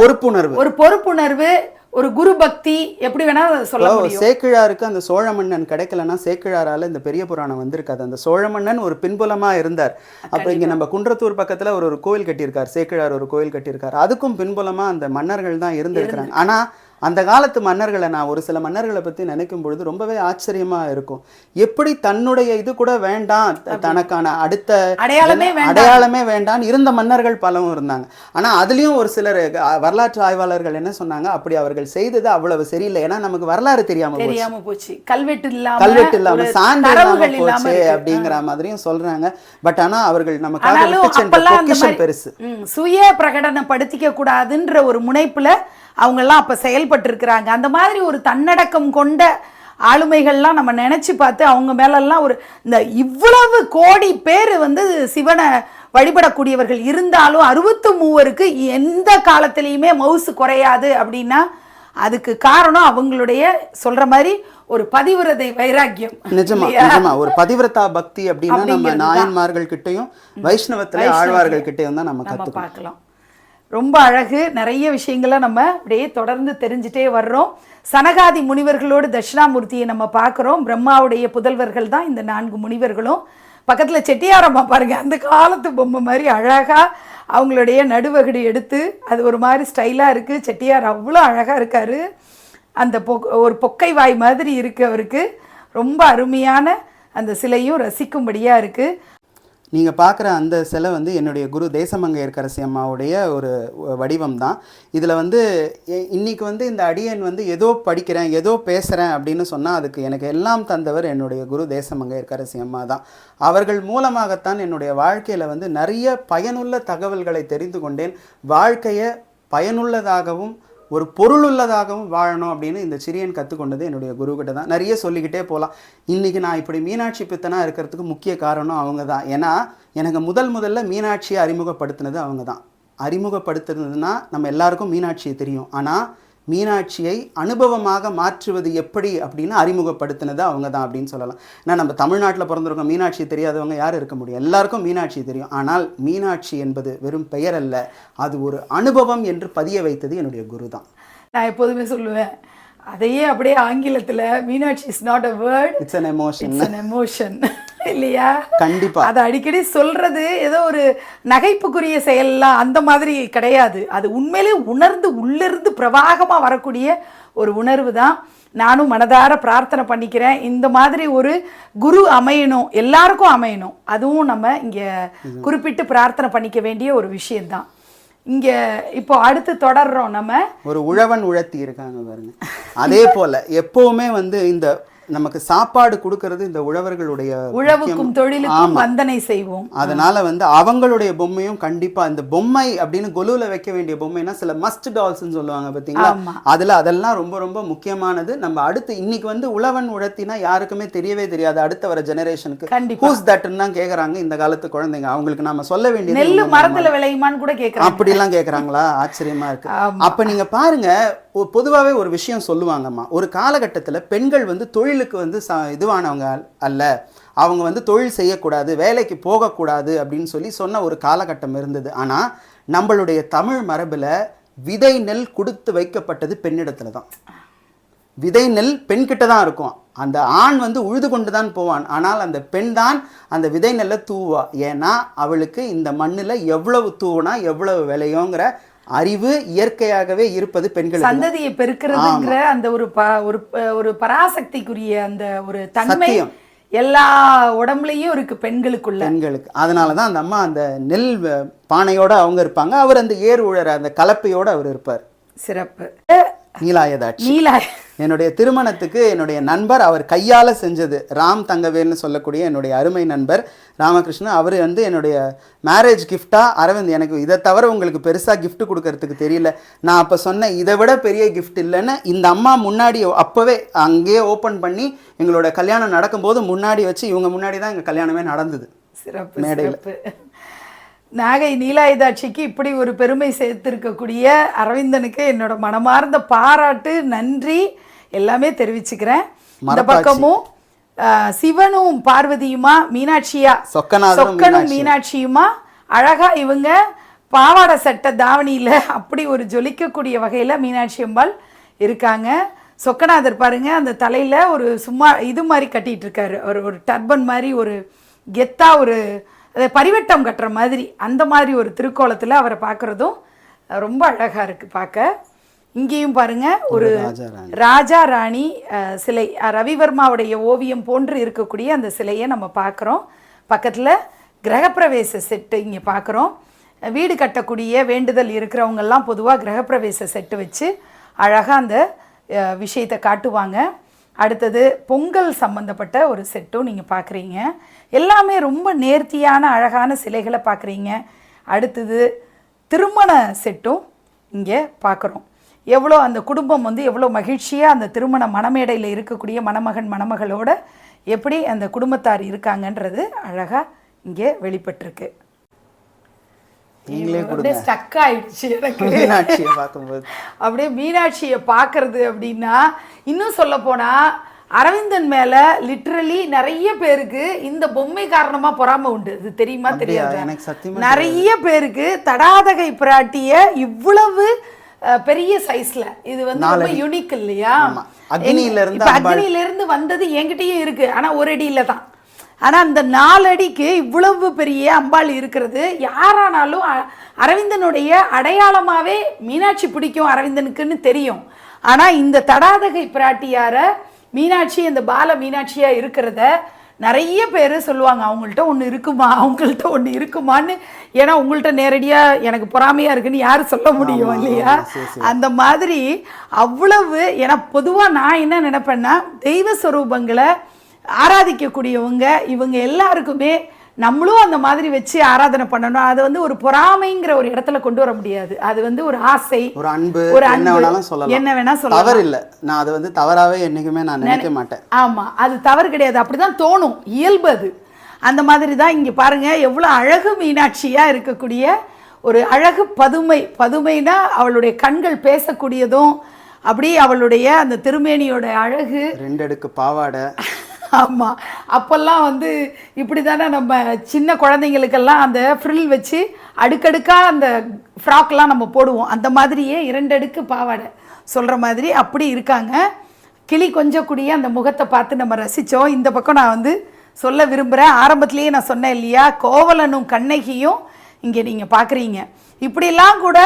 பொறுப்புணர்வு, ஒரு குரு பக்தி, எப்படி வேணா சொல்ல முடியும். சேக்கிழாருக்கு அந்த சோழ மன்னன் கிடைக்கலன்னா சேக்கிழாரால இந்த பெரிய புராணம் வந்திருக்காது. அந்த சோழ மன்னன் ஒரு பின்புலமா இருந்தார். அப்ப இங்க நம்ம குன்றத்தூர் பக்கத்துல ஒரு கோயில் கட்டியிருக்கார், சேக்கிழார் ஒரு கோயில் கட்டியிருக்காரு, அதுக்கும் பின்புலமா அந்த மன்னர்கள் தான் இருந்திருக்கிறாங்க. ஆனா அந்த காலத்து மன்னர்களை நான் ஒரு சில மன்னர்களை பற்றி நினைக்கும் பொழுது ரொம்பவே ஆச்சரியமாக இருக்கும். எப்படி தன்னுடைய இது கூட வேண்டாம், தனக்கான அடுத்த அடையாளமே வேண்டாம் இருந்த மன்னர்கள் பலவும் இருந்தாங்க. ஆனால் அதுலேயும் ஒரு சிலர் வரலாற்று ஆய்வாளர்கள் என்ன சொன்னாங்க, அப்படி அவர்கள் செய்தது அவ்வளவு சரியில்லை, ஏன்னா நமக்கு வரலாறு தெரியாம போச்சு, கல்வெட்டு இல்லாம சான்று இல்லாம போச்சு அப்படிங்கிற மாதிரியும் சொல்றாங்க. பட் ஆனா அவர்கள் நமக்கு பெருசு சுய பிரகடனப்படுத்திக்க கூடாதுன்ற ஒரு முனைப்புல அவங்கெல்லாம் அப்போ செயல்பட்டு இருக்கிறாங்க. அந்த மாதிரி ஒரு தன்னடக்கம் கொண்ட ஆளுமைகள்லாம் நம்ம நினச்சி பார்த்து அவங்க மேலெல்லாம் ஒரு இந்த இவ்வளவு கோடி பேர் வந்து சிவனை வழிபடக்கூடியவர்கள் இருந்தாலும் 63க்கு எந்த காலத்திலையுமே மவுசு குறையாது அப்படின்னா அதுக்கு காரணம் அவங்களுடைய சொல்ற மாதிரி ஒரு பதிவிரதை வைராக்கியம். நிஜமா ஒரு பதிவிரதா பக்தி அப்படின்னா நம்ம நாயன்மார்கள் கிட்டையும் வைஷ்ணவத்துல ஆழ்வார்கள் கிட்டையும் தான் நம்ம பார்க்கலாம். ரொம்ப அழகு, நிறைய விஷயங்களை நம்ம அப்படியே தொடர்ந்து தெரிஞ்சுட்டே வர்றோம். சனகாதி முனிவர்களோடு தட்சிணாமூர்த்தியை நம்ம பார்க்குறோம். பிரம்மாவுடைய புதல்வர்கள் தான் இந்த 4 முனிவர்களும். பக்கத்தில் செட்டியாரம்மா பாருங்க, அந்த காலத்து பொம்மை மாதிரி அழகாக அவங்களுடைய நடுவகடி எடுத்து அது ஒரு மாதிரி ஸ்டைலாக இருக்குது. செட்டியார் அவ்வளோ அழகாக இருக்கார், அந்த ஒரு பொக்கை வாய் மாதிரி இருக்குது அவருக்கு. ரொம்ப அருமையான அந்த சிலையும் ரசிக்கும்படியாக இருக்குது. நீங்கள் பார்க்குற அந்த சிலை வந்து என்னுடைய குரு தேசமங்கையர்க்கரசி அம்மாவுடைய ஒரு வடிவம் தான். இதில் வந்து இன்றைக்கி வந்து இந்த அடியன் வந்து ஏதோ படிக்கிறேன் ஏதோ பேசுகிறேன் அப்படின்னு சொன்னால் அதுக்கு எனக்கு எல்லாம் தந்தவர் என்னுடைய குரு தேசமங்கையர்க்கரசி அம்மா தான். அவர்கள் மூலமாகத்தான் என்னுடைய வாழ்க்கையில் வந்து நிறைய பயனுள்ள தகவல்களை தெரிந்து கொண்டேன். வாழ்க்கையை பயனுள்ளதாகவும் ஒரு பொருளுள்ளதாகவும் வாழணும் அப்படின்னு இந்த சிறியன் கற்றுக்கொண்டது என்னுடைய குருக்கிட்ட தான். நிறைய சொல்லிக்கிட்டே போகலாம். இன்றைக்கி நான் இப்படி மீனாட்சி பித்தனாக இருக்கிறதுக்கு முக்கிய காரணம் அவங்க தான். ஏன்னா எனக்கு முதல்ல மீனாட்சியை அறிமுகப்படுத்தினது அவங்க தான். அறிமுகப்படுத்துனதுன்னா நம்ம எல்லாருக்கும் மீனாட்சியை தெரியும், ஆனால் மீனாட்சியை அனுபவமாக மாற்றுவது எப்படி அப்படின்னு அறிமுகப்படுத்தினது அவங்க தான் அப்படின்னு சொல்லலாம். ஏன்னா நம்ம தமிழ்நாட்டில் பிறந்திருக்கோம், மீனாட்சி தெரியாதவங்க யார் இருக்க முடியும்? எல்லாருக்கும் மீனாட்சி தெரியும். ஆனால் மீனாட்சி என்பது வெறும் பெயர் அல்ல, அது ஒரு அனுபவம் என்று பதிய வைத்தது என்னுடைய குரு தான். நான் எப்போதுமே சொல்லுவேன், அதையே அப்படியே ஆங்கிலத்தில் Meenakshi is not a word, it's an emotion. It's an emotion இல்லையா? கண்டிப்பா. அதை அடிக்கடி சொல்றது ஏதோ ஒரு நகைப்புக்குரிய செயல்லாம் அந்த மாதிரி கிடையாது. அது உண்மையிலே உணர்ந்து உள்ளிருந்து பிரவாகமாக வரக்கூடிய ஒரு உணர்வு தான். நானும் மனதார பிரார்த்தனை பண்ணிக்கிறேன், இந்த மாதிரி ஒரு குரு அமையணும், எல்லாருக்கும் அமையணும். அதுவும் நம்ம இங்கே குறிப்பிட்டு பிரார்த்தனை பண்ணிக்க வேண்டிய ஒரு விஷயம்தான். இங்க இப்போ அடுத்து தொடர்றோம் நம்ம. ஒரு உழவன் உழத்தி இருக்காங்க பாருங்க. அதே போல எப்பவுமே வந்து இந்த நமக்கு சாப்பாடு கொடுக்கறது இந்த உழவர்களுடைய உழவுக்கும் தொழிலுக்கும் வந்தனை செய்வோம். அதனால வந்து அவங்களுடைய பொம்மையும் கண்டிப்பா இந்த பொம்மை அப்படின்னு கொலுல வைக்க வேண்டிய பொம்மைனா சில மஸ்ட் டால்ஸ்ன்னு சொல்லுவாங்க பாத்தீங்களா, அதுல அதெல்லாம் ரொம்ப ரொம்ப முக்கியமானது. நம்ம அடுத்து இன்னைக்கு வந்து உழவன் உழத்தினா யாருக்குமே தெரியவே தெரியாது. அடுத்த வர ஜெனரேஷனுக்கு ஹூஸ் தட்ன்னு தான் கேக்குறாங்க இந்த காலத்து குழந்தைங்க. அவங்களுக்கு நாம சொல்ல வேண்டியது நெல்லு மரத்துல விளையுமான்னு கூட கேக்குறாங்க. அப்படிலாம் கேக்குறாங்களா? ஆச்சரியமா இருக்கு. அப்ப நீங்க பாருங்க, பொதுவாகவே ஒரு விஷயம் சொல்லுவாங்கம்மா, ஒரு காலகட்டத்தில் பெண்கள் வந்து தொழிலுக்கு வந்து இதுவானவங்க அல்ல, அவங்க வந்து தொழில் செய்யக்கூடாது, வேலைக்கு போகக்கூடாது அப்படின்னு சொன்ன ஒரு காலகட்டம் இருந்தது. ஆனால் நம்மளுடைய தமிழ் மரபில் விதை நெல் கொடுத்து வைக்கப்பட்டது பெண்ணிடத்துல தான். விதை நெல் பெண்கிட்ட தான் இருக்கும். அந்த ஆண் வந்து உழுது கொண்டு தான் போவான், ஆனால் அந்த பெண் தான் அந்த விதை நெல்லை தூவா. ஏன்னா அவளுக்கு இந்த மண்ணில் எவ்வளவு தூவுனா எவ்வளவு விளையோங்கிற அறிவு இயற்கையாகவே இருப்பது பெண்கள். சந்ததியை பெருக்கிறதுங்கிற அந்த ஒரு பராசக்திக்குரிய அந்த ஒரு தன்மை எல்லா உடம்புலயும் இருக்கு பெண்களுக்கு. அதனாலதான் அந்த அம்மா அந்த நெல் பானையோட அவங்க இருப்பாங்க, அவர் அந்த ஏர் உழற அந்த கலப்பையோட அவர் இருப்பார். சிறப்பு. நீலாயதாட்சி என்னுடைய திருமணத்துக்கு என்னுடைய நண்பர் அவர் கையால் செஞ்சது. ராம் தங்கவேல்னு சொல்லக்கூடிய என்னுடைய அருமை நண்பர் ராமகிருஷ்ணன், அவர் வந்து என்னுடைய மேரேஜ் கிஃப்டாக அரவிந்த் எனக்கு இதை தவிர உங்களுக்கு பெருசாக கிஃப்ட் கொடுக்கறதுக்கு தெரியல. நான் அப்போ சொன்னேன் இதை விட பெரிய கிஃப்ட் இல்லைன்னு. இந்த அம்மா முன்னாடி அப்போவே அங்கேயே ஓப்பன் பண்ணி எங்களோட கல்யாணம் நடக்கும்போது முன்னாடி வச்சு இவங்க முன்னாடி தான் எங்கள் கல்யாணமே நடந்தது. சிறப்பு மேடையில். நாகை நீலாயுதாட்சிக்கு இப்படி ஒரு பெருமை சேர்த்திருக்கக்கூடிய அரவிந்தனுக்கு என்னோட மனமார்ந்த பாராட்டு, நன்றி எல்லாமே தெரிவிச்சுக்கிறேன். இந்த பக்கமும் சிவனும் பார்வதியுமா, மீனாட்சியா சொக்கனும் மீனாட்சியுமா அழகா இவங்க பாவாடை சட்டை தாவணியில அப்படி ஒரு ஜொலிக்கக்கூடிய வகையில மீனாட்சி அம்பாள் இருக்காங்க. சொக்கநாதர் பாருங்க அந்த தலையில ஒரு சும்மா இது மாதிரி கட்டிட்டு இருக்காரு, ஒரு டர்பன் மாதிரி, ஒரு கெத்தா ஒரு பரிவட்டம் கட்டுற மாதிரி அந்த மாதிரி ஒரு திருக்கோலத்தில் அவரை பார்க்குறதும் ரொம்ப அழகாக இருக்குது பார்க்க. இங்கேயும் பாருங்க ஒரு ராஜா ராணி சிலை, ரவிவர்மாவுடைய ஓவியம் போன்று இருக்கக்கூடிய அந்த சிலையை நம்ம பார்க்குறோம். பக்கத்தில் கிரகப்பிரவேச செட்டு இங்கே பார்க்குறோம். வீடு கட்டக்கூடிய வேண்டுதல் இருக்கிறவங்கெல்லாம் பொதுவாக கிரகப்பிரவேச செட்டு வச்சு அழகாக அந்த விஷயத்தை காட்டுவாங்க. அடுத்தது பொங்கல் சம்மந்தப்பட்ட ஒரு செட்டும் நீங்கள் பார்க்குறீங்க. எல்லாமே ரொம்ப நேர்த்தியான அழகான சிலைகளை பார்க்குறீங்க. அடுத்தது திருமண செட்டும் இங்கே பார்க்குறோம். எவ்வளோ அந்த குடும்பம் வந்து எவ்வளோ மகிழ்ச்சியாக அந்த திருமண மணமேடையில் இருக்கக்கூடிய மணமகன் மணமகளோட எப்படி அந்த குடும்பத்தார் இருக்காங்கன்றது அழகாக இங்கே வெளிப்பட்டிருக்கு. ஸ்டக் ஆயிடுச்சு எனக்கு மீனாட்சியை பார்க்கும்போது. அப்படியே மீனாட்சியை பார்க்கறது அப்படின்னா இன்னும் சொல்ல போனா அரவிந்தன் மேல லிட்ரலி நிறைய பேருக்கு இந்த பொம்மை காரணமா பொறாம உண்டு. இது தெரியுமா தெரியாது? நிறைய பேருக்கு தடாதகை பிராட்டிய இவ்வளவு பெரிய சைஸ்ல இது வந்து ரொம்ப யூனிக் இல்லையா? அக்னியில இருந்து வந்தது என்கிட்டயும் இருக்கு, ஆனா ஒரு அடியில தான். ஆனால் அந்த 4 அடிக்கு இவ்வளவு பெரிய அம்பாள் இருக்கிறது யாரானாலும் அரவிந்தனுடைய அடையாளமாகவே மீனாட்சி பிடிக்கும் அரவிந்தனுக்குன்னு தெரியும். ஆனால் இந்த தடாதகை பிராட்டியார மீனாட்சி அந்த பால மீனாட்சியாக இருக்கிறத நிறைய பேர் சொல்லுவாங்க, அவங்கள்ட்ட ஒன்று இருக்குமா அவங்கள்ட்ட ஒன்று இருக்குமான்னு. ஏன்னா உங்கள்கிட்ட நேரடியாக எனக்கு பொறாமையாக இருக்குன்னு யார் சொல்ல முடியும் இல்லையா? அந்த மாதிரி அவ்வளவு. ஏன்னா பொதுவாக நான் என்ன நினைப்பேன்னா தெய்வ ஸ்வரூபங்களை ஆராதிக்கக்கூடியவங்க இவங்க எல்லாருக்குமே நம்மளும் அந்த மாதிரி வச்சு ஆராதனை பண்ணணும். அது வந்து ஒரு பொறாமைங்கிற ஒரு இடத்துல கொண்டு வர முடியாது. அது வந்து ஒரு ஆசை, ஒரு அன்பு, என்ன வேணா சொல்லலாம். தவறு இல்லை. நான் அது வந்து தவறாவே என்னைக்குமே நான் நினைக்க மாட்டேன். ஆமா, அது தவறு கிடையாது, அப்படிதான் தோணும், இயல்பு அது. அந்த மாதிரி தான் இங்க பாருங்க எவ்வளவு அழகு மீனாட்சியா இருக்கக்கூடிய ஒரு அழகு பதுமை. பதுமைனா அவளுடைய கண்கள் பேசக்கூடியதும், அப்படி அவளுடைய அந்த திருமேனியோட அழகு, 2 அடுக்கு பாவாடை. ஆமாம், அப்போல்லாம் வந்து இப்படி தானே நம்ம சின்ன குழந்தைங்களுக்கெல்லாம் அந்த ஃப்ரில் வச்சு அடுக்கடுக்காக அந்த ஃப்ராக்லாம் நம்ம போடுவோம். அந்த மாதிரியே 2 அடுக்கு பாவாடை சொல்கிற மாதிரி அப்படி இருக்காங்க. கிளி கொஞ்சம் கூடிய அந்த முகத்தை பார்த்து நம்ம ரசித்தோம். இந்த பக்கம் நான் வந்து சொல்ல விரும்புகிறேன், ஆரம்பத்துலேயே நான் சொன்னேன் இல்லையா, கோவலனும் கண்ணகியும் இங்கே நீங்கள் பார்க்குறீங்க. இப்படிலாம் கூட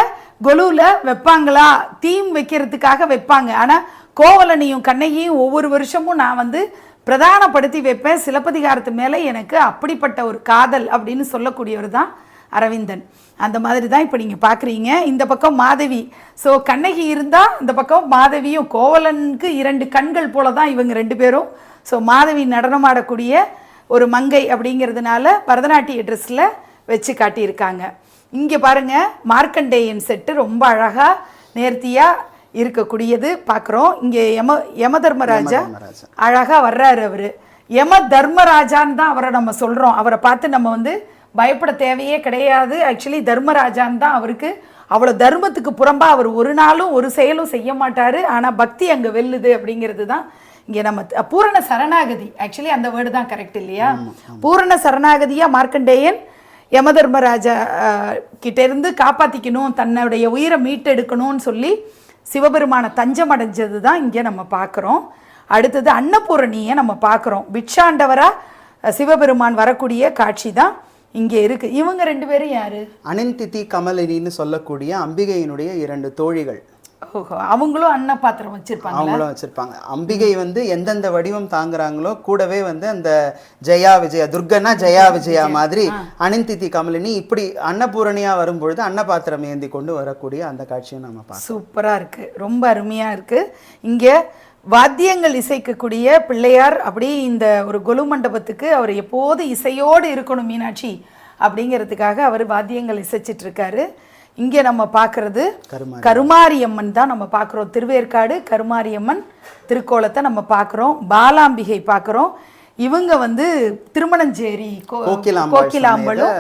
கொலுவில் வைப்பாங்களா, தீம் வைக்கிறதுக்காக வைப்பாங்க. ஆனால் கோவலனையும் கண்ணகியும் ஒவ்வொரு வருஷமும் நான் வந்து பிரதானப்படுத்தி வைப்பேன். சிலப்பதிகாரத்து மேலே எனக்கு அப்படிப்பட்ட ஒரு காதல் அப்படின்னு சொல்லக்கூடியவர் தான் அரவிந்தன். அந்த மாதிரி தான் இப்போ நீங்கள் பார்க்குறீங்க. இந்த பக்கம் மாதவி. ஸோ கண்ணகி இருந்தால் இந்த பக்கம் மாதவியும், கோவலனுக்கு 2 கண்கள் போல தான் இவங்க 2 பேரும். ஸோ மாதவி நடனமாடக்கூடிய ஒரு மங்கை அப்படிங்கிறதுனால பரதநாட்டிய ட்ரெஸ்ஸில் வச்சு காட்டியிருக்காங்க. இங்கே பாருங்கள், மார்க்கண்டேயன் செட்டு ரொம்ப அழகாக நேர்த்தியாக இருக்கக்கூடியது பார்க்குறோம். இங்கே யம தர்மராஜா அழகாக வர்றாரு. அவர் யம தர்மராஜான்னு தான் அவரை நம்ம சொல்கிறோம். அவரை பார்த்து நம்ம வந்து பயப்பட தேவையே கிடையாது. ஆக்சுவலி தர்மராஜான்னு தான் அவருக்கு. அவ்வளோ தர்மத்துக்கு புறம்பாக அவர் ஒரு நாளும் ஒரு செயலும் செய்ய மாட்டார். ஆனால் பக்தி அங்கே வெல்லுது அப்படிங்கிறது தான் இங்கே நம்ம பூரண சரணாகதி. ஆக்சுவலி அந்த வேர்டு தான் கரெக்ட் இல்லையா? பூரண சரணாகதியாக மார்க்கண்டேயன் யம தர்மராஜா கிட்டேருந்து காப்பாற்றிக்கணும், தன்னுடைய உயிரை மீட்டெடுக்கணும்னு சொல்லி சிவபெருமான தஞ்சம் அடைஞ்சது தான் இங்கே நம்ம பார்க்குறோம். அடுத்தது அன்னபூரணியை நம்ம பார்க்குறோம். பிட்சாண்டவராக சிவபெருமான் வரக்கூடிய காட்சி தான் இங்கே இருக்குது. இவங்க 2 பேரும் யார்? அனிந்திதி கமலினின்னு சொல்லக்கூடிய அம்பிகையினுடைய 2 தோழிகள். ஓஹோ, அவங்களும் அன்ன பாத்திரம் வச்சிருப்பாங்க. அவங்களும் வச்சிருப்பாங்க. அம்பிகை வந்து எந்தெந்த வடிவம் தாங்குறாங்களோ கூடவே வந்து அந்த ஜெயா விஜயா, துர்கனா ஜெயா விஜயா மாதிரி அனிந்திதி கமலினி இப்படி அன்னபூரணியா வரும்பொழுது அன்னபாத்திரம் ஏந்தி கொண்டு வரக்கூடிய அந்த காட்சியும் நம்ம பார்க்கலாம். சூப்பராக இருக்குது, ரொம்ப அருமையாக இருக்குது. இங்கே வாத்தியங்கள் இசைக்கக்கூடிய பிள்ளையார். அப்படி இந்த ஒரு கொலு மண்டபத்துக்கு அவர் எப்போது இசையோடு இருக்கணும் மீனாட்சி அப்படிங்கிறதுக்காக அவர் வாத்தியங்கள் இசைச்சிட்டு இருக்காரு. இங்கே நம்ம பார்க்குறது கருமாரியம்மன் தான் நம்ம பார்க்குறோம். திருவேற்காடு கருமாரியம்மன் திருக்கோலத்தை நம்ம பார்க்குறோம். பாலாம்பிகை பார்க்குறோம். இவங்க வந்து திருமணஞ்சேரி கோகிலாம்பலும்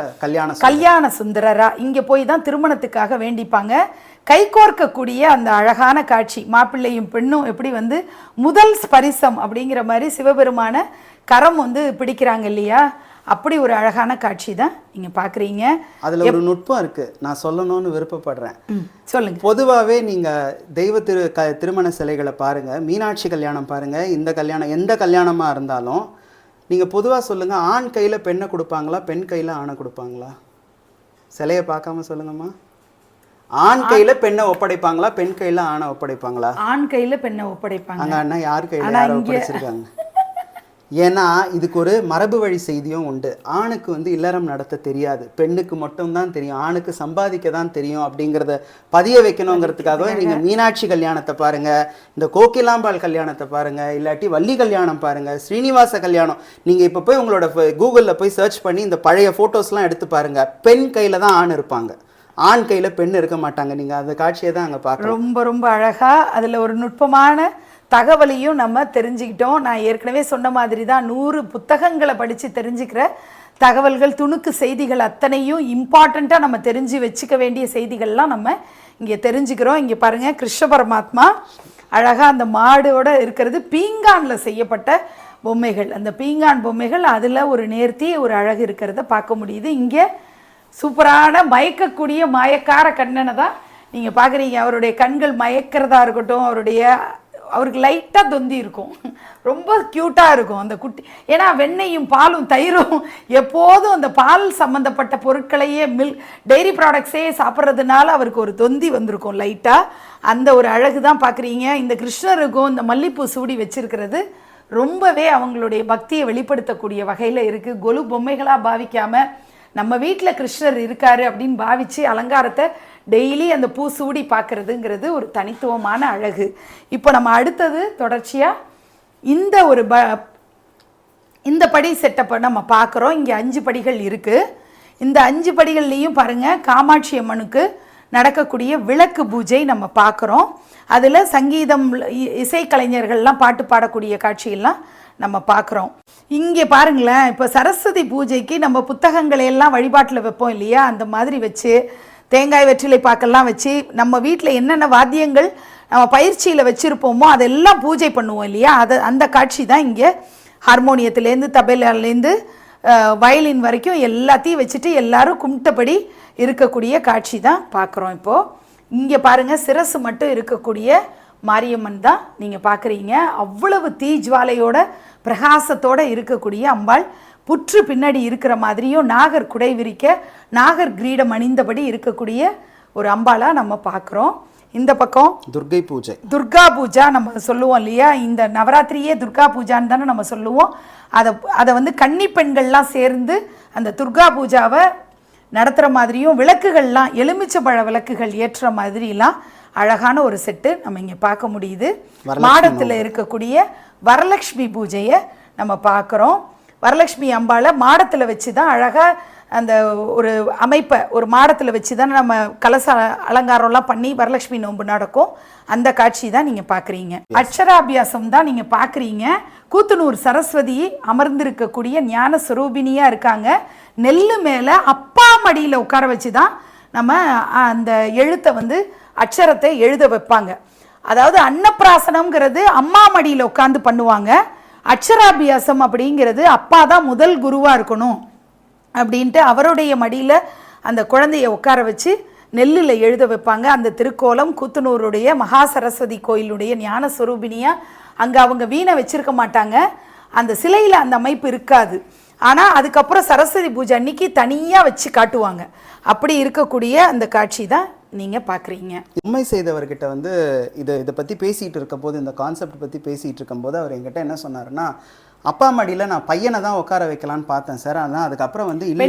கல்யாண சுந்தரரா இங்கே போய் தான் திருமணத்துக்காக வேண்டிப்பாங்க. கைகோர்க்கக்கூடிய அந்த அழகான காட்சி, மாப்பிள்ளையும் பெண்ணும் எப்படி வந்து முதல் ஸ்பரிசம் அப்படிங்கிற மாதிரி சிவபெருமான கரம் வந்து பிடிக்கிறாங்க இல்லையா? அப்படி ஒரு அழகான காட்சி தான் நீங்க பாக்குறீங்க. அதுல ஒரு நுட்பம் இருக்கு, நான் சொல்லணும்னு விருப்பப்படுறேன். சொல்லுங்க. பொதுவாகவே நீங்க தெய்வ திருமண சிலைகளை பாருங்க, மீனாட்சி கல்யாணம் பாருங்க, இந்த கல்யாணம் எந்த கல்யாணமா இருந்தாலும் நீங்க பொதுவா சொல்லுங்க, ஆண் கையில பெண்ணை கொடுப்பாங்களா, பெண் கையில ஆணை கொடுப்பாங்களா? சிலையை பார்க்காம சொல்லுங்கம்மா. ஆண் கையில பெண்ணை ஒப்படைப்பாங்களா, பெண் கையில ஆணை ஒப்படைப்பாங்களா? ஆண் கையில பெண்ணை ஒப்படைப்பாங்க. அங்க அண்ணா யார் கையில யாரை ஒப்படைச்சிருக்காங்க? ஏன்னா இதுக்கு ஒரு மரபு வழி செய்தியும் உண்டு. ஆணுக்கு வந்து இல்லறம் நடத்த தெரியாது, பெண்ணுக்கு மட்டும்தான் தெரியும், ஆணுக்கு சம்பாதிக்க தான் தெரியும் அப்படிங்கிறத பதிய வைக்கணுங்கிறதுக்காகவே நீங்க மீனாட்சி கல்யாணத்தை பாருங்க, இந்த கோகிலாம்பாள் கல்யாணத்தை பாருங்க, இல்லாட்டி வள்ளி கல்யாணம் பாருங்க, ஸ்ரீனிவாச கல்யாணம். நீங்க இப்ப போய் உங்களோட கூகுளில் போய் சர்ச் பண்ணி இந்த பழைய போட்டோஸ்லாம் எடுத்து பாருங்க. பெண் கையில தான் ஆண் இருப்பாங்க, ஆண் கையில பெண் இருக்க மாட்டாங்க. நீங்க அந்த காட்சியை தான் அங்க பார்க்கலாம். ரொம்ப ரொம்ப அழகா அதுல ஒரு நுட்பமான தகவலையும் நம்ம தெரிஞ்சுக்கிட்டோம். நான் ஏற்கனவே சொன்ன மாதிரி தான் 100 புத்தகங்களை படித்து தெரிஞ்சுக்கிற தகவல்கள், துணுக்கு செய்திகள் அத்தனையும் இம்பார்ட்டண்ட்டாக நம்ம தெரிஞ்சு வச்சுக்க வேண்டிய செய்திகள்லாம் நம்ம இங்கே தெரிஞ்சுக்கிறோம். இங்கே பாருங்கள், கிருஷ்ண பரமாத்மா அழகாக அந்த மாடோட இருக்கிறது பீங்கானில் செய்யப்பட்ட பொம்மைகள். அந்த பீங்கான் பொம்மைகள் அதில் ஒரு நேர்த்தி, ஒரு அழகு இருக்கிறத பார்க்க முடியுது. இங்கே சூப்பரான மயக்கக்கூடிய மாயக்கார கண்ணனை தான் நீங்கள் பார்க்குறீங்க. அவருடைய கண்கள் மயக்கிறதா இருக்கட்டும், அவருக்கு லைட்டாக தொந்தி இருக்கும், ரொம்ப க்யூட்டாக இருக்கும் அந்த குட்டி. ஏன்னா வெண்ணெயும் பாலும் தயிரும் எப்போதும் அந்த பால் சம்மந்தப்பட்ட பொருட்களையே டெய்ரி ப்ராடக்ட்ஸே சாப்பிட்றதுனால அவருக்கு ஒரு தொந்தி வந்திருக்கும் லைட்டாக. அந்த ஒரு அழகு தான் பார்க்குறீங்க. இந்த கிருஷ்ணருக்கும் இந்த மல்லிப்பூ சூடி வச்சிருக்கிறது ரொம்பவே அவங்களுடைய பக்தியை வெளிப்படுத்தக்கூடிய வகையில் இருக்குது. கொலு பொம்மைகளாக பாவிக்காமல் நம்ம வீட்டில் கிருஷ்ணர் இருக்காரு அப்படின்னு பாவிச்சு அலங்காரத்தை டெய்லி அந்த பூ சூடி பார்க்குறதுங்கிறது ஒரு தனித்துவமான அழகு. இப்போ நம்ம அடுத்தது தொடர்ச்சியாக இந்த படி செட்டப்பை நம்ம பார்க்குறோம். இங்கே 5 படிகள் இருக்குது. இந்த 5 படிகள்லேயும் பாருங்கள், காமாட்சி அம்மனுக்கு நடக்கக்கூடிய விளக்கு பூஜை நம்ம பார்க்குறோம். அதில் சங்கீதம், இசைக்கலைஞர்கள்லாம் பாட்டு பாடக்கூடிய காட்சியெல்லாம் நம்ம பார்க்குறோம். இங்கே பாருங்களேன், இப்போ சரஸ்வதி பூஜைக்கு நம்ம புத்தகங்களை எல்லாம் வழிபாட்டில் வைப்போம் இல்லையா? அந்த மாதிரி வச்சு தேங்காய் வெற்றிலை பாக்கெல்லாம் வச்சு நம்ம வீட்டில் என்னென்ன வாத்தியங்கள் நம்ம பயிற்சியில் வச்சுருப்போமோ அதெல்லாம் பூஜை பண்ணுவோம் இல்லையா? அந்த காட்சி தான் இங்கே ஹார்மோனியத்துலேருந்து தபேலாலேருந்து வயலின் வரைக்கும் எல்லாத்தையும் வச்சுட்டு எல்லாரும் கும்பிட்டபடி இருக்கக்கூடிய காட்சி தான் பார்க்குறோம். இப்போது இங்கே பாருங்கள், சிரசு மட்டும் இருக்கக்கூடிய மாரியம்மன் தான் நீங்கள் பார்க்குறீங்க. அவ்வளவு தீஜ்வாலையோட பிரகாசத்தோடு இருக்கக்கூடிய அம்பாள், புற்று பின்னாடி இருக்கிற மாதிரியும் நாகர் குடை விரிக்க நாகர் கிரீடம் அணிந்தபடி இருக்கக்கூடிய ஒரு அம்பாளாக நம்ம பார்க்குறோம். இந்த பக்கம் துர்கா பூஜா நம்ம சொல்லுவோம் இல்லையா? இந்த நவராத்திரியே துர்கா பூஜான்னு தானே நம்ம சொல்லுவோம். அதை வந்து கன்னி பெண்கள்லாம் சேர்ந்து அந்த துர்கா பூஜாவை நடத்துகிற மாதிரியும் விளக்குகள்லாம் எலுமிச்சம்பழ விளக்குகள் ஏற்ற மாதிரிலாம் அழகான ஒரு செட்டு நம்ம இங்கே பார்க்க முடியுது. மாடத்தில் இருக்கக்கூடிய வரலட்சுமி பூஜையை நம்ம பார்க்குறோம். வரலட்சுமி அம்பாளை மாடத்தில் வச்சு தான் அழகாக அந்த ஒரு அமைப்பை ஒரு மாடத்தில் வச்சு தான் நம்ம கலச அலங்காரம்லாம் பண்ணி வரலட்சுமி நோன்பு நடக்கும். அந்த காட்சி தான் நீங்கள் பார்க்குறீங்க. அக்ஷராபியாசம் தான் நீங்கள் பார்க்குறீங்க. கூத்தனூர் சரஸ்வதி அமர்ந்திருக்கக்கூடிய ஞான சுரூபினியாக இருக்காங்க. நெல்லு மேலே அப்பா மடியில் உட்கார வச்சு தான் நம்ம அந்த எழுத்தை வந்து அக்ஷரத்தை எழுத வைப்பாங்க. அதாவது அன்னப்பிராசனம்ங்கிறது அம்மா மடியில் உட்காந்து பண்ணுவாங்க. அக்ஷராபியாசம் அப்படிங்கிறது அப்பா தான் முதல் குருவாக இருக்கணும் அப்படின்ட்டு அவருடைய மடியில் அந்த குழந்தைய உட்கார வச்சு நெல்லில் எழுத வைப்பாங்க. அந்த திருக்கோலம் கூத்தனூருடைய மகா சரஸ்வதி கோயிலுடைய ஞான சுரூபினியாக அங்கே அவங்க வீணை வச்சிருக்க மாட்டாங்க. அந்த சிலையில் அந்த அமைப்பு இருக்காது. ஆனால் அதுக்கப்புறம் சரஸ்வதி பூஜை அன்னைக்கு தனியாக வச்சு காட்டுவாங்க. அப்படி இருக்கக்கூடிய அந்த காட்சி தான் நீங்கள் பார்க்குறீங்க. உண்மை செய்தவர்கிட்ட வந்து இதை பற்றி பேசிகிட்டு இருக்கும்போது, இந்த கான்செப்ட் பற்றி பேசிகிட்டு இருக்கும்போது அவர் என்கிட்ட என்ன சொன்னார்னா, அப்பா மடியில் நான் பையனை தான் உட்கார வைக்கலான்னு பார்த்தேன் சார். ஆனால் அதுக்கப்புறம் வந்து இல்லை,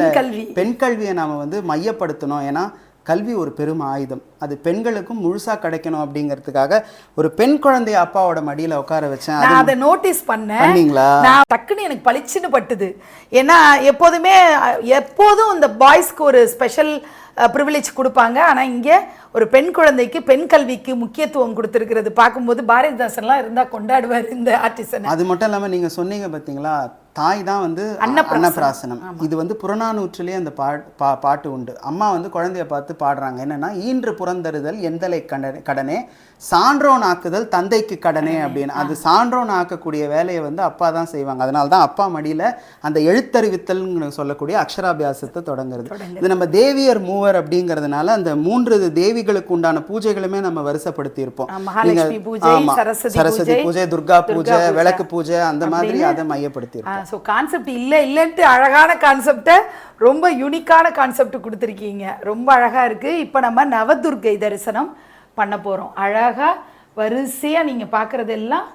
பெண் கல்வியை நாம் வந்து மையப்படுத்தணும். ஏன்னா கல்வி ஒரு பெரும் ஆயுதம், அது பெண்களுக்கும் முழுசாக கிடைக்கணும் அப்படிங்கிறதுக்காக ஒரு பெண் குழந்தைய அப்பாவோட மடியில் உட்கார வச்சேன். நான் அதை நோட்டீஸ் பண்ணீங்களா? நான் டக்குன்னு எனக்கு பளிச்சுன்னு பட்டுது. ஏன்னா எப்போதும் இந்த பாய்ஸ்க்கு ஒரு ஸ்பெஷல் ப்ரிவிலேஜ் கொடுப்பாங்க. ஆனால் இங்கே ஒரு பெண் குழந்தைக்கு பெண் கல்விக்கு முக்கியத்துவம் கொடுத்துருக்கிறது பார்க்கும்போது பாரதிதாசன்லாம் இருந்தால் கொண்டாடுவார் இந்த ஆர்டிஸ்ட். அது மட்டும் இல்லாமல் நீங்கள் சொன்னீங்க பார்த்தீங்களா, தாய் தான் வந்து அன்னப்பிராசனம். இது வந்து புறநானூற்றிலே அந்த பாட்டு உண்டு. அம்மா வந்து குழந்தைய பார்த்து பாடுறாங்க. என்னன்னா, ஈன்று புறந்தருதல் எந்தலை கடனே, சான்றோன் ஆக்குதல் தந்தைக்கு கடனே அப்படின்னு. அது சான்றோன் ஆக்கக்கூடிய வேலையை வந்து அப்பா தான் செய்வாங்க. அதனால தான் அப்பா மடியில் அந்த எழுத்தறிவித்தல்னு சொல்லக்கூடிய அக்ஷராபியாசத்தை தொடங்குறது. இது நம்ம தேவியர் மூவர் அப்படிங்கிறதுனால அந்த 3 தேவிகளுக்கு உண்டான பூஜைகளுமே நம்ம வரிசைப்படுத்தி இருப்போம். சரஸ்வதி பூஜை, துர்கா பூஜை, விளக்கு பூஜை, அந்த மாதிரி அதை மையப்படுத்தி இருப்போம். ஸோ கான்செப்ட் இல்லைன்ட்டு அழகான கான்செப்டை, ரொம்ப யூனிக்கான கான்செப்ட் கொடுத்துருக்கீங்க. ரொம்ப அழகாக இருக்குது. இப்போ நம்ம நவதுர்கை தரிசனம் பண்ண போகிறோம். அழகாக வரிசையாக நீங்கள் பார்க்குறதெல்லாம்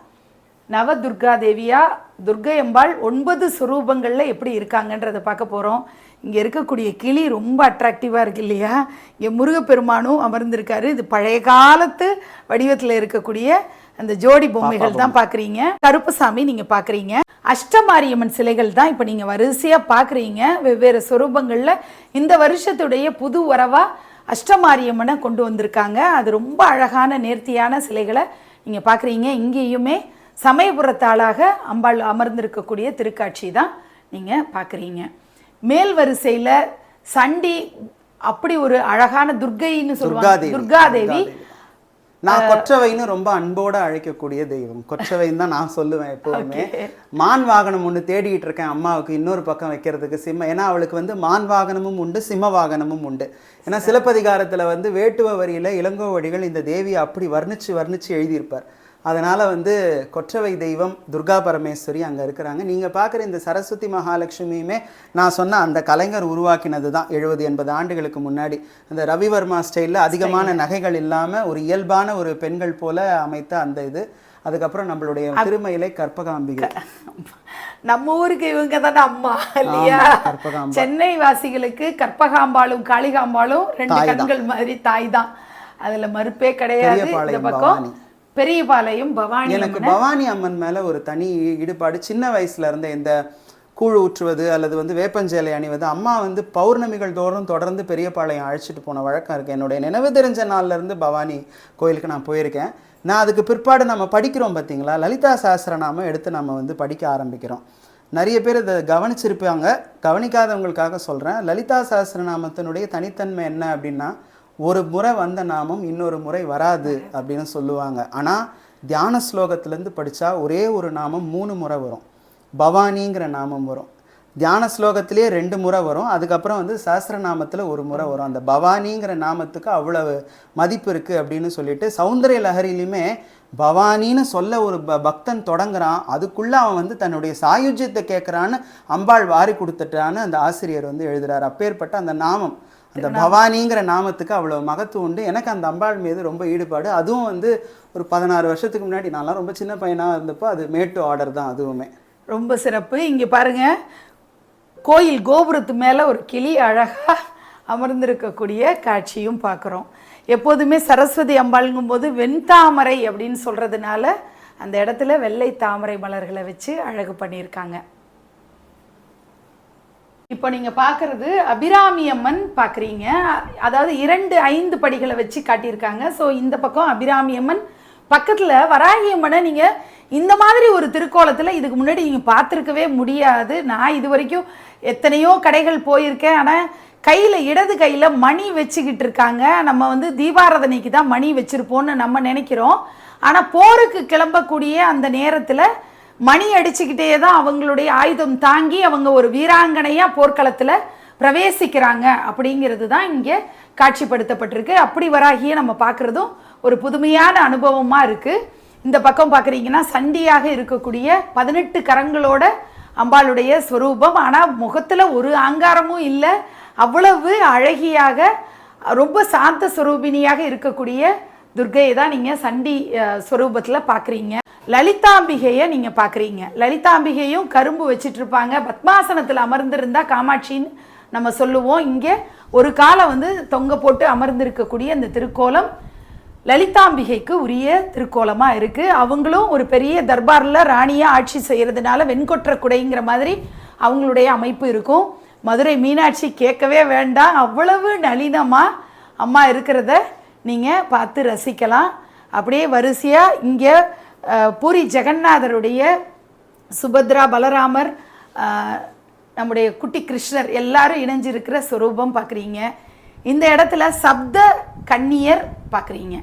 நவதுர்கா தேவியா, துர்கை அம்பாள் 9 சுரூபங்களில் எப்படி இருக்காங்கன்றதை பார்க்க போகிறோம். இங்கே இருக்கக்கூடிய கிளி ரொம்ப அட்ராக்டிவாக இருக்குது இல்லையா? இங்கே முருகப்பெருமானும் அமர்ந்திருக்காரு. இது பழைய காலத்து வடிவத்தில் இருக்கக்கூடிய அந்த ஜோடி பொம்மைகள் தான் பார்க்குறீங்க. கருப்புசாமி நீங்கள் பார்க்குறீங்க. அஷ்டமாரியம்மன் சிலைகள் தான் இப்போ நீங்கள் வரிசையாக பார்க்குறீங்க. வெவ்வேறு சுரூபங்களில் இந்த வருஷத்துடைய புது வரவாக அஷ்டமாரியம்மனை கொண்டு வந்திருக்காங்க. அது ரொம்ப அழகான நேர்த்தியான சிலைகளை நீங்கள் பார்க்குறீங்க. இங்கேயுமே சமயபுரத்தாளாக அம்பாள் அமர்ந்திருக்கக்கூடிய திருக்காட்சி தான் நீங்கள் பார்க்குறீங்க. மேல் வரிசையில் சண்டி, அப்படி ஒரு அழகான துர்கைன்னு சொல்லுவாங்க, துர்காதேவி. நான் கொற்றவைன்னு ரொம்ப அன்போட அழைக்கக்கூடிய தெய்வம். கொற்றவைன்னு தான் நான் சொல்லுவேன் எப்போதுமே. மான் வாகனம் ஒன்று தேடிட்டு இருக்கேன் அம்மாவுக்கு, இன்னொரு பக்கம் வைக்கிறதுக்கு சிம்ம. ஏன்னா அவளுக்கு வந்து மான் வாகனமும் உண்டு, சிம்ம வாகனமும் உண்டு. ஏன்னா சிலப்பதிகாரத்தில் வந்து வேட்டுவ வரியில் இளங்கோவடிகள் இந்த தேவியை அப்படி வர்ணிச்சு எழுதியிருப்பார். அதனால் வந்து கொற்றவை தெய்வம் துர்கா பரமேஸ்வரி அங்கே இருக்கிறாங்க. நீங்கள் பார்க்குற இந்த சரஸ்வதி மகாலட்சுமியுமே நான் சொன்ன அந்த கலைஞர் உருவாக்கினது தான் 70-80 ஆண்டுகளுக்கு முன்னாடி. அந்த ரவிவர்மா ஸ்டைலில் அதிகமான நகைகள் இல்லாமல் ஒரு இயல்பான ஒரு பெண்கள் போல அமைத்த அந்த இது. அதுக்கப்புறம் நம்மளுடைய திருமயிலை கற்பகாம்பிகை. நம்ம ஊருக்கு இவங்க தானே அம்மா இல்லையா? சென்னை வாசிகளுக்கு கற்பகாம்பாலும் காளிகாம்பாலும் 2 கண்கள் மாதிரி தாய் தான். அதில் மறுப்பே கிடையாது. இந்த பக்கம் பெரியபாளையம் பவானி. எனக்கு பவானி அம்மன் மேலே ஒரு தனி ஈடுபாடு. சின்ன வயசுல இருந்த இந்த கூழ் ஊற்றுவது அல்லது வந்து வேப்பஞ்சேலை அணிவது, அம்மா வந்து பௌர்ணமிகள் தோறும் தொடர்ந்து பெரியபாளையம் அழைச்சிட்டு போன வழக்கம் இருக்குது. என்னுடைய நினைவு தெரிஞ்ச நாள்லேருந்து பவானி கோயிலுக்கு நான் போயிருக்கேன். நான் அதுக்கு பிற்பாடு நம்ம படிக்கிறோம் பார்த்தீங்களா, லலிதா சஹஸ்ரநாமம் எடுத்து நம்ம வந்து படிக்க ஆரம்பிக்கிறோம். நிறைய பேர் இதை கவனிச்சிருப்பாங்க, கவனிக்காதவங்களுக்காக சொல்கிறேன். லலிதா சஹஸ்ரநாமத்தினுடைய தனித்தன்மை என்ன அப்படின்னா, ஒரு முறை வந்த நாமம் இன்னொரு முறை வராது அப்படின்னு சொல்லுவாங்க. ஆனால் தியான ஸ்லோகத்திலேருந்து படித்தா ஒரே ஒரு நாமம் 3 முறை வரும். பவானிங்கிற நாமம் வரும். தியான ஸ்லோகத்திலே 2 முறை வரும். அதுக்கப்புறம் வந்து சஹஸ்ரநாமத்தில் 1 முறை வரும். அந்த பவானிங்கிற நாமத்துக்கு அவ்வளவு மதிப்பு இருக்குது அப்படின்னு சொல்லிட்டு சௌந்தரிய லஹரியிலுமே பவானின்னு சொல்ல ஒரு பக்தன் தொடங்குறான், அதுக்குள்ளே அவன் வந்து தன்னுடைய சாயுஜ்யத்தை கேட்குறான்னு அம்பாள் வாரி கொடுத்துட்டான்னு அந்த ஆசிரியர் வந்து எழுதுகிறார். அப்பேற்பட்ட அந்த நாமம், அந்த பவானிங்கிற நாமத்துக்கு அவ்வளோ மகத்துவம் உண்டு. எனக்கு அந்த அம்பாள் மீது ரொம்ப ஈடுபாடு. அதுவும் வந்து ஒரு 16 வருஷத்துக்கு முன்னாடி, நான்லாம் ரொம்ப சின்ன பையனாக இருந்தப்போ அது மேட்டு ஆர்டர் தான். அதுவுமே ரொம்ப சிறப்பு. இங்கே பாருங்கள், கோயில் கோபுரத்து மேலே ஒரு கிளி அழகாக அமர்ந்திருக்கக்கூடிய காட்சியும் பார்க்குறோம். எப்போதுமே சரஸ்வதி அம்பாளுங்கும்போது வெண்தாமரை அப்படின்னு சொல்கிறதுனால அந்த இடத்துல வெள்ளை தாமரை மலர்களை வச்சு அழகு பண்ணியிருக்காங்க. இப்போ நீங்கள் பார்க்குறது அபிராமி அம்மன் பார்க்குறீங்க. அதாவது 2-5 படிகளை வச்சு காட்டியிருக்காங்க. ஸோ இந்த பக்கம் அபிராமி அம்மன், பக்கத்தில் வராகி அம்மனை நீங்கள் இந்த மாதிரி ஒரு திருக்கோலத்தில் இதுக்கு முன்னாடி நீங்கள் பார்த்துருக்கவே முடியாது. நான் இது வரைக்கும் எத்தனையோ கடைகள் போயிருக்கேன். ஆனால் இடது கையில் மணி வச்சுக்கிட்டு இருக்காங்க. நம்ம வந்து தீபாராதனைக்கு தான் மணி வச்சுருப்போம்னு நம்ம நினைக்கிறோம். ஆனால் போருக்கு கிளம்பக்கூடிய அந்த நேரத்தில் மணி அடிச்சுக்கிட்டே தான் அவங்களுடைய ஆயுதம் தாங்கி அவங்க ஒரு வீராங்கனையாக போர்க்களத்தில் பிரவேசிக்கிறாங்க அப்படிங்கிறது தான் இங்கே காட்சிப்படுத்தப்பட்டிருக்கு. அப்படி வராகியே நம்ம பார்க்குறதும் ஒரு புதுமையான அனுபவமாக இருக்குது. இந்த பக்கம் பார்க்குறீங்கன்னா சண்டியாக இருக்கக்கூடிய 18 கரங்களோட அம்பாளுடைய ஸ்வரூபம். ஆனால் முகத்தில் ஒரு ஆங்காரமும் இல்லை. அவ்வளவு அழகியாக ரொம்ப சாந்த ஸ்வரூபினியாக இருக்கக்கூடிய துர்க்கையை தான் நீங்கள் சண்டி ஸ்வரூபத்தில் பார்க்குறீங்க. லலிதாம்பிகையை நீங்கள் பார்க்குறீங்க. லலிதாம்பிகையும் கரும்பு வச்சிட்டு இருப்பாங்க. பத்மாசனத்தில் அமர்ந்திருந்தா காமாட்சின்னு நம்ம சொல்லுவோம். இங்கே ஒரு காலம் வந்து தொங்க போட்டு அமர்ந்திருக்கக்கூடிய அந்த திருக்கோலம் லலிதாம்பிகைக்கு உரிய திருக்கோலமாக இருக்குது. அவங்களும் ஒரு பெரிய தர்பாரில் ராணியாக ஆட்சி செய்கிறதுனால வெண்கொற்ற குடைங்கிற மாதிரி அவங்களுடைய அமைப்பு இருக்கும். மதுரை மீனாட்சி கேட்கவே வேண்டாம், அவ்வளவு நளினமாக அம்மா இருக்கிறத நீங்கள் பார்த்து ரசிக்கலாம். அப்படியே வரிசையாக இங்கே பூரி ஜெகநாதருடைய சுபத்ரா, பலராமர், நம்முடைய குட்டி கிருஷ்ணர் எல்லாரும் இணைஞ்சிருக்கிற ஸ்வரூபம் பார்க்குறீங்க. இந்த இடத்துல சப்த கன்னியர் பார்க்குறீங்க.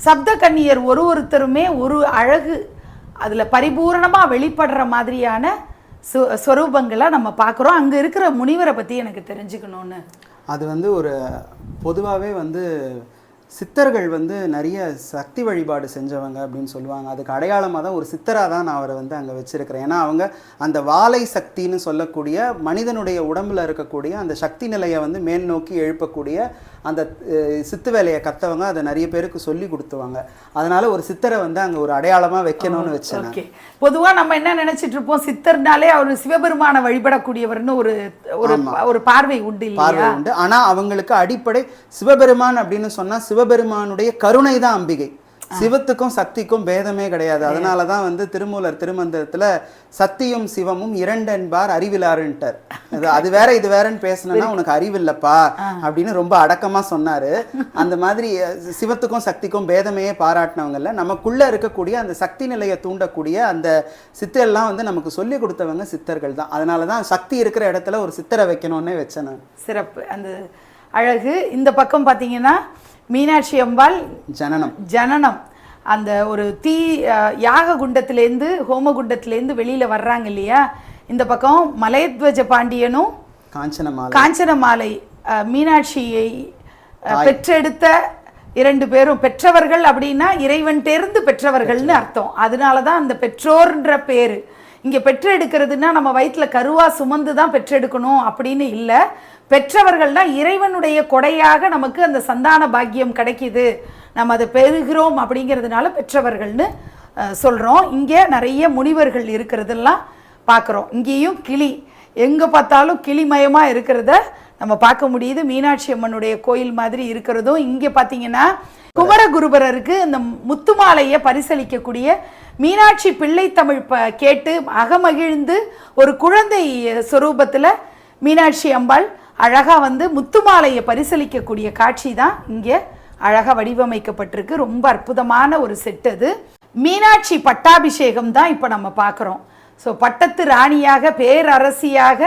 சப்த கன்னியர் ஒருத்தருமே ஒரு அழகு அதில் பரிபூரணமாக வெளிப்படுற மாதிரியான ஸ்வரூபங்களை நம்ம பார்க்குறோம். அங்கே இருக்கிற முனிவரை பற்றி எனக்கு தெரிஞ்சுக்கணும்னு. அது வந்து ஒரு பொதுவாகவே வந்து சித்தர்கள் வந்து நிறைய சக்தி வழிபாடு செஞ்சவங்க அப்படின்னு சொல்லுவாங்க. அதுக்கு அடையாளமாக தான் ஒரு சித்தராக தான் நான் அவரை வந்து அங்கே வச்சுருக்கிறேன். ஏன்னா அவங்க அந்த வாழை சக்தின்னு சொல்லக்கூடிய மனிதனுடைய உடம்பில் இருக்கக்கூடிய அந்த சக்தி நிலையை வந்து மேல் நோக்கி எழுப்பக்கூடிய அந்த சித்து வேலையை கற்றவங்க அதை நிறைய பேருக்கு சொல்லி கொடுத்துவாங்க. அதனால ஒரு சித்தரை வந்து அங்கே ஒரு அடையாளமாக வைக்கணும்னு வச்சேன். ஓகே, பொதுவாக நம்ம என்ன நினைச்சிட்டு இருப்போம், சித்தர்னாலே அவர் சிவபெருமானை வழிபடக்கூடியவர்னு ஒரு பார்வை உண்டு இல்லையா? உண்டு. ஆனால் அவங்களுக்கு அடிப்படை சிவபெருமான் அப்படின்னு சொன்னால் சிவபெருமானுடைய கருணை தான் அம்பிகை. சிவத்துக்கும் சக்திக்கும் பேதமே கிடையாது. அதனால தான் வந்து திருமூலர் திருமந்திரத்தில் சக்தியும் சிவமும் 2 என்பார் அறிவிலாருன்ட்டார். அது வேற இது வேறன்னு பேசணும்னா உனக்கு அறிவில்லப்பா அப்படின்னு ரொம்ப அடக்கமாக சொன்னார். அந்த மாதிரி சிவத்துக்கும் சக்திக்கும் பேதமையே பாராட்டினவங்கல்ல, நமக்குள்ள இருக்கக்கூடிய அந்த சக்தி நிலையை தூண்டக்கூடிய அந்த சித்தரெல்லாம் வந்து நமக்கு சொல்லி கொடுத்தவங்க சித்தர்கள் தான். அதனால தான் சக்தி இருக்கிற இடத்துல ஒரு சித்தரை வைக்கணும்னே வச்சேன் நான். சிறப்பு, அந்த அழகு. இந்த பக்கம் பார்த்தீங்கன்னா மீனாட்சி அம்பாள் ஜனனம் அந்த ஒரு யாக குண்டத்திலேருந்து ஹோமகுண்டத்திலேருந்து வெளியில் வர்றாங்க இல்லையா? இந்த பக்கம் மலையத்வஜ பாண்டியனும் காஞ்சனமாலை மீனாட்சியை பெற்றெடுத்த 2 பேரும் பெற்றவர்கள். அப்படின்னா இறைவன்டேர்ந்து பெற்றவர்கள்னு அர்த்தம். அதனால தான் அந்த பெற்றோர்ன்ற பேர். இங்கே பெற்றெடுக்கிறதுனா நம்ம வயிற்றில் கருவா சுமந்து தான் பெற்றெடுக்கணும் அப்படின்னு இல்லை. பெற்றவர்கள்னா இறைவனுடைய கொடையாக நமக்கு அந்த சந்தான பாக்கியம் கிடைக்கிது, நம்ம அதை பெறுகிறோம் அப்படிங்கிறதுனால பெற்றவர்கள்னு சொல்கிறோம். இங்கே நிறைய முனிவர்கள் இருக்கிறதெல்லாம் பார்க்குறோம். இங்கேயும் கிளி, எங்கே பார்த்தாலும் கிளிமயமாக இருக்கிறத நம்ம பார்க்க முடியுது. மீனாட்சி அம்மனுடைய கோயில் மாதிரி இருக்கிறதும் இங்கே பார்த்தீங்கன்னா குமரகுருபரருக்கு இந்த முத்துமாலையை பரிசளிக்கக்கூடிய மீனாட்சி பிள்ளை தமிழ் கேட்டு அகமகிழ்ந்து ஒரு குழந்தை சொரூபத்தில் மீனாட்சி அம்பாள் அழகாக வந்து முத்துமாலையை பரிசளிக்கக்கூடிய காட்சி தான் இங்கே அழகாக வடிவமைக்கப்பட்டிருக்கு. ரொம்ப அற்புதமான ஒரு செட் அது. மீனாட்சி பட்டாபிஷேகம் தான் இப்போ நம்ம பார்க்குறோம். ஸோ பட்டத்து ராணியாக பேரரசியாக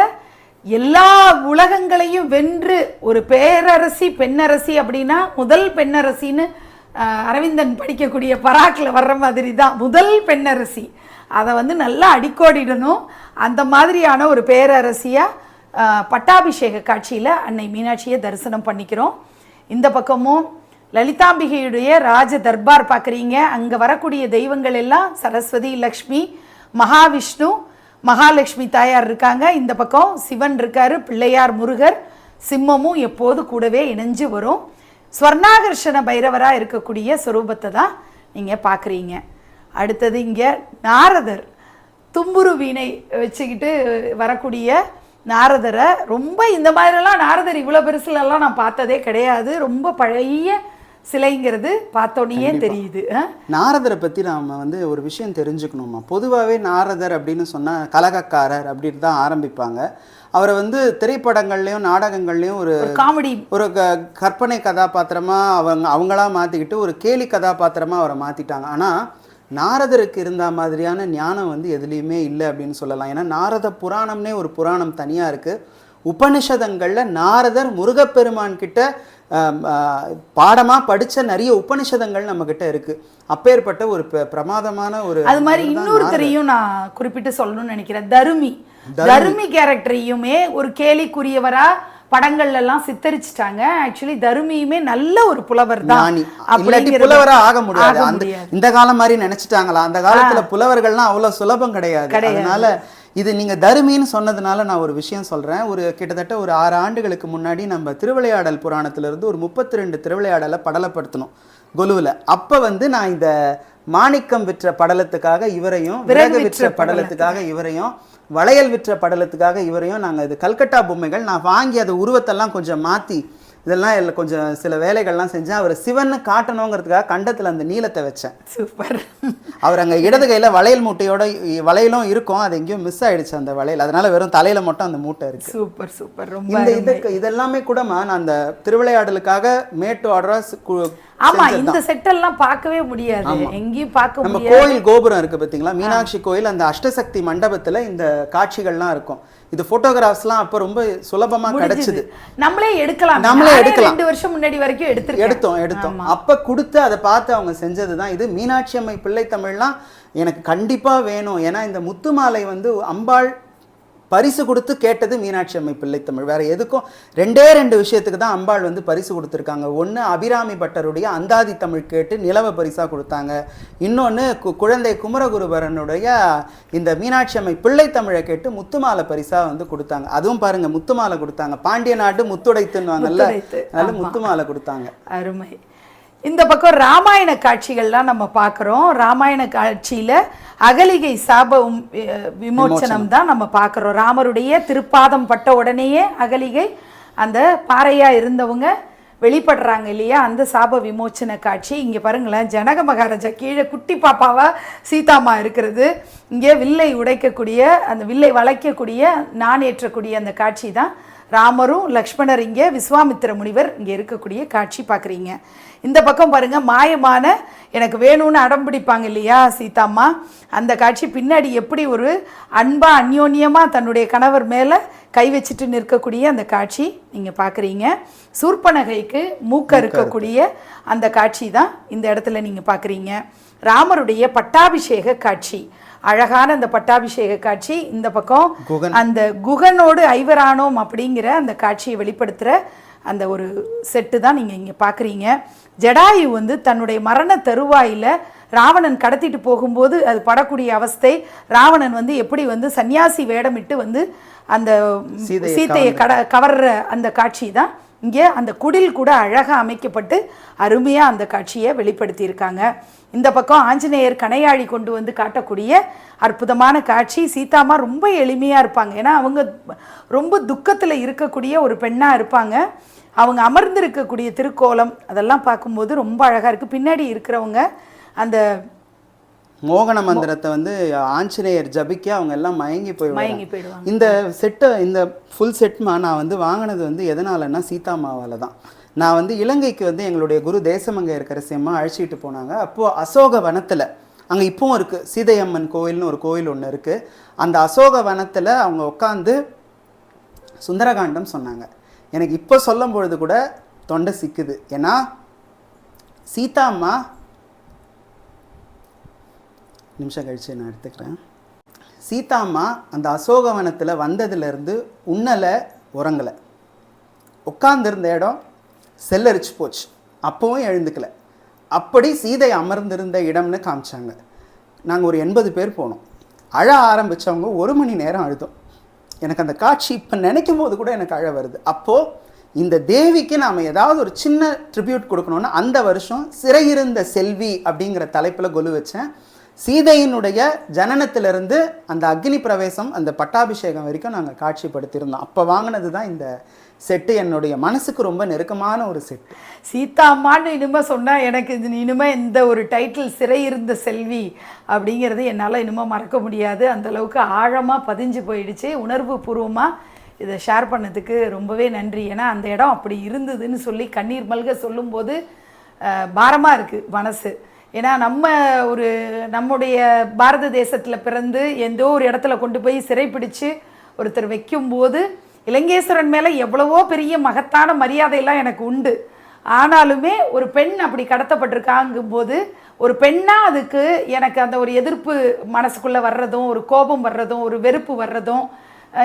எல்லா உலகங்களையும் வென்று ஒரு பேரரசி பெண்ணரசி அப்படின்னா முதல் பெண்ணரசின்னு அரவிந்தன் படிக்கக்கூடிய பராக்கில் வர்ற மாதிரி தான் முதல் பெண்ணரசி. அதை வந்து நல்லா அடிக்கோடிடணும். அந்த மாதிரியான ஒரு பேரரசியாக பட்டாபிஷேக காட்சியில் அன்னை மீனாட்சியை தரிசனம் பண்ணிக்கிறோம். இந்த பக்கமும் லலிதாம்பிகையுடைய ராஜ தர்பார் பார்க்குறீங்க. அங்கே வரக்கூடிய தெய்வங்கள் எல்லாம் சரஸ்வதி, லக்ஷ்மி, மகாவிஷ்ணு, மகாலட்சுமி தாயார் இருக்காங்க. இந்த பக்கம் சிவன் இருக்காரு, பிள்ளையார், முருகர், சிம்மமும் எப்போது கூடவே இணைஞ்சு வரும். ஸ்வர்ணாகர்ஷண பைரவராக இருக்கக்கூடிய ஸ்வரூபத்தை தான் நீங்கள் பார்க்குறீங்க. அடுத்தது இங்கே நாரதர் தும்புரு வீணை வச்சுக்கிட்டு வரக்கூடிய நாரதரை ரொம்ப இந்த மாதிரிலாம் நாரதர் இவ்வளோ பெருசுலலாம் நான் பார்த்ததே கிடையாது. ரொம்ப பழைய சிலைங்கிறது பார்த்தோன்னே தெரியுது. நாரதரை பற்றி நாம் வந்து ஒரு விஷயம் தெரிஞ்சுக்கணுமா. பொதுவாகவே நாரதர் அப்படின்னு சொன்னால் கலகக்காரர் அப்படின்னு தான் ஆரம்பிப்பாங்க. அவரை வந்து திரைப்படங்கள்லையும் நாடகங்கள்லையும் ஒரு காமெடி, ஒரு கற்பனை கதாபாத்திரமாக அவங்களா மாற்றிக்கிட்டு ஒரு கேலி கதாபாத்திரமாக அவரை மாற்றிட்டாங்க. ஆனால் நாரதருக்கு இருந்த மாதிரியான ஞானம் வந்து எதுலேயுமே இல்லை அப்படின்னு சொல்லலாம். ஏன்னா நாரத புராணம்னே ஒரு புராணம் தனியாக இருக்குது. உபனிஷதங்களில் நாரதர் முருகப்பெருமான் கிட்ட பாடமாக படித்த நிறைய உபனிஷதங்கள் நம்மக்கிட்ட இருக்குது. அப்பேற்பட்ட ஒரு பிரமாதமான ஒரு அது மாதிரி இன்னொருத்தரையும் நான் குறிப்பிட்டு சொல்லணும்னு நினைக்கிறேன். தருமி கேரக்டரையுமே ஒரு கேலிக்குரியவரா படங்கள்ல எல்லாம் சித்தரிச்சிட்டாங்க. ஆக்சுவலி தருமியுமே நல்ல ஒரு புலவர் தான். புலவரா ஆக முடியாது. இந்த காலம் மாதிரி நினைச்சிட்டாங்களா? அந்த காலத்துல புலவர்கள்லாம் அவ்வளவு சுலபம் கிடையாது. அதனால இது நீங்க தருமின்னு சொன்னதுனால நான் ஒரு விஷயம் சொல்றேன். ஒரு கிட்டத்தட்ட ஒரு 6 ஆண்டுகளுக்கு முன்னாடி நம்ம திருவிளையாடல் புராணத்திலிருந்து ஒரு 32 திருவிளையாடலை படலப்படுத்தணும் கொலுவில். அப்போ வந்து நான் இந்த மாணிக்கம் விற்ற படலத்துக்காக இவரையும், விறகு விற்ற படலத்துக்காக இவரையும், வளையல் விற்ற படலத்துக்காக இவரையும் நாங்கள் இது கல்கட்டா பொம்மைகள் நான் வாங்கி அதை உருவத்தெல்லாம் கொஞ்சம் மாற்றி இதெல்லாம் கொஞ்சம் சில வேலைகள்லாம் செஞ்சேன். அவர் சிவன்னு காட்டணுங்கிறதுக்காக கண்டத்தில் அந்த நீளத்தை வச்சேன். சூப்பர். அவர் அங்கே இடது கையில் வளையல் மூட்டையோட வளையலும் இருக்கும். அது எங்கேயும் மிஸ் ஆயிடுச்சு அந்த வளையல். அதனால வெறும் தலையில மட்டும் அந்த மூட்டை இருக்கு. Super super. ரொம்ப இதெல்லாமே கூட நான் அந்த திருவிளையாடலுக்காக மேட்டு ஆர்டர்ஸ். ஆமா, இந்த செட்டெல்லாம் பார்க்கவே முடியாது, எங்கேயும் பார்க்க முடியாது. நம்ம கோயில் கோபுரம் இருக்கு பாத்தீங்களா, மீனாட்சி கோயில், அந்த அஷ்டசக்தி மண்டபத்துல இந்த காட்சிகள்லாம் இருக்கும். இது போட்டோகிராஃப்ஸ்லாம் அப்ப ரொம்ப சுலபமா கிடைச்சது. நம்மளே எடுக்கலாம். 2 வருஷம் முன்னாடி வரைக்கும் எடுத்தோம். அப்ப கொடுத்து அதை பார்த்து அவங்க செஞ்சதுதான் இது. மீனாட்சி அம்மை பிள்ளை தமிழ்லாம் எனக்கு கண்டிப்பா வேணும். ஏன்னா இந்த முத்துமாலை வந்து அம்பாள் பரிசு கொடுத்து கேட்டது மீனாட்சி அம்மை பிள்ளை தமிழ். வேற எதுக்கும் 2 விஷயத்துக்கு தான் அம்பாள் வந்து பரிசு கொடுத்துருக்காங்க. ஒன்று அபிராமி பட்டருடைய அந்தாதி தமிழ் கேட்டு நிலவ பரிசா கொடுத்தாங்க. இன்னொன்று குழந்தை குமரகுருபரனுடைய இந்த மீனாட்சி அம்மை பிள்ளை தமிழை கேட்டு முத்துமாலை பரிசா வந்து கொடுத்தாங்க. அதுவும் பாருங்க, முத்துமாலை கொடுத்தாங்க. பாண்டிய நாட்டு முத்துடைத்துன்னுவாங்கல்ல, அதனால முத்துமாலை கொடுத்தாங்க. அருமை. இந்த பக்கம் ராமாயண காட்சிகள்லாம் நம்ம பார்க்குறோம். ராமாயண காட்சியில் அகலிகை சாப விமோச்சனம் தான் நம்ம பார்க்குறோம். ராமருடைய திருப்பாதம் பட்ட உடனேயே அகலிகை அந்த பாறையாக இருந்தவங்க வெளிப்படுறாங்க இல்லையா, அந்த சாப விமோச்சன காட்சி. இங்கே பாருங்களேன், ஜனக மகாராஜா கீழே குட்டி பாப்பாவா சீதாமா இருக்கிறது. இங்கே வில்லை உடைக்கக்கூடிய, அந்த வில்லை வளைக்கக்கூடிய, நான் ஏற்றக்கூடிய அந்த காட்சி தான். ராமரும் லக்ஷ்மணர் இங்கே, விஸ்வாமித்திர முனிவர் இங்கே இருக்கக்கூடிய காட்சி பார்க்குறீங்க. இந்த பக்கம் பாருங்கள், மாயமான எனக்கு வேணும்னு அடம்பிடிப்பாங்க இல்லையா சீதாம்மா, அந்த காட்சி பின்னாடி எப்படி ஒரு அன்பா அந்யோன்யமாக தன்னுடைய கணவர் மேலே கை வச்சுட்டு நிற்கக்கூடிய அந்த காட்சி நீங்கள் பார்க்குறீங்க. சூர்பனகைக்கு மூக்க இருக்கக்கூடிய அந்த காட்சி தான் இந்த இடத்துல நீங்கள் பார்க்குறீங்க. ராமருடைய பட்டாபிஷேக காட்சி, அழகான அந்த பட்டாபிஷேக காட்சி. இந்த பக்கம் அந்த குகனோடு ஐவரானோம் அப்படிங்கிற அந்த காட்சியை வெளிப்படுத்துகிற அந்த ஒரு செட்டு தான் நீங்கள் இங்கே பார்க்குறீங்க. ஜடாயு வந்து தன்னுடைய மரண தருவாயில் ராவணன் கடத்திட்டு போகும்போது அது படக்கூடிய அவஸ்தை, ராவணன் வந்து எப்படி வந்து சன்னியாசி வேடமிட்டு வந்து அந்த சீத்தையை கவர்ற அந்த காட்சி தான் இங்கே. அந்த குடில் கூட அழகாக அமைக்கப்பட்டு அருமையாக அந்த காட்சியை வெளிப்படுத்தியிருக்காங்க. இந்த பக்கம் ஆஞ்சநேயர் கணையாழி கொண்டு வந்து காட்டக்கூடிய அற்புதமான காட்சி. சீதாமா ரொம்ப எளிமையாக இருப்பாங்க. ஏன்னா அவங்க ரொம்ப துக்கத்தில் இருக்கக்கூடிய ஒரு பெண்ணாக இருப்பாங்க. அவங்க அமர்ந்திருக்கக்கூடிய திருக்கோலம் அதெல்லாம் பார்க்கும்போது ரொம்ப அழகாக இருக்குது. பின்னாடி இருக்கிறவங்க அந்த மோகன மந்திரத்தை வந்து ஆஞ்சநேயர் ஜபிக்க அவங்க எல்லாம் மயங்கி போயிடுவாங்க. இந்த செட்டை, இந்த ஃபுல் செட்மா நான் வந்து வாங்கினது வந்து எதனாலன்னா சீதாமாவால் தான். நான் வந்து இலங்கைக்கு வந்து எங்களுடைய குரு தேசமங்கை இருக்கரசியம்மா அழைச்சிட்டு போனாங்க. அப்போது அசோக வனத்தில், அங்கே இப்போவும் இருக்குது சீதையம்மன் கோயில்னு ஒரு கோயில் ஒன்று இருக்குது. அந்த அசோக வனத்தில் அவங்க உட்காந்து சுந்தரகாண்டம் சொன்னாங்க. எனக்கு இப்போ சொல்லும் பொழுது கூட தொண்டை சிக்குது. ஏன்னா சீதாம்மா, நிமிஷம் கழிச்சு நான் எடுத்துக்கிறேன். சீதாம்மா அந்த அசோகவனத்தில் வந்ததுலேருந்து உண்ணலை, உறங்கலை, உட்கார்ந்துருந்த இடம் செல்லரிச்சு போச்சு. அப்போவும் எழுந்துக்கலை. அப்படி சீதை அமர்ந்திருந்த இடம்னு காமிச்சாங்க. நாங்கள் ஒரு 80 பேர் போனோம். அழ ஆரம்பித்தவங்க 1 மணி நேரம் அழுதோம். எனக்கு அந்த காட்சி இப்போ நினைக்கும் போது கூட எனக்கு அழ வருது. அப்போது இந்த தேவிக்கு நாம் ஏதாவது ஒரு சின்ன ட்ரிபியூட் கொடுக்கணுன்னா அந்த வருஷம் சிறையிருந்த செல்வி அப்படிங்கிற தலைப்பில் கொலு வச்சேன். சீதையினுடைய ஜனனத்திலிருந்து அந்த அக்னி பிரவேசம் அந்த பட்டாபிஷேகம் வரைக்கும் நாங்கள் காட்சிப்படுத்தியிருந்தோம். அப்போ வாங்கினது தான் இந்த செட்டு. என்னுடைய மனசுக்கு ரொம்ப நெருக்கமான ஒரு செட்டு. சீதாம்மான்னு இனிமே சொன்னால் எனக்கு இது இனிமே இந்த ஒரு டைட்டில் சிறை இருந்த செல்வி அப்படிங்கிறது என்னால் இனிமே மறக்க முடியாது. அந்தளவுக்கு ஆழமாக பதிஞ்சு போயிடுச்சு. உணர்வு பூர்வமாக இதை ஷேர் பண்ணதுக்கு ரொம்பவே நன்றி. ஏன்னா அந்த இடம் அப்படி இருந்ததுன்னு சொல்லி கண்ணீர் மல்க சொல்லும்போது பாரமாக இருக்குது மனசு. ஏன்னா நம்முடைய பாரத தேசத்தில் பிறந்து எந்த ஒரு இடத்துல கொண்டு போய் சிறைப்பிடிச்சு ஒருத்தர் வைக்கும்போது இலங்கேஸ்வரன் மேலே எவ்வளவோ பெரிய மகத்தான மரியாதையெல்லாம் எனக்கு உண்டு. ஆனாலுமே ஒரு பெண் அப்படி கடத்தப்பட்டிருக்காங்கும்போது ஒரு பெண்ணாக அதுக்கு எனக்கு அந்த ஒரு எதிர்ப்பு மனசுக்குள்ளே வர்றதும், ஒரு கோபம் வர்றதும், ஒரு வெறுப்பு வர்றதும்,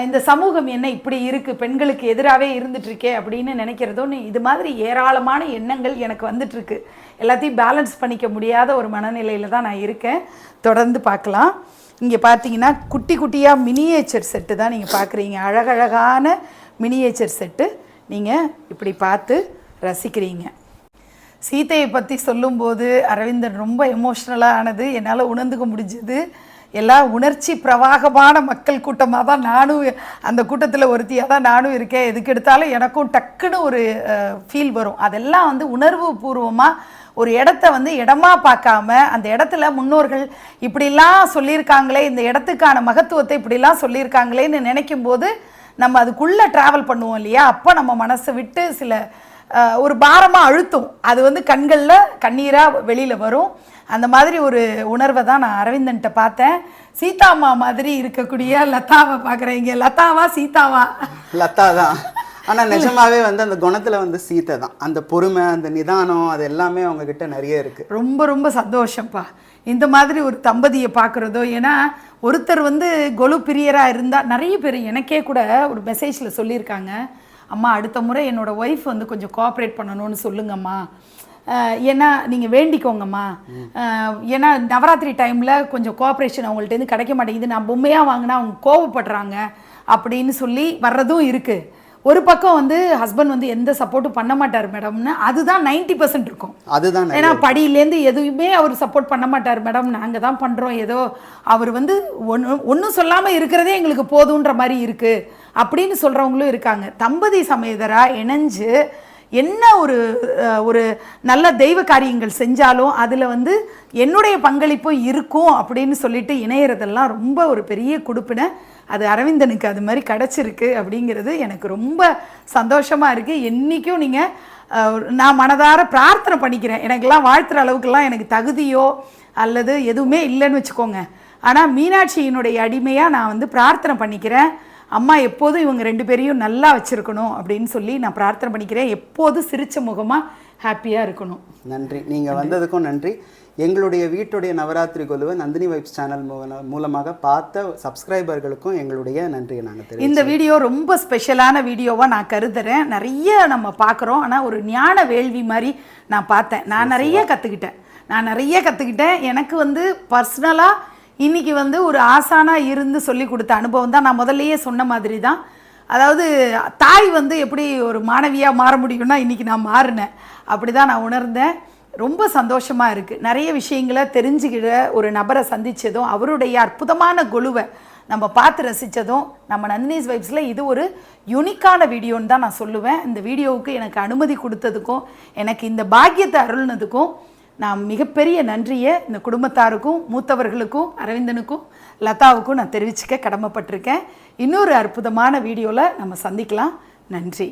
இந்த சமூகம் என்ன இப்படி இருக்குது, பெண்களுக்கு எதிராகவே இருந்துகிட்ருக்கே அப்படின்னு நினைக்கிறதும், இது மாதிரி ஏராளமான எண்ணங்கள் எனக்கு வந்துட்டுருக்கு. எல்லாத்தையும் பேலன்ஸ் பண்ணிக்க முடியாத ஒரு மனநிலையில் தான் நான் இருக்கேன். தொடர்ந்து பார்க்கலாம். இங்கே பார்த்தீங்கன்னா குட்டி குட்டியாக மினியேச்சர் செட்டு தான் நீங்கள் பார்க்குறீங்க. அழகழகான மினியேச்சர் செட்டு நீங்கள் இப்படி பார்த்து ரசிக்கிறீங்க. சீதையை பற்றி சொல்லும்போது அரவிந்தன் ரொம்ப எமோஷ்னலாக ஆனது என்னால் உணர்ந்துக்க முடிஞ்சது. எல்லா உணர்ச்சி பிரவாகமான மக்கள் கூட்டமாக தான் நானும் அந்த கூட்டத்தில் ஒருத்தியாக தான் நானும் இருக்கேன். எதுக்கு எடுத்தாலும் எனக்கும் டக்குன்னு ஒரு ஃபீல் வரும். அதெல்லாம் வந்து உணர்வு பூர்வமாக ஒரு இடத்த வந்து இடமா பார்க்காம அந்த இடத்துல முன்னோர்கள் இப்படிலாம் சொல்லியிருக்காங்களே, இந்த இடத்துக்கான மகத்துவத்தை இப்படிலாம் சொல்லியிருக்காங்களேன்னு நினைக்கும் போது நம்ம அதுக்குள்ளே ட்ராவல் பண்ணுவோம் இல்லையா, அப்போ நம்ம மனசை விட்டு சில ஒரு பாரமாக அழுத்தும். அது வந்து கண்களில் கண்ணீராக வெளியில் வரும். அந்த மாதிரி ஒரு உணர்வை தான் நான் அரவிந்தன்ட்ட பார்த்தேன். சீதாம்மா மாதிரி இருக்கக்கூடிய லதாவை பார்க்குறேன். இங்கே லதாவா சீதாவா? லதா தான். ஆனால் நிஜமாவே வந்து அந்த குணத்தில் வந்து சீதை தான். அந்த பொறுமை, அந்த நிதானம், அது எல்லாமே அவங்கக்கிட்ட நிறைய இருக்குது. ரொம்ப ரொம்ப சந்தோஷம்ப்பா இந்த மாதிரி ஒரு தம்பதியை பார்க்குறதோ. ஏன்னா ஒருத்தர் வந்து கொலு பிரியராக இருந்தால் நிறைய பேர் எனக்கே கூட ஒரு மெசேஜில் சொல்லியிருக்காங்க, அம்மா அடுத்த முறை என்னோடய ஒய்ஃப் வந்து கொஞ்சம் கோஆப்ரேட் பண்ணணும்னு சொல்லுங்கம்மா, ஏன்னா நீங்கள் வேண்டிக்கோங்கம்மா, ஏன்னா நவராத்திரி டைமில் கொஞ்சம் கோஆப்ரேஷன் அவங்கள்ட்டேருந்து கிடைக்க மாட்டேங்குது, நான் பொம்மையாக வாங்கினா அவங்க கோவப்படுறாங்க அப்படின்னு சொல்லி வர்றதும் இருக்குது. ஒரு பக்கம் வந்து ஹஸ்பண்ட் வந்து எந்த சப்போர்ட்டும் பண்ண மாட்டார் மேடம்னு, அதுதான் 90% இருக்கும். அதுதான் ஏன்னா படியிலேருந்து எதுவுமே அவர் சப்போர்ட் பண்ண மாட்டார் மேடம், நாங்கள் தான் பண்ணுறோம், ஏதோ அவர் வந்து ஒன்றும் சொல்லாமல் இருக்கிறதே எங்களுக்கு போதுன்ற மாதிரி இருக்குது அப்படின்னு சொல்கிறவங்களும் இருக்காங்க. தம்பதி சமேதராக இணைஞ்சு என்ன ஒரு நல்ல தெய்வ காரியங்கள் செஞ்சாலும் அதில் வந்து என்னுடைய பங்களிப்பும் இருக்கும் அப்படின்னு சொல்லிட்டு இணையிறதெல்லாம் ரொம்ப ஒரு பெரிய கொடுப்பினை. அது அரவிந்தனுக்கு அது மாதிரி கிடச்சிருக்கு அப்படிங்கிறது எனக்கு ரொம்ப சந்தோஷமாக இருக்குது. என்றைக்கும் நான் மனதார பிரார்த்தனை பண்ணிக்கிறேன். எனக்கெல்லாம் வாழ்த்துற அளவுக்குலாம் எனக்கு தகுதியோ அல்லது எதுவுமே இல்லைன்னு வச்சுக்கோங்க. ஆனால் மீனாட்சியினுடைய அடிமையாக நான் வந்து பிரார்த்தனை பண்ணிக்கிறேன். அம்மா எப்போதும் இவங்க 2 பேரையும் நல்லா வச்சுருக்கணும் அப்படின்னு சொல்லி நான் பிரார்த்தனை பண்ணிக்கிறேன். எப்போதும் சிரித்த முகமாக ஹாப்பியாக இருக்கணும். நன்றி. நீங்கள் வந்ததுக்கும் நன்றி. எங்களுடைய வீட்டுடைய நவராத்திரி கொலுவை நந்தினி வைப்ஸ் சேனல் மூலமாக பார்த்த சப்ஸ்கிரைபர்களுக்கும் எங்களுடைய நன்றியை நாங்கள் தெரியும். இந்த வீடியோ ரொம்ப ஸ்பெஷலான வீடியோவாக நான் கருதுகிறேன். நிறைய நம்ம பார்க்குறோம், ஆனால் ஒரு ஞான வேள்வி மாதிரி நான் பார்த்தேன். நான் நிறைய கற்றுக்கிட்டேன். எனக்கு வந்து பர்சனலாக இன்றைக்கி வந்து ஒரு ஆசானாக இருந்து சொல்லி கொடுத்த அனுபவம் தான். நான் முதல்லையே சொன்ன மாதிரி தான். அதாவது தாய் வந்து எப்படி ஒரு மாணவியாக மாற முடியும்னா இன்றைக்கி நான் மாறினேன். அப்படி தான் நான் உணர்ந்தேன். ரொம்ப சந்தோஷமாக இருக்குது. நிறைய விஷயங்களை தெரிஞ்சுக்கிற ஒரு நபரை சந்தித்ததும், அவருடைய அற்புதமான கொலுவை நம்ம பார்த்து ரசித்ததும், நம்ம நந்தினிஸ் வைப்ஸில் இது ஒரு யூனிக்கான வீடியோன்னு தான் நான் சொல்லுவேன். இந்த வீடியோவுக்கு எனக்கு அனுமதி கொடுத்ததுக்கும், எனக்கு இந்த பாக்கியத்தை அருள்னதுக்கும் நான் மிகப்பெரிய நன்றியை இந்த குடும்பத்தாருக்கும், மூத்தவர்களுக்கும், அரவிந்தனுக்கும், லதாவுக்கும் நான் தெரிவிச்சுக்க கடமைப்பட்டிருக்கேன். இன்னொரு அற்புதமான வீடியோவில் நம்ம சந்திக்கலாம். நன்றி.